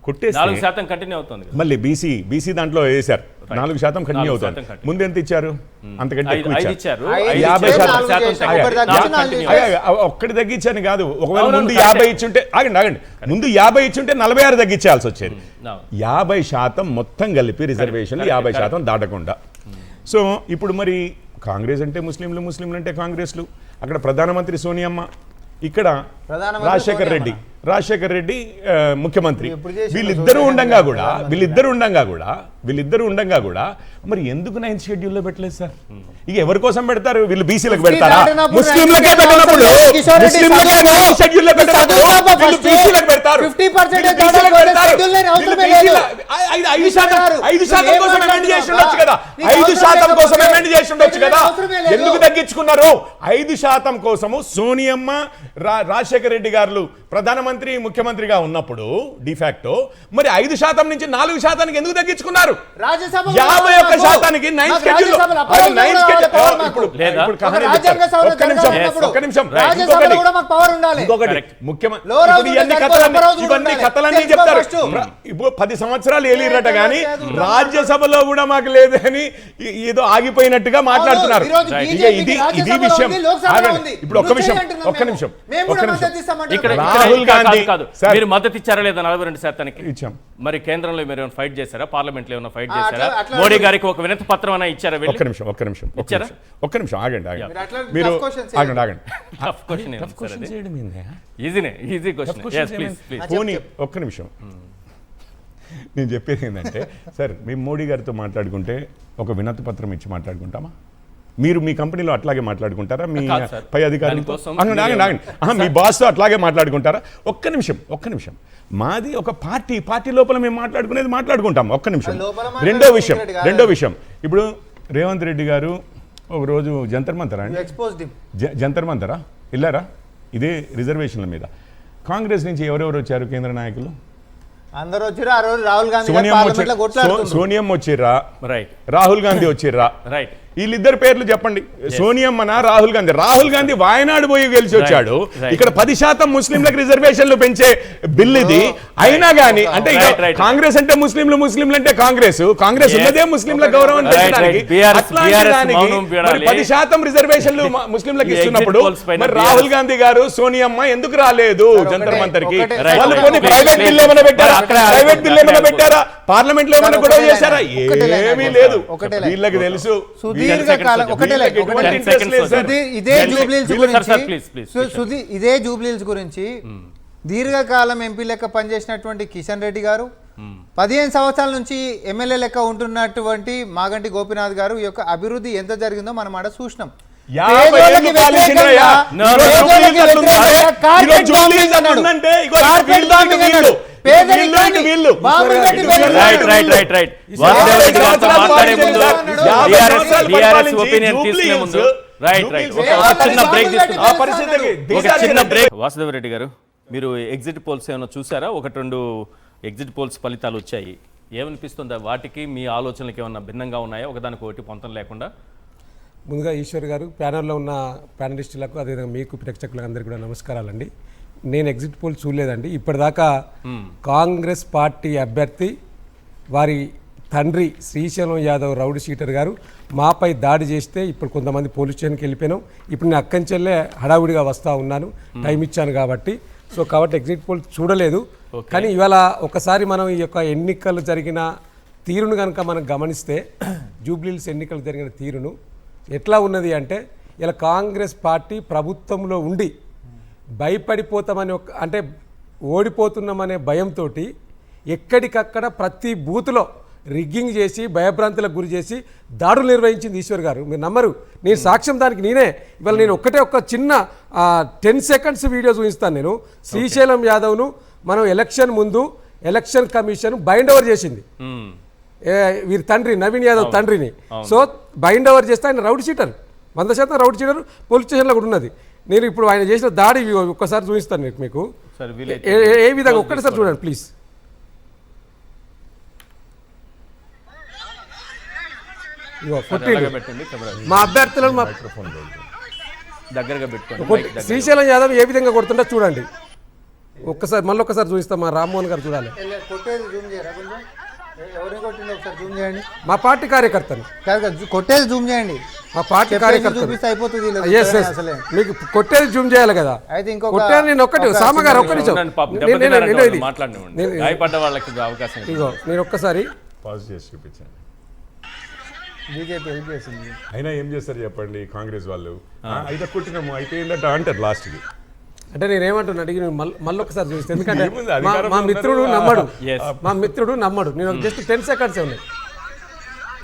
4% కంటిన్యూ అవుతుంది కదా. మళ్ళీ బీసీ దాంట్లో వేశారు 4% కంటిన్యూ అవుతుంది. ముందు ఎంత ఇచ్చారు, అంతకంటే ఎక్కువ ఇచ్చారు. 50% ఒక్కటి తగ్గించాను కాదు, ఒకవేళ ముందు 50 ఇచ్చుంటే ఆగండి ముందు 50 ఇచ్చుంటే 46 తగ్గించాల్సి వచ్చేది. 50% మొత్తం కలిపి రిజర్వేషన్లు 50% దాటకుండా. సో ఇప్పుడు మరి కాంగ్రెస్ అంటే ముస్లింలు అంటే కాంగ్రెస్లు, అక్కడ ప్రధానమంత్రి సోనియమ్మ, ఇక్కడ రాజశేఖర్ రెడ్డి ముఖ్యమంత్రి. వీళ్ళిద్దరూ ఉండంగా కూడా మరి ఎందుకు 9th షెడ్యూల్లో పెట్టలేదు సార్? ఇక ఎవరి కోసం పెడతారు? వీళ్ళు బీసీలకు పెడతారా? ముస్లింలకే పెట్టినప్పుడు 9th షెడ్యూల్లో పెట్టినప్పుడు వీళ్ళు బీసీలకు పెడతారు. 5% కోసం అమెండ్ చేసి ఉండొచ్చు కదా. 5% కోసం అమెండ్ చేసి ఉండొచ్చు కదా. ఎందుకు తగ్గించుకున్నారు? 5% కోసము సోనియమ్మ, రాజశేఖర రెడ్డి గారు ప్రధానమంత్రి ముఖ్యమంత్రిగా ఉన్నప్పుడు డిఫాక్టో మరి 5% నుంచి 4% ఎందుకు తగ్గించుకున్నారు? 51%కి 9th షెడ్యూల్ ఇవన్నీ కథలన్నీ చెప్తారు. 10 సంవత్సరాలు ఏలిరట కానీ రాజ్యసభలో కూడా మాకు లేదని ఏదో ఆగిపోయినట్టుగా మాట్లాడుతున్నారు. ఇది విషయం. ఇప్పుడు ఒక్క నిమిషం రాహుల్ గాంధీ మీరు మద్దతు ఇచ్చారా లేదా 42%కి? ఇచ్చాం. మరి కేంద్రంలో మీరు ఏమైనా ఫైట్ చేశారా? పార్లమెంట్ లో ఏమైనా ఫైట్ చేశారా? మోడీ గారికి ఒక వినతి పత్రం అయినా ఇచ్చారా? ఒక్క నిమిషం ఆగండి. మీరు ఆగండి. Easy question. పోనీ ఒక్క నిమిషం. నేను చెప్పేది ఏంటంటే సార్, మేము మోడీ గారితో మాట్లాడుకుంటే ఒక వినతి పత్రం ఇచ్చి మాట్లాడుకుంటామా? మీరు మీ కంపెనీలో అట్లాగే మాట్లాడుకుంటారా? మీ పై అధికారులతో మీ బాస్తో అట్లాగే మాట్లాడుకుంటారా? ఒక్క నిమిషం. మాది ఒక పార్టీ లోపల మేము మాట్లాడుకుంటాం. ఒక్క నిమిషం. రెండో విషయం ఇప్పుడు రేవంత్ రెడ్డి గారు ఒక రోజు జంతర్ మంతరా వెళ్ళారా? ఇదే రిజర్వేషన్ల మీద కాంగ్రెస్ నుంచి ఎవరెవరు వచ్చారు? కేంద్ర నాయకులు అందరూ వచ్చారు. ఆ రోజు రాహుల్ గాంధీ, సోనియమ్మ వచ్చిర్రా, రాహుల్ గాంధీ వచ్చిర్రా? వీళ్ళిద్దరు పేర్లు చెప్పండి. సోనియమ్మనా, రాహుల్ గాంధీ వాయనాడు పోయి గెలిచి వచ్చాడు. ఇక్కడ 10% ముస్లింలకు రిజర్వేషన్లు పెంచే బిల్ ఇది. అయినా గానీ అంటే కాంగ్రెస్ అంటే ముస్లింలు అంటే కాంగ్రెస్ ఉన్నదే ముస్లింల గౌరవం పెంచడానికి. 10% రిజర్వేషన్లు ముస్లింలకు ఇస్తున్నప్పుడు మరి రాహుల్ గాంధీ గారు, సోనియమ్మ ఎందుకు రాలేదు జంతర్ మంతర్కి? వాళ్ళు కొన్ని ప్రైవేట్ బిల్ ఏమైనా పెట్టారా? పార్లమెంట్ లో ఏమైనా గొడవ చేశారా? ఏమీ లేదు. వీళ్ళకి తెలుసు. ఇదే జూబ్లీల్స్ గురించి దీర్ఘకాలం ఎంపీ లెక్క పనిచేసినటువంటి కిషన్ రెడ్డి గారు, 15 సంవత్సరాల నుంచి ఎమ్మెల్యే లెక్క ఉంటున్నటువంటి మాగంటి గోపీనాథ్ గారు ఈ యొక్క అభివృద్ధి ఎంత జరిగిందో మనం ఆడ చూసినాం. వాసుదేవ్ రెడ్డి గారు, మీరు ఎగ్జిట్ పోల్స్ ఏమైనా చూసారా? 1-2 ఎగ్జిట్ పోల్స్ ఫలితాలు వచ్చాయి. ఏమనిపిస్తుందా? వాటికి మీ ఆలోచనలకు ఏమన్నా భిన్నంగా ఉన్నాయా? ఒకదానికొకటి పొంతం లేకుండా. ముందుగా ఈశ్వర్ గారు, ప్యానెల్లో ఉన్న ప్యానలిస్టులకు, అదేవిధంగా మీకు ప్రేక్షకులకు అందరికీ కూడా నమస్కారాలండి. నేను ఎగ్జిట్ పోల్ చూడలేదండి. ఇప్పటిదాకా కాంగ్రెస్ పార్టీ అభ్యర్థి వారి తండ్రి శ్రీశైలం యాదవ్ రౌడీ షీటర్ గారు మాపై దాడి చేస్తే ఇప్పుడు కొంతమంది పోలీస్ స్టేషన్కి వెళ్ళిపోయినాం. ఇప్పుడు నేను అక్కంచెల్లే హడావుడిగా వస్తూ ఉన్నాను, టైం ఇచ్చాను కాబట్టి. కాబట్టి ఎగ్జిట్ పోల్ చూడలేదు. కానీ ఇవాళ ఒకసారి మనం ఈ యొక్క ఎన్నికలు జరిగిన తీరును కనుక మనం గమనిస్తే, జూబ్లీహిల్స్ ఎన్నికలు జరిగిన తీరును ఎట్లా ఉన్నది అంటే, ఇలా కాంగ్రెస్ పార్టీ ప్రభుత్వంలో ఉండి భయపడిపోతామని అంటే ఓడిపోతున్నామనే భయంతో ఎక్కడికక్కడ ప్రతి బూత్లో రిగ్గింగ్ చేసి భయభ్రాంతులకు గురి చేసి దాడులు నిర్వహించింది ఈశ్వర్ గారు. మీరు నమ్మరు, నేను సాక్ష్యం దానికి నేనే. ఇవాళ నేను ఒక చిన్న 10 సెకండ్స్ వీడియో చూపిస్తాను. నేను శ్రీశైలం యాదవ్ను మనం ఎలక్షన్ ముందు ఎలక్షన్ కమిషన్ బైండ్ ఓవర్ చేసింది, వీరి తండ్రి నవీన్ యాదవ్ తండ్రిని. సో బైండ్ ఓవర్ చేస్తే ఆయన rowdy sheeter, 100% rowdy sheeter, police స్టేషన్లో కూడా ఉన్నది. నేను ఇప్పుడు ఆయన చేసిన దాడి ఒక్కసారి చూపిస్తాను మీకు, ఏ విధంగా. ఒక్కటిసారి చూడండి ప్లీజ్. మా అభ్యర్థులను దగ్గరగా పెట్టుకోండి కొట్టి- మైక్ దగ్గర. శ్రీశైలం యాదవ్ ఏ విధంగా కొడుతుండో చూడండి. మళ్ళొక్కసారి చూపిస్తాం, మా రామ్మోహన్ గారు చూడాలి. కొట్టేది జూమ్ చేయరా కొంచెం, ఎవరిని కొట్టిందో ఒకసారి జూమ్ చేయండి. మా పార్టీ కార్యకర్తని, కాదు కాదు, కొట్టేది జూమ్ చేయండి. మా పార్టీ చెప్పేసి కార్యకర్త చూపిస్తే అయిపోతుంది వీళ్ళకి. ఎస్ ఎస్ అసలే మీకు కొట్టేది జూమ్ చేయాలి కదా. అయితే ఇంకొక కొట్టేది నేను ఒక్కటి సామ గారు ఒక్క నిమిషం. ఉండండి పాపం, నేను- దెబ్బతిన్నారంటే నేను- వాళ్ళు ఇది- మాట్లాడినివ్వండి. నేను- గాయపడ్డ వాళ్ళకి అవకాశం ఇవ్వండి. ఇగో నేను ఒక్కసారి పాజ్ చేసి చూపించండి. బీజేపీ హెల్ప్ చేసింది. అయినా ఏం చేస్తారు చెప్పండి కాంగ్రెస్ వాళ్ళు, అయితే కొట్టినాము అయిపోయిందట అంటారు లాస్ట్కి. అంటే నేనేమంటున్నా అడిగి మళ్ళొక్కసారి చూపిస్తాను, ఎందుకంటే ఏముంది, అధికారంలో మా మిత్రుడు ఉన్నారు. నమ్మడు. Yes. మా మిత్రుడు నమ్మడు. నేను జస్ట్ 10 సెకండ్స్ ఉన్నాయి.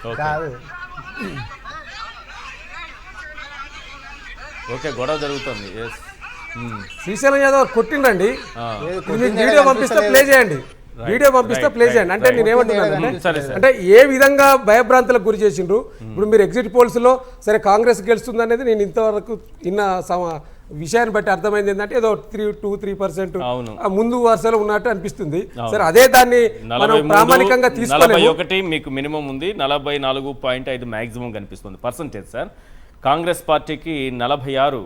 ఓకే. కాదు ఓకే, గొడవ జరుగుతుంది. ఎస్. శ్రీశైలం యాదవ్ కొట్టిండండి. ఏది మీకు కొట్టింది వీడియో ఏడ పంపిస్తే కనిపిస్తలేదు. ప్లే చేయండి. వీడియో పంపిస్తే ప్లే చేయండి. అంటే నేను ఏమంటున్నాను సరే సరే. అంటే ఏ విధంగా భయభ్రాంతులకు గురి చేసిండ్రు. ఇప్పుడు మీరు ఎగ్జిట్ పోల్స్ లో సరే కాంగ్రెస్ గెలుస్తుంది అనేది నేను ఇంతవరకు విషయాన్ని బట్టి అర్థమైంది ఏంటంటే ఏదో 2-3% అవును. ముందు వరుసలో ఉన్నట్టు అనిపిస్తుంది. సరే అదే దాన్ని మనం ప్రామాణికంగా తీసుకోలేము. 41 మీకు మినిమం ఉంది, 44.5 మ్యాక్సిమం కనిపిస్తుంది పర్సంటేజ్ సార్. కాంగ్రెస్ పార్టీకి 46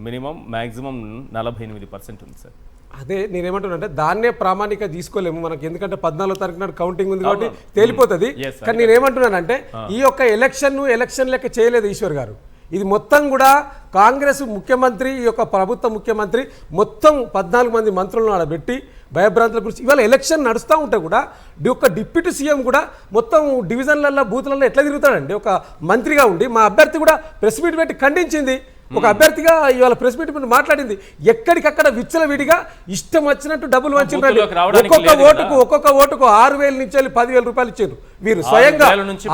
మినిమం, మ్యాక్సిమం 48% ఉంది సార్. అదే నేనేమంటున్నా అంటే దాన్నే ప్రామాణిక తీసుకోలేము మనకి, ఎందుకంటే 14వ తారీఖు నాడు కౌంటింగ్ ఉంది కాబట్టి తేలిపోతుంది. Yes, కానీ నేనేమంటున్నానంటే ఈ యొక్క ఎలక్షన్ లెక్క చేయలేదు ఈశ్వర్ గారు. ఇది మొత్తం కూడా కాంగ్రెస్ ముఖ్యమంత్రి, ఈ యొక్క ప్రభుత్వ ముఖ్యమంత్రి మొత్తం 14 మంది మంత్రులను ఆడబెట్టి భయభ్రాంతుల గురించి ఇవాళ ఎలక్షన్ నడుస్తూ ఉంటే కూడా ఒక డిప్యూటీ సీఎం కూడా మొత్తం డివిజన్లలో బూత్లలో ఎట్లా తిరుగుతాడండి ఒక మంత్రిగా ఉండి. మా అభ్యర్థి కూడా ప్రెస్ మీట్ పెట్టి ఖండించింది. ఒక అభ్యర్థిగా ఇవాళ ప్రెస్ మీట్ మీద మాట్లాడింది. ఎక్కడికక్కడ విచ్చలవిడిగా ఇష్టం వచ్చినట్టు డబ్బులు వంచిండ్రండి. ఒక్కొక్క ఓటుకు 6,000 నుంచి 10,000 రూపాయలు ఇచ్చారు. వీరు స్వయంగా 6,000 నుంచి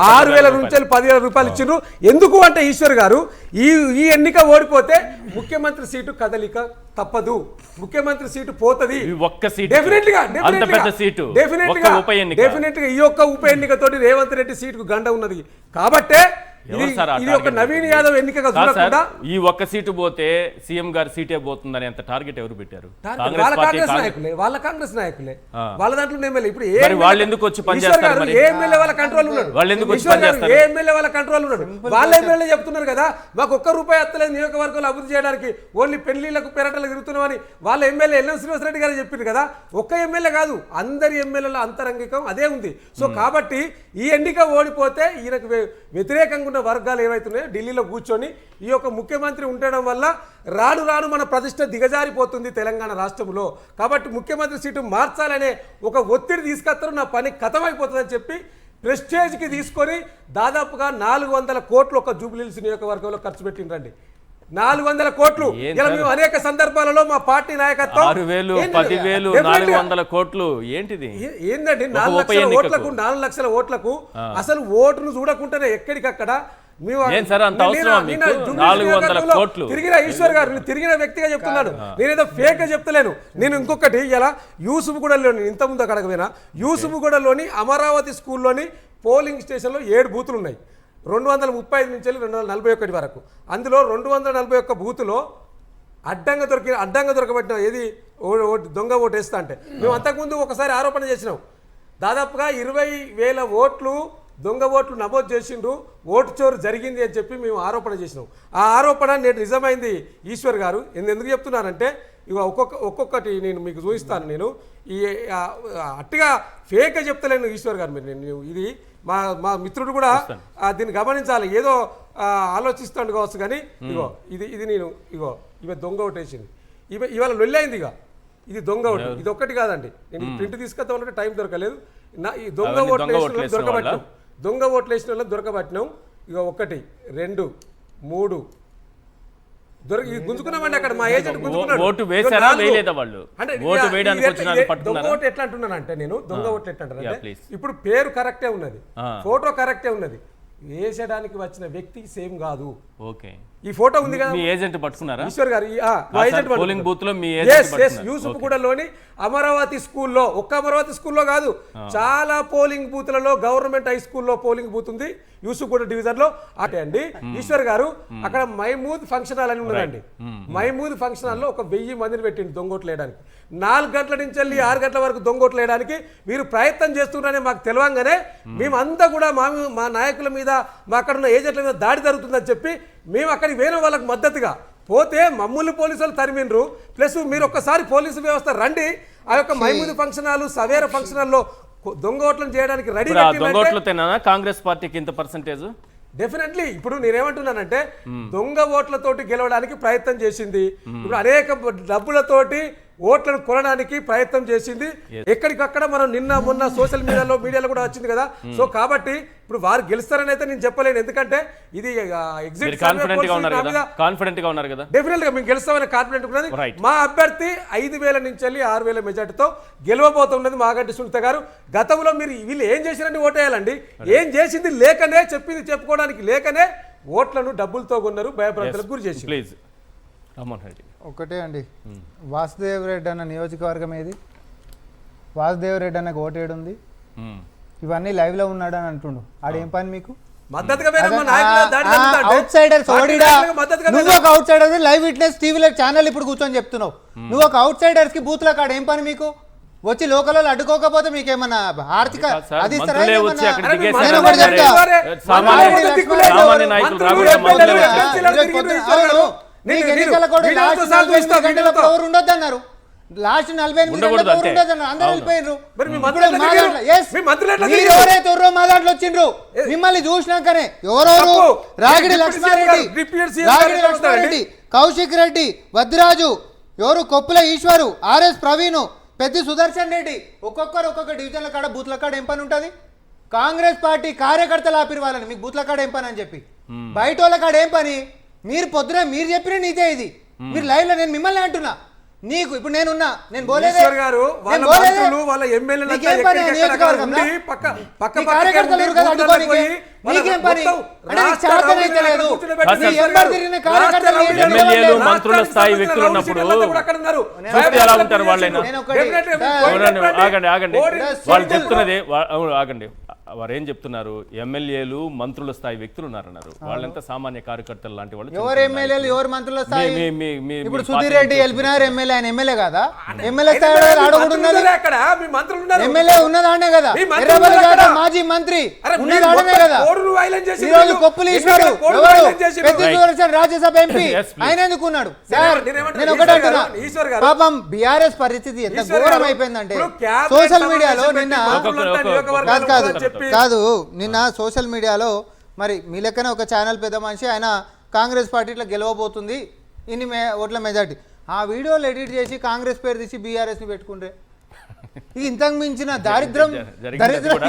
10,000 రూపాయలు ఇచ్చిండ్రు. ఎందుకు అంటే ఈశ్వర్ గారు ఈ ఎన్నిక ఓడిపోతే ముఖ్యమంత్రి సీటు కదలిక తప్పదు, ముఖ్యమంత్రి సీటు పోతది. డెఫినెట్ గా ఈ యొక్క ఉప ఎన్నికతోటి రేవంత్ రెడ్డి సీటుకు గండ ఉన్నది. కాబట్టే ఇది ఒక నవీన్ యాదవ్ ఎన్నికగా చూడకుండా ఈ ఒక్క సీటు పోతే సీఎం గారి సీటే పోతుందని అంత టార్గెట్ ఎవరు పెట్టారు? వాళ్ళ కాంగ్రెస్ నాయకులే వాళ్ళ దాంట్లో ఎమ్మెల్యే. ఇప్పుడు వాళ్ళు ఎందుకు వచ్చి పనిచేస్తారు? ఏ ఎమ్మెల్యే వాళ్ళ కంట్రోల్ ఉన్నాడు? వాళ్ళు ఎందుకు వచ్చి పనిచేస్తారు? ఏ ఎమ్మెల్యే వాళ్ళ కంట్రోల్ ఉన్నాడు? వాళ్ళ ఎమ్మెల్యే చెప్తున్నారు కదా మాకు ₹1 ఎత్తలేదు నియోజకవర్గంలో అభివృద్ధి చేయడానికి, ఓన్లీ పెళ్లిళ్లకు పెరటలకు తిరుగుతున్నామని వాళ్ళ ఎమ్మెల్యే ఎల్ఎం శ్రీనివాసరెడ్డి గారు చెప్పింది కదా. ఒక్క ఎమ్మెల్యే కాదు, అందరి ఎమ్మెల్యేల అంతరంగికం అదే ఉంది. సో కాబట్టి ఈ ఎన్నిక ఓడిపోతే ఈయనకు వ్యతిరేకంగా వర్గాలు ఏవైతున్నాయో ఢిల్లీలో కూర్చొని ఈ యొక్క ముఖ్యమంత్రి ఉండడం వల్ల రాను రాను మన ప్రతిష్ట దిగజారిపోతుంది తెలంగాణ రాష్ట్రంలో. కాబట్టి ముఖ్యమంత్రి సీటు మార్చాలనే ఒక ఒత్తిడి తీసుకొస్తారు, నా పని కథమైపోతుందని చెప్పి ప్రెస్టేజ్కి తీసుకొని దాదాపుగా 400 కోట్లు ఒక జూబ్లీహిల్స్ నియోజకవర్గంలో ఖర్చు పెట్టిండ్రండి. 400 కోట్లు. ఇలా మేము అనేక సందర్భాలలో మా పార్టీ నాయకత్వం 6,000, 10,000, 400 కోట్లు ఏంటిది? ఏంటండి 4 లక్షల ఓట్లకు అసలు ఓటును చూడకుండానే ఎక్కడికక్కడ తిరిగిన ఈశ్వర్ గారు తిరిగిన వ్యక్తిగా చెప్తున్నాడు. నేనేదో ఫేక్ చెప్తలేను. నేను ఇంకొకటి ఇలా యూసుఫ్గూడలోని ఇంతకుముందు అక్కడికి పోయినా యూసుఫ్గూడలోని అమరావతి స్కూల్లోని పోలింగ్ స్టేషన్లో 7 బూతులు ఉన్నాయి. 235 నుంచి 241 వరకు. అందులో 241 బూతులో అడ్డంగా దొరకబెట్టిన ఏది దొంగ ఓటు వేస్తా అంటే మేము అంతకుముందు ఒకసారి ఆరోపణ చేసినాం. దాదాపుగా 20,000 ఓట్లు దొంగ ఓట్లు నమోదు చేసిండ్రు, ఓటు చోరు జరిగింది అని చెప్పి మేము ఆరోపణ చేసినాం. ఆ ఆరోపణ నేడు నిజమైంది ఈశ్వర్ గారు. ఎందుకు చెప్తున్నానంటే ఇక ఒక్కొక్కటి నేను మీకు చూపిస్తాను. నేను ఈ అట్టిగా ఫేక్ చెప్తలేను ఈశ్వర్ గారు. మీరు నేను ఇది మా మిత్రుడు కూడా దీన్ని గమనించాలి. ఏదో ఆలోచిస్తాడు కావచ్చు కానీ ఇగో ఇది నేను ఇవ దొంగ ఓటు వేసింది. ఇవాళ లొల్లైంది. ఇది దొంగ ఓటు. ఇది ఒక్కటి కాదండి. నేను ప్రింట్ తీసుకొస్తా ఉంటే టైం దొరకలేదు. ఈ దొంగ ఓట్లు వేసిన దొరకబట్టినాం. దొంగ ఓట్లు వేసిన వాళ్ళని దొరకబట్టినాం. ఇక 1, 2, 3 గుంజుకున్నామండి. అక్కడ మా ఏజెంట్ గుంజుకున్నాడు. దొంగ ఓటు ఎట్లా అంటున్నానంటే నేను దొంగ ఓట్లు ఎట్లా అంటానంటే ఇప్పుడు పేరు కరెక్టే ఉన్నది, ఫోటో కరెక్టే ఉన్నది, వేసడానికి వచ్చిన వ్యక్తి సేమ్ కాదు. ఓకే, ఈ ఫోటో ఉంది కదా, మీ ఏజెంట్ పట్టుకున్నారా ఈశ్వర్ గారు? పోలింగ్ బూత్ లో మీ ఏజెంట్ యూసుఫ్గూడలోని అమరావతి స్కూల్లో, ఒక్క అమరావతి స్కూల్లో కాదు, చాలా పోలింగ్ బూత్లలో గవర్నమెంట్ హై స్కూల్లో పోలింగ్ బూత్ ఉంది యూసుఫ్గూడ డివిజన్ లో. అంటే అండి ఈశ్వర్ గారు అక్కడ మైమూద్ ఫంక్షన్ హాల్ అని ఉన్నదండి. మైమూద్ ఫంక్షన్ హాల్ లో 1000 మందిని పెట్టింది దొంగోట్లు వేయడానికి. 4 గంటల నుంచి 6 గంటల వరకు దొంగోట్లు వేయడానికి వీరు ప్రయత్నం చేస్తున్నారని మాకు తెలియంగానే మేమంతా కూడా మా నాయకుల మీద, మా అక్కడ ఉన్న ఏజెంట్ల మీద దాడి జరుగుతుందని చెప్పి మేము అక్కడికి వేరే వాళ్ళకు మద్దతుగా పోతే మమ్మల్ని పోలీసులు తరిమిండ్రు. ప్లస్ మీరు ఒక్కసారి పోలీసు వ్యవస్థ రండి, ఆ యొక్క మైమూది ఫంక్షన్ హాల్, సవేర ఫంక్షన్ హాల్లో దొంగ ఓట్లను చేయడానికి రెడీ. దొంగ ఓట్లు తిన్నా కాంగ్రెస్ పార్టీకి ఇంత పర్సెంటేజ్ డెఫినెట్లీ ఇప్పుడు నేనేమంటున్నానంటే దొంగ ఓట్లతోటి గెలవడానికి ప్రయత్నం చేసింది, ఇప్పుడు అనేక డబ్బులతోటి ఓట్లను కొనడానికి ప్రయత్నం చేసింది. ఎక్కడికక్కడ మనం నిన్న మొన్న సోషల్ మీడియాలో కూడా వచ్చింది కదా. సో కాబట్టి ఇప్పుడు వారు గెలుస్తారని అయితే నేను చెప్పలేను, ఎందుకంటే ఇది ఎగ్జిట్ కాన్ఫిడెంట్ గా ఉన్నారు కదా. డెఫినెట్ గా మేము గెలుస్తామని కాన్ఫిడెంట్ ఉన్నది. మా అభ్యర్థి 5,000 నుంచి 6,000 మెజార్టీతో గెలవబోతున్నది మాగంటి సునీత గారు. గతంలో మీరు వీళ్ళు ఏం చేసినని ఓటేయాలండి, ఏం చేసింది లేకనే, చెప్పింది చెప్పుకోవడానికి లేకనే ఓట్లను డబ్బులతో కొన్నారు, భయభ్రాంతులకు గురి చేసి. ప్లీజ్ రెడ్డి ఒకటే అండి, వాసుదేవ్ రెడ్డి అన్న నియోజకవర్గం ఏది? వాసుదేవ్ రెడ్డి అన్నకు ఓటేడు ఉంది, ఇవన్నీ లైవ్ లో ఉన్నాడు అని అంటుండు. ఆడేం పని మీకు? అవుట్ సైడర్స్ ఓడిడా, నువ్వు ఒక అవుట్ సైడర్, లైవ్ విట్నెస్ టీవీలో ఛానల్ ఇప్పుడు కూర్చొని చెప్తున్నావు. నువ్వు ఒక అవుట్ సైడర్స్ కి బూత్ లో కాడ ఏం పని మీకు? వచ్చి లోకల్ అడ్డుకోకపోతే మీకేమన్నా ఆర్థిక అది ఇస్తారా? ఎన్నికల కూడా లాస్ట్ 48 గంటలప్పుడు ఎవరు ఉండొద్దు అన్నారు. లాస్ట్ 48 గంటలకు ఎవరు ఉండొద్దు అన్నారు, అందరూ వెళ్ళిపోయినరు. ఎవరైతే ఎవరో మా దాంట్లో వచ్చిండ్రు, మిమ్మల్ని చూసినాకనే ఎవరెవరు రాగిడి లక్ష్మారెడ్డి, కౌశిక్ రెడ్డి, వద్దిరాజు, ఎవరు కొప్పుల ఈశ్వరు, ఆర్ఎస్ ప్రవీణ్, పెద్ద సుదర్శన్ రెడ్డి, ఒక్కొక్కరు ఒక్కొక్క డివిజన్ల కాడ బూత్ల కాడ ఏం పని ఉంటుంది? కాంగ్రెస్ పార్టీ కార్యకర్తలు ఆపిరు వాళ్ళని, మీకు బూత్ల కాడ ఏం పని అని చెప్పి. బయట వాళ్ళ కాడ ఏం పని? మీరు పొద్దున మీరు చెప్పిన నీతే ఇది. మీరు లైవ్ లో నేను మిమ్మల్ని అంటున్నా, నీకు ఇప్పుడు నేనున్నా, నేను పోలేదే గారు వాళ్ళ మంత్రులు వాళ్ళ ఎమ్మెల్యేలు ఎమ్మెల్యేలు మంత్రుల స్థాయి వ్యక్తులు ఉన్నప్పుడు ఎలా ఉంటారు వాళ్ళైనా? ఆగండి వాళ్ళు చెప్తున్నదే ఆగండి. వారు ఏం చెప్తున్నారు? ఎమ్మెల్యేలు మంత్రుల స్థాయి వ్యక్తులు ఉన్నారన్నారు. వాళ్ళంతా సామాన్య కార్యకర్తలు లాంటి వాళ్ళు. ఎవరు ఎమ్మెల్యేలు, ఎవరు మంత్రుల స్థాయి? ఇప్పుడు సుధీర్ రెడ్డి ఎల్బినార్ ఎమ్మెల్యే, ఆయన ఎమ్మెల్యే కదా? ఎమ్మెల్యే స్థాయి ఎమ్మెల్యే ఉన్నదానే కదా. మాజీ మంత్రి ఉన్నదానే కదా. ఈరోజు కొప్పులు ఈశ్వరు, పెద్ద సుదర్శన్ రాజ్యసభ ఎంపీ, ఆయన ఎందుకున్నాడు? నేను ఒకటే అంటున్నా, పాపం బీఆర్ఎస్ పరిస్థితి ఎంత ఘోరం అయిపోయిందంటే సోషల్ మీడియాలో నిన్న కాదు నిన్న సోషల్ మీడియాలో మరి మీ లెక్కనే ఒక ఛానల్ పెద్ద మనిషి, ఆయన కాంగ్రెస్ పార్టీలో గెలవబోతుంది ఇన్ని ఓట్ల మెజార్టీ, ఆ వీడియోలు ఎడిట్ చేసి కాంగ్రెస్ పేరు తీసి బీఆర్ఎస్ ని పెట్టుకుంటే ఇంతకు మించిన దరిద్రం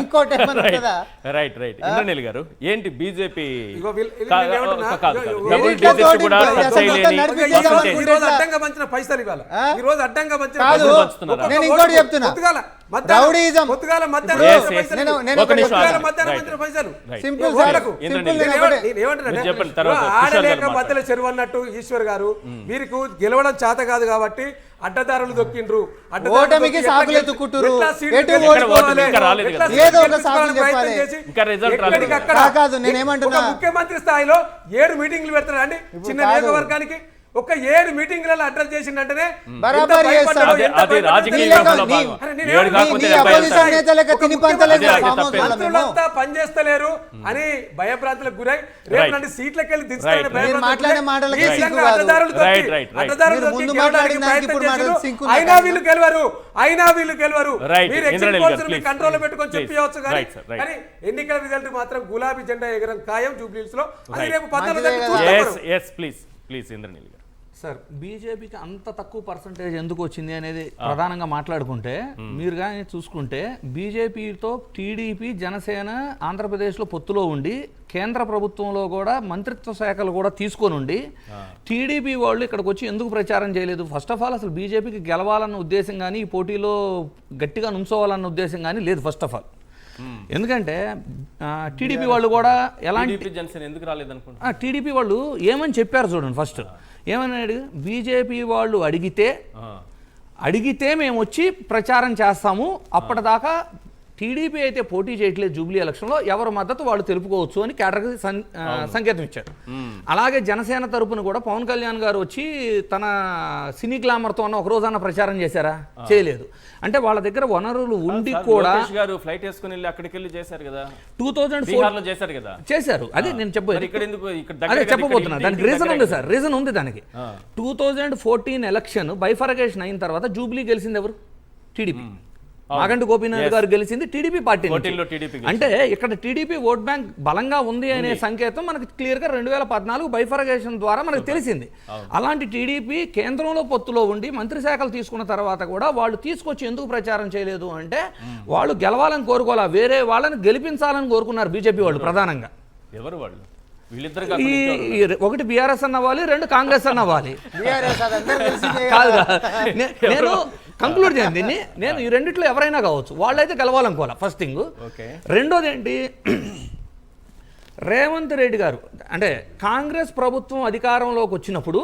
ఇంకోటి ఏమన్నా? రైట్ ఇంద్రనీల్ గారు, ఏంటి బీజేపీ పైసలు ఇవ్వాలి? నేను ఇంకోటి చెప్తున్నా, రౌడీజం మధ్యలో చెరువు అన్నట్టు ఈశ్వర్ గారు, వీరికి గెలవడం చేత కాదు కాబట్టి అడ్డదారులు దొక్కిండ్రు, ఓటమికి సాకులు ఎత్తుకుంటారు. ముఖ్యమంత్రి స్థాయిలో 7 మీటింగ్లు పెడతారా అండి చిన్న నియోజకవర్గానికి? ఒక 7 మీటింగ్లలో అడ్రస్ చేసిందంటేనే మంత్రులంతా పనిచేస్తలేరు అని భయభ్రాంతులకు గురై రేపు నన్ను సీట్లకి వెళ్ళి దించుతారని అయినా వీళ్ళు గెలవరు. మీరు ఎగ్జిట్ పోల్స్ కంట్రోల్ పెట్టుకొని చెప్పవచ్చు కానీ ఎన్నికల రిజల్ట్ మాత్రం గులాబీ జెండా ఎగరం ఖాయం జూబ్లీహిల్స్ లో. అది రేపు 14 సార్, బీజేపీకి అంత తక్కువ పర్సంటేజ్ ఎందుకు వచ్చింది అనేది ప్రధానంగా మాట్లాడుకుంటే, మీరు కానీ చూసుకుంటే బీజేపీతో టీడీపీ, జనసేన ఆంధ్రప్రదేశ్లో పొత్తులో ఉండి కేంద్ర ప్రభుత్వంలో కూడా మంత్రిత్వ శాఖలు కూడా తీసుకొని ఉండి టీడీపీ వాళ్ళు ఇక్కడికి వచ్చి ఎందుకు ప్రచారం చేయలేదు? ఫస్ట్ ఆఫ్ ఆల్ అసలు బీజేపీకి గెలవాలన్న ఉద్దేశం కానీ, ఈ పోటీలో గట్టిగా నుంచోవాలన్న ఉద్దేశం కానీ లేదు ఫస్ట్ ఆఫ్ ఆల్. ఎందుకంటే టీడీపీ వాళ్ళు కూడా ఎలాంటి ఎందుకు రాలేదనుకుంటా, టీడీపీ వాళ్ళు ఏమని చెప్పారు చూడండి. ఫస్ట్ ఏమన్నాడు? బీజేపీ వాళ్ళు అడిగితే మేము వచ్చి ప్రచారం చేస్తాము, అప్పటిదాకా టీడీపీ అయితే పోటీ చేయట్లేదు జూబ్లీ ఎలక్షన్లో, ఎవరి మద్దతు వాళ్ళు తెలుపుకోవచ్చు అని కేటగిరీ సంకేతం ఇచ్చారు. అలాగే జనసేన తరపున కూడా పవన్ కళ్యాణ్ గారు వచ్చి తన సినీ గ్లామర్తో ఉన్న ఒక రోజన్న ప్రచారం చేశారా? చేయలేదు. అంటే వాళ్ళ దగ్గర వనరులు ఉండి కూడా లోకేష్ గారు ఫ్లైట్ వేసుకుని వెళ్ళి అక్కడికి వెళ్ళి చేశారు కదా, 2004 బీహార్లో చేశారు కదా. చేశారు. అదే నేను మరి ఇక్కడ ఎందుకు ఇక్కడ అదే దగ్గర చెప్పబోతున్నా. దానికి రీజన్ ఉంది సార్, రీజన్ ఉంది దానికి. 2014 ఎలక్షన్ బైఫర్గేషన్ అయిన తర్వాత జూబ్లీ గెలిచింది ఎవరు? టీడీపీ. మాగంటి గోపీనాథ్ గారు గెలిచింది టీడీపీ పార్టీ నుంచి. పోటీల్లో టీడీపీ అంటే ఇక్కడ టీడీపీ ఓట్ బ్యాంక్ బలంగా ఉంది అనే సంకేతం మనకి క్లియర్గా 2014 బైఫర్గేషన్ ద్వారా మనకు తెలిసింది. అలాంటి టీడీపీ కేంద్రంలో పొత్తులో ఉండి మంత్రి శాఖలు తీసుకున్న తర్వాత కూడా వాళ్ళు తీసుకొచ్చి ఎందుకు ప్రచారం చేయలేదు అంటే వాళ్ళు గెలవాలని కోరుకోవాలా, వేరే వాళ్ళని గెలిపించాలని కోరుకున్నారు బీజేపీ వాళ్ళు ప్రధానంగా. ఎవరు వాళ్ళు? వీళ్ళిద్దరు ఒకటి బీఆర్ఎస్ అన్నవ్వాలి, రెండు కాంగ్రెస్ అన్నవ్వాలి. బీఆర్ఎస్ అదందరూ కలిసి కాదు నేను కంక్లూడ్ చేయండి దీన్ని. నేను ఈ రెండిట్లో ఎవరైనా కావచ్చు, వాళ్ళైతే గెలవాలనుకోవాలి ఫస్ట్ థింగ్. రెండోది ఏంటి, రేవంత్ రెడ్డి గారు అంటే కాంగ్రెస్ ప్రభుత్వం అధికారంలోకి వచ్చినప్పుడు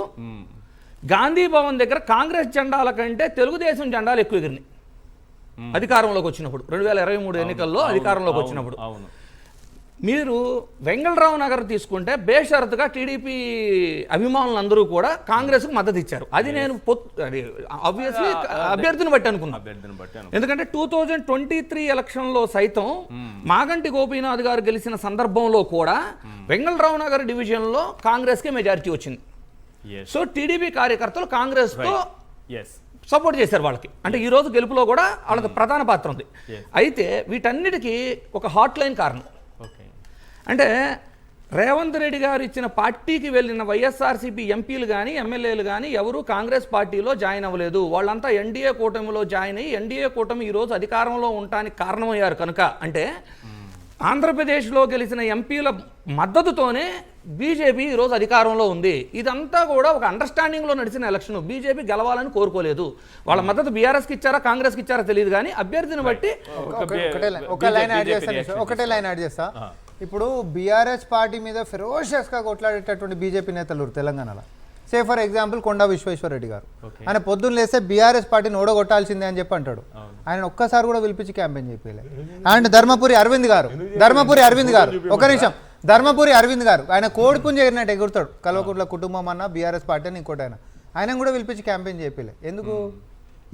గాంధీ భవన్ దగ్గర కాంగ్రెస్ జెండాల కంటే తెలుగుదేశం జెండాలు ఎక్కువ ఎగిరినాయి అధికారంలోకి వచ్చినప్పుడు. 2023 ఎన్నికల్లో అధికారంలోకి వచ్చినప్పుడు మీరు వెంగళరావు నగర్ తీసుకుంటే బేషరతుగా టీడీపీ అభిమానులందరూ కూడా కాంగ్రెస్కు మద్దతు ఇచ్చారు. అది నేను ఆబ్వియస్లీ అభ్యర్థిని బట్టి అనుకున్నాను. ఎందుకంటే 2023 ఎలక్షన్లో సైతం మాగంటి గోపీనాథ్ గారు గెలిచిన సందర్భంలో కూడా వెంగళరావు నగర్ డివిజన్లో కాంగ్రెస్కే మెజారిటీ వచ్చింది. సో టీడీపీ కార్యకర్తలు కాంగ్రెస్తో సపోర్ట్ చేశారు వాళ్ళకి. అంటే ఈ రోజు గెలుపులో కూడా వాళ్ళకి ప్రధాన పాత్ర ఉంది. అయితే వీటన్నిటికీ ఒక హాట్ లైన్ కారణం. అంటే రేవంత్ రెడ్డి గారు ఇచ్చిన పార్టీకి వెళ్ళిన వైఎస్ఆర్సీపీ ఎంపీలు కానీ ఎమ్మెల్యేలు కానీ ఎవరు కాంగ్రెస్ పార్టీలో జాయిన్ అవ్వలేదు. వాళ్ళంతా ఎన్డీఏ కూటమిలో జాయిన్ అయ్యి ఎన్డీఏ కూటమి ఈరోజు అధికారంలో ఉండటానికి కారణమయ్యారు. కనుక అంటే ఆంధ్రప్రదేశ్లో గెలిచిన ఎంపీల మద్దతుతోనే బీజేపీ ఈరోజు అధికారంలో ఉంది. ఇదంతా కూడా ఒక అండర్స్టాండింగ్లో నడిచిన ఎలక్షన్. బీజేపీ గెలవాలని కోరుకోలేదు. వాళ్ళ మద్దతు బీఆర్ఎస్కి ఇచ్చారా కాంగ్రెస్కి ఇచ్చారా తెలియదు, కానీ అభ్యర్థిని బట్టి ఒకటే లైన్ యాడ్ చేస్తా. ఇప్పుడు బీఆర్ఎస్ పార్టీ మీద ఫెరోషియస్గా కొట్లాడేటటువంటి బీజేపీ నేతలు తెలంగాణలో, సే ఫర్ ఎగ్జాంపుల్ కొండా విశ్వేశ్వరరెడ్డి గారు, ఆయన పొద్దున్న లేస్తే బీఆర్ఎస్ పార్టీని ఓడగొట్టాల్సిందే అని చెప్పి అంటాడు. ఆయన ఒక్కసారి కూడా పిలిపించి క్యాంపెయిన్ చేయలేదు. అండ్ ధర్మపురి అరవింద్ గారు ఒక నిమిషం, ధర్మపురి అరవింద్ గారు ఆయన కోడిపుంజ ఎగిరినట్టు ఎగురుతాడు. కల్వకుంట్ల కుటుంబం అన్న బీఆర్ఎస్ పార్టీ అని ఇంకోటి ఆయన కూడా పిలిపించి క్యాంపెయిన్ చేయలేదు.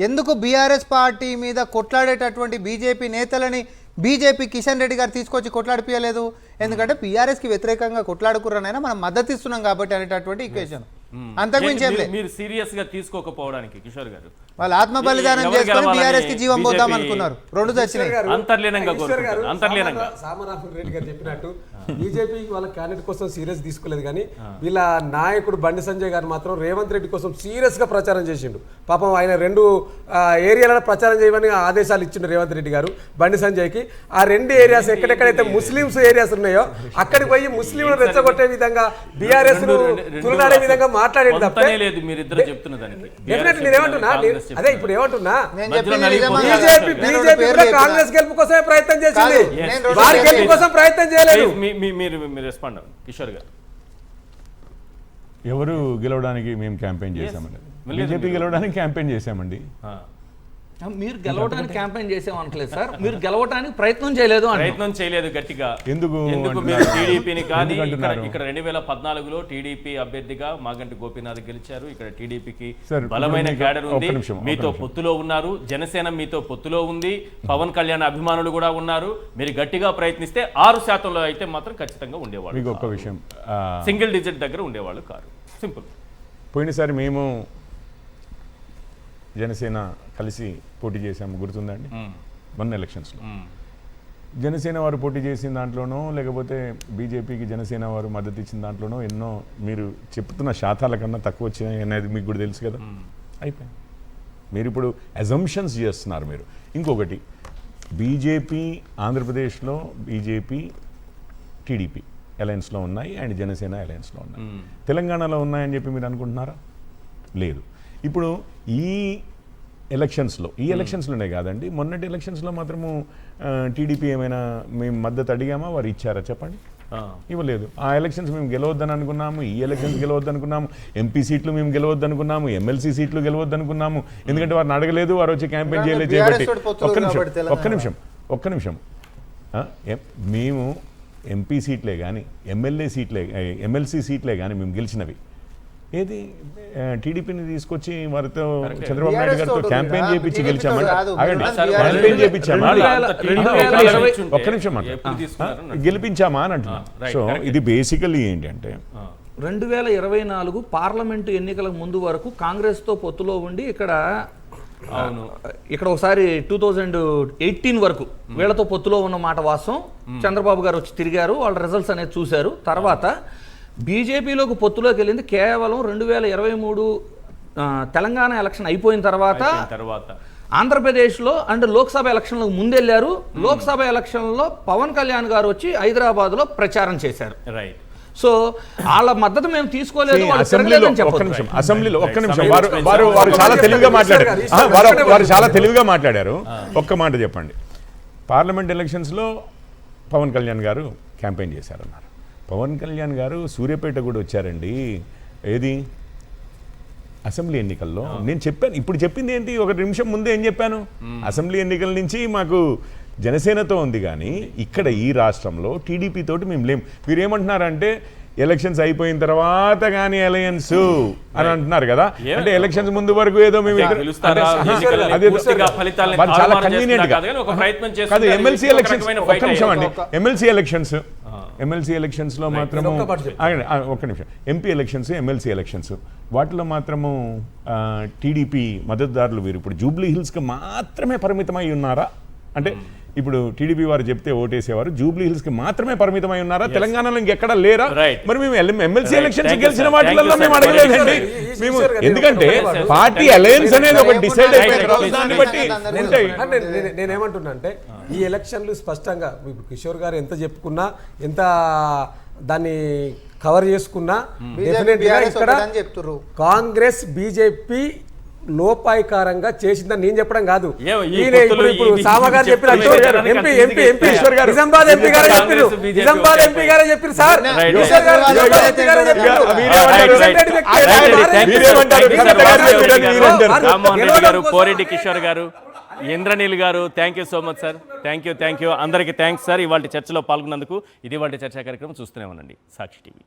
ఎందుకు బీఆర్ఎస్ పార్టీ మీద కొట్లాడేటటువంటి బీజేపీ నేతలని బీజేపీ కిషన్ రెడ్డి గారు తీసుకొచ్చి కొట్లాడిపియలేదు? ఎందుకంటే బీఆర్ఎస్కి వ్యతిరేకంగా కొట్లాడుకున్నారైనా మనం మద్దతు ఇస్తున్నాం కాబట్టి అనేటటువంటి ఈక్వేషన్. అంతకుమించి మీరు సీరియస్ గా తీసుకోకపోవడానికి కిషోర్ గారు వాళ్ళు ఆత్మ బలిదానం చేసుకొని బీఆర్ఎస్ కి జీవం పోద్దాం అనుకున్నారు. రెండు చచ్చినాయి. సామరాహుల్ రెడ్డి గారు చెప్పినట్టు బీజేపీ వాళ్ళ క్యాండిడేట్ కోసం సీరియస్ తీసుకోలేదు, కానీ వీళ్ళ నాయకుడు బండి సంజయ్ గారు మాత్రం రేవంత్ రెడ్డి కోసం సీరియస్ గా ప్రచారం చేసిండు. పాపం ఆయన 2 ఏరియాలలో ప్రచారం చేయమని ఆదేశాలు ఇచ్చిండు రేవంత్ రెడ్డి గారు బండి సంజయ్కి. ఆ 2 ఏరియాస్ ఎక్కడెక్కడైతే ముస్లింస్ ఏరియాస్ ఉన్నాయో అక్కడికి పోయి ముస్లింలు రెచ్చగొట్టే విధంగా బీఆర్ఎస్ తులనాడే విధంగా మాట్లాడేది తప్ప నేనేమంటున్నా, అదే ఇప్పుడు ఏమంటున్నా, బీజేపీ కూడా కాంగ్రెస్ గెలుపు కోసమే ప్రయత్నం చేసింది, వారి గెలుపు కోసం ప్రయత్నం చేయలేదు. కిషోర్ గారు ఎవరు గెలవడానికి మేము క్యాంపెయిన్ చేశామండి, బీజేపీ గెలవడానికి క్యాంపెయిన్ చేశామండి. మీరు గెలవడానికి క్యాంపెయిన్ చేసామనట్లేదు సార్, మీరు గెలవడానికి ప్రయత్నం చేయలేదు గట్టిగా. ఎందుకు మీరు టీడీపీని కానీ ఇక్కడ 2014లో టీడీపీ అభ్యర్థిగా మాగంటి గోపీనాథ్ గెలిచారు. ఇక్కడ టీడీపీకి బలమైన క్యాడర్ ఉంది, మీతో పొత్తులో ఉన్నారు. జనసేన మీతో పొత్తులో ఉంది, పవన్ కళ్యాణ్ అభిమానులు కూడా ఉన్నారు. మీరు గట్టిగా ప్రయత్నిస్తే 6% అయితే మాత్రం ఖచ్చితంగా ఉండేవాళ్ళు. మీకు ఒక్క విషయం, సింగిల్ డిజిట్ దగ్గర ఉండేవాళ్ళు కారు. సింపుల్. పోయినసారి మేము జనసేన కలిసి పోటీ చేసాము, గుర్తుందండి? మొన్న ఎలక్షన్స్లో జనసేన వారు పోటీ చేసిన దాంట్లోనో లేకపోతే బీజేపీకి జనసేన వారు మద్దతు ఇచ్చిన దాంట్లోనో ఎన్నో మీరు చెప్తున్న శాతాల కన్నా తక్కువ వచ్చినాయి అనేది మీకు కూడా తెలుసు కదా. అయిపోయింది. మీరు ఇప్పుడు అజంప్షన్స్ చేస్తున్నారు. మీరు ఇంకొకటి, బీజేపీ ఆంధ్రప్రదేశ్లో బీజేపీ టీడీపీ అలయన్స్లో ఉన్నాయి అండ్ జనసేన అలయన్స్లో ఉన్నాయి. తెలంగాణలో ఉన్నాయని చెప్పి మీరు అనుకుంటున్నారా? లేదు. ఇప్పుడు ఈ ఎలక్షన్స్లోనే కాదండి, మొన్నటి ఎలక్షన్స్లో మాత్రము టీడీపీ ఏమైనా మేము మద్దతు అడిగామా, వారు ఇచ్చారా చెప్పండి? ఇవ్వలేదు. ఆ ఎలక్షన్స్ మేము గెలవద్దని అనుకున్నాము, ఈ ఎలక్షన్స్ గెలవద్దు అనుకున్నాము, ఎంపీ సీట్లు మేము గెలవద్దు అనుకున్నాము, ఎమ్మెల్సీ సీట్లు గెలవద్దు అనుకున్నాము. ఎందుకంటే వారిని అడగలేదు, వారు వచ్చి క్యాంపెయిన్ చేయలేదు. ఒక్క నిమిషం ఒక్క నిమిషం. మేము ఎంపీ సీట్లే కానీ ఎమ్మెల్సీ సీట్లే కానీ మేము గెలిచినవి ఏది టీడీపీని తీసుకొచ్చి వారితో చంద్రబాబు నాయుడు గారితో క్యాంపెయిన్ చేయించి గెలిచామంటే క్యాంపెయిన్ చేయించామా ఒక్క నిమిషం గెలిపించామా అని అంటున్నా. సో ఇది బేసికల్లీ ఏంటంటే 2024 పార్లమెంటు ఎన్నికలకు ముందు వరకు కాంగ్రెస్తో పొత్తులో ఉండి ఇక్కడ ఒకసారి 2018 వరకు వీళ్ళతో పొత్తులో ఉన్న మాట వాస్తవం. చంద్రబాబు గారు వచ్చి తిరిగారు, వాళ్ళ రిజల్ట్స్ అనేది చూశారు. తర్వాత బీజేపీలోకి పొత్తులోకి వెళ్ళింది కేవలం 2023 తెలంగాణ ఎలక్షన్ అయిపోయిన తర్వాత ఆంధ్రప్రదేశ్లో అండ్ లోక్సభ ఎలక్షన్లకు ముందెళ్ళారు. లోక్సభ ఎలక్షన్లో పవన్ కళ్యాణ్ గారు వచ్చి హైదరాబాద్లో ప్రచారం చేశారు. సో వాళ్ళ మద్దతు మేము తీసుకోలేదు. అసెంబ్లీలో ఒక్క నిమిషం వారు చాలా తెలివిగా మాట్లాడారు. వారు చాలా తెలివిగా మాట్లాడారు. ఒక్క మాట చెప్పండి. పార్లమెంట్ ఎలక్షన్స్లో పవన్ కళ్యాణ్ గారు క్యాంపెయిన్ చేశారన్నారు. పవన్ కళ్యాణ్ గారు సూర్యాపేట కూడా వచ్చారండి. ఏది అసెంబ్లీ ఎన్నికల్లో నేను చెప్పాను. ఇప్పుడు చెప్పింది ఏంటి? ఒక నిమిషం ముందే ఏం చెప్పాను? అసెంబ్లీ ఎన్నికల నుంచి మాకు జనసేనతో ఉంది కానీ ఇక్కడ ఈ రాష్ట్రంలో టీడీపీ తోటి మేము లేం. మీరు ఏమంటున్నారంటే ఎలక్షన్స్ అయిపోయిన తర్వాత కానీ అలయన్స్ అని అంటున్నారు కదా. అంటే ఎలక్షన్స్ ముందు వరకు ఏదో మేము చాలా కన్వీనియంట్ కాదు. ఎమ్మెల్సీ ఎలక్షన్స్ ఒక్క నిమిషం అండి. ఎమ్మెల్సీ ఎలక్షన్స్లో మాత్రము ఒక్క నిమిషం ఎంపీ ఎలక్షన్స్ ఎమ్మెల్సీ ఎలక్షన్స్ వాటిలో మాత్రము టీడీపీ మద్దతుదారులు వీరు ఇప్పుడు జూబ్లీ హిల్స్కి మాత్రమే పరిమితమై ఉన్నారా? అంటే ఇప్పుడు టీడీపీ వారు చెప్తే ఓటేసేవారు జూబ్లీ హిల్స్ కి మాత్రమే పరిమితమై ఉన్నారా? తెలంగాణలో ఇంకెక్కడ లేరా? మరి మేము ఎమ్మెల్సీ ఎలక్షన్స్ గెలిచిన వాటిల్లో మేము అడగలేదండి. మేము ఎందుకంటే పార్టీ అలయన్స్ అనేది ఒక డిసైడ్ అయిపోయింది. దాన్ని బట్టి నేనేమంటున్నా అంటే ఈ ఎలక్షన్లు స్పష్టంగా కిషోర్ గారు ఎంత చెప్పుకున్నా, ఎంత దాన్ని కవర్ చేసుకున్నా, డెఫినెట్ గా ఇక్కడ కాంగ్రెస్ బీజేపీ లోపాయికారంగా చేసిందని నేను చెప్పడం కాదు. ఇప్పుడు సామగారు చెప్పారు, నిజామాబాద్ ఎంపీ గారే చెప్పారు సార్. కోరెడ్డి కిషోర్ గారు, ఇంద్రనీల్ గారు, thank you so much sir. Thank you అందరికీ థ్యాంక్స్ సార్. ఇవాళ చర్చలో పాల్గొన్నందుకు. ఇది ఇవాళ చర్చా కార్యక్రమం. చూస్తూనే ఉండండి సాక్షి టీవీ.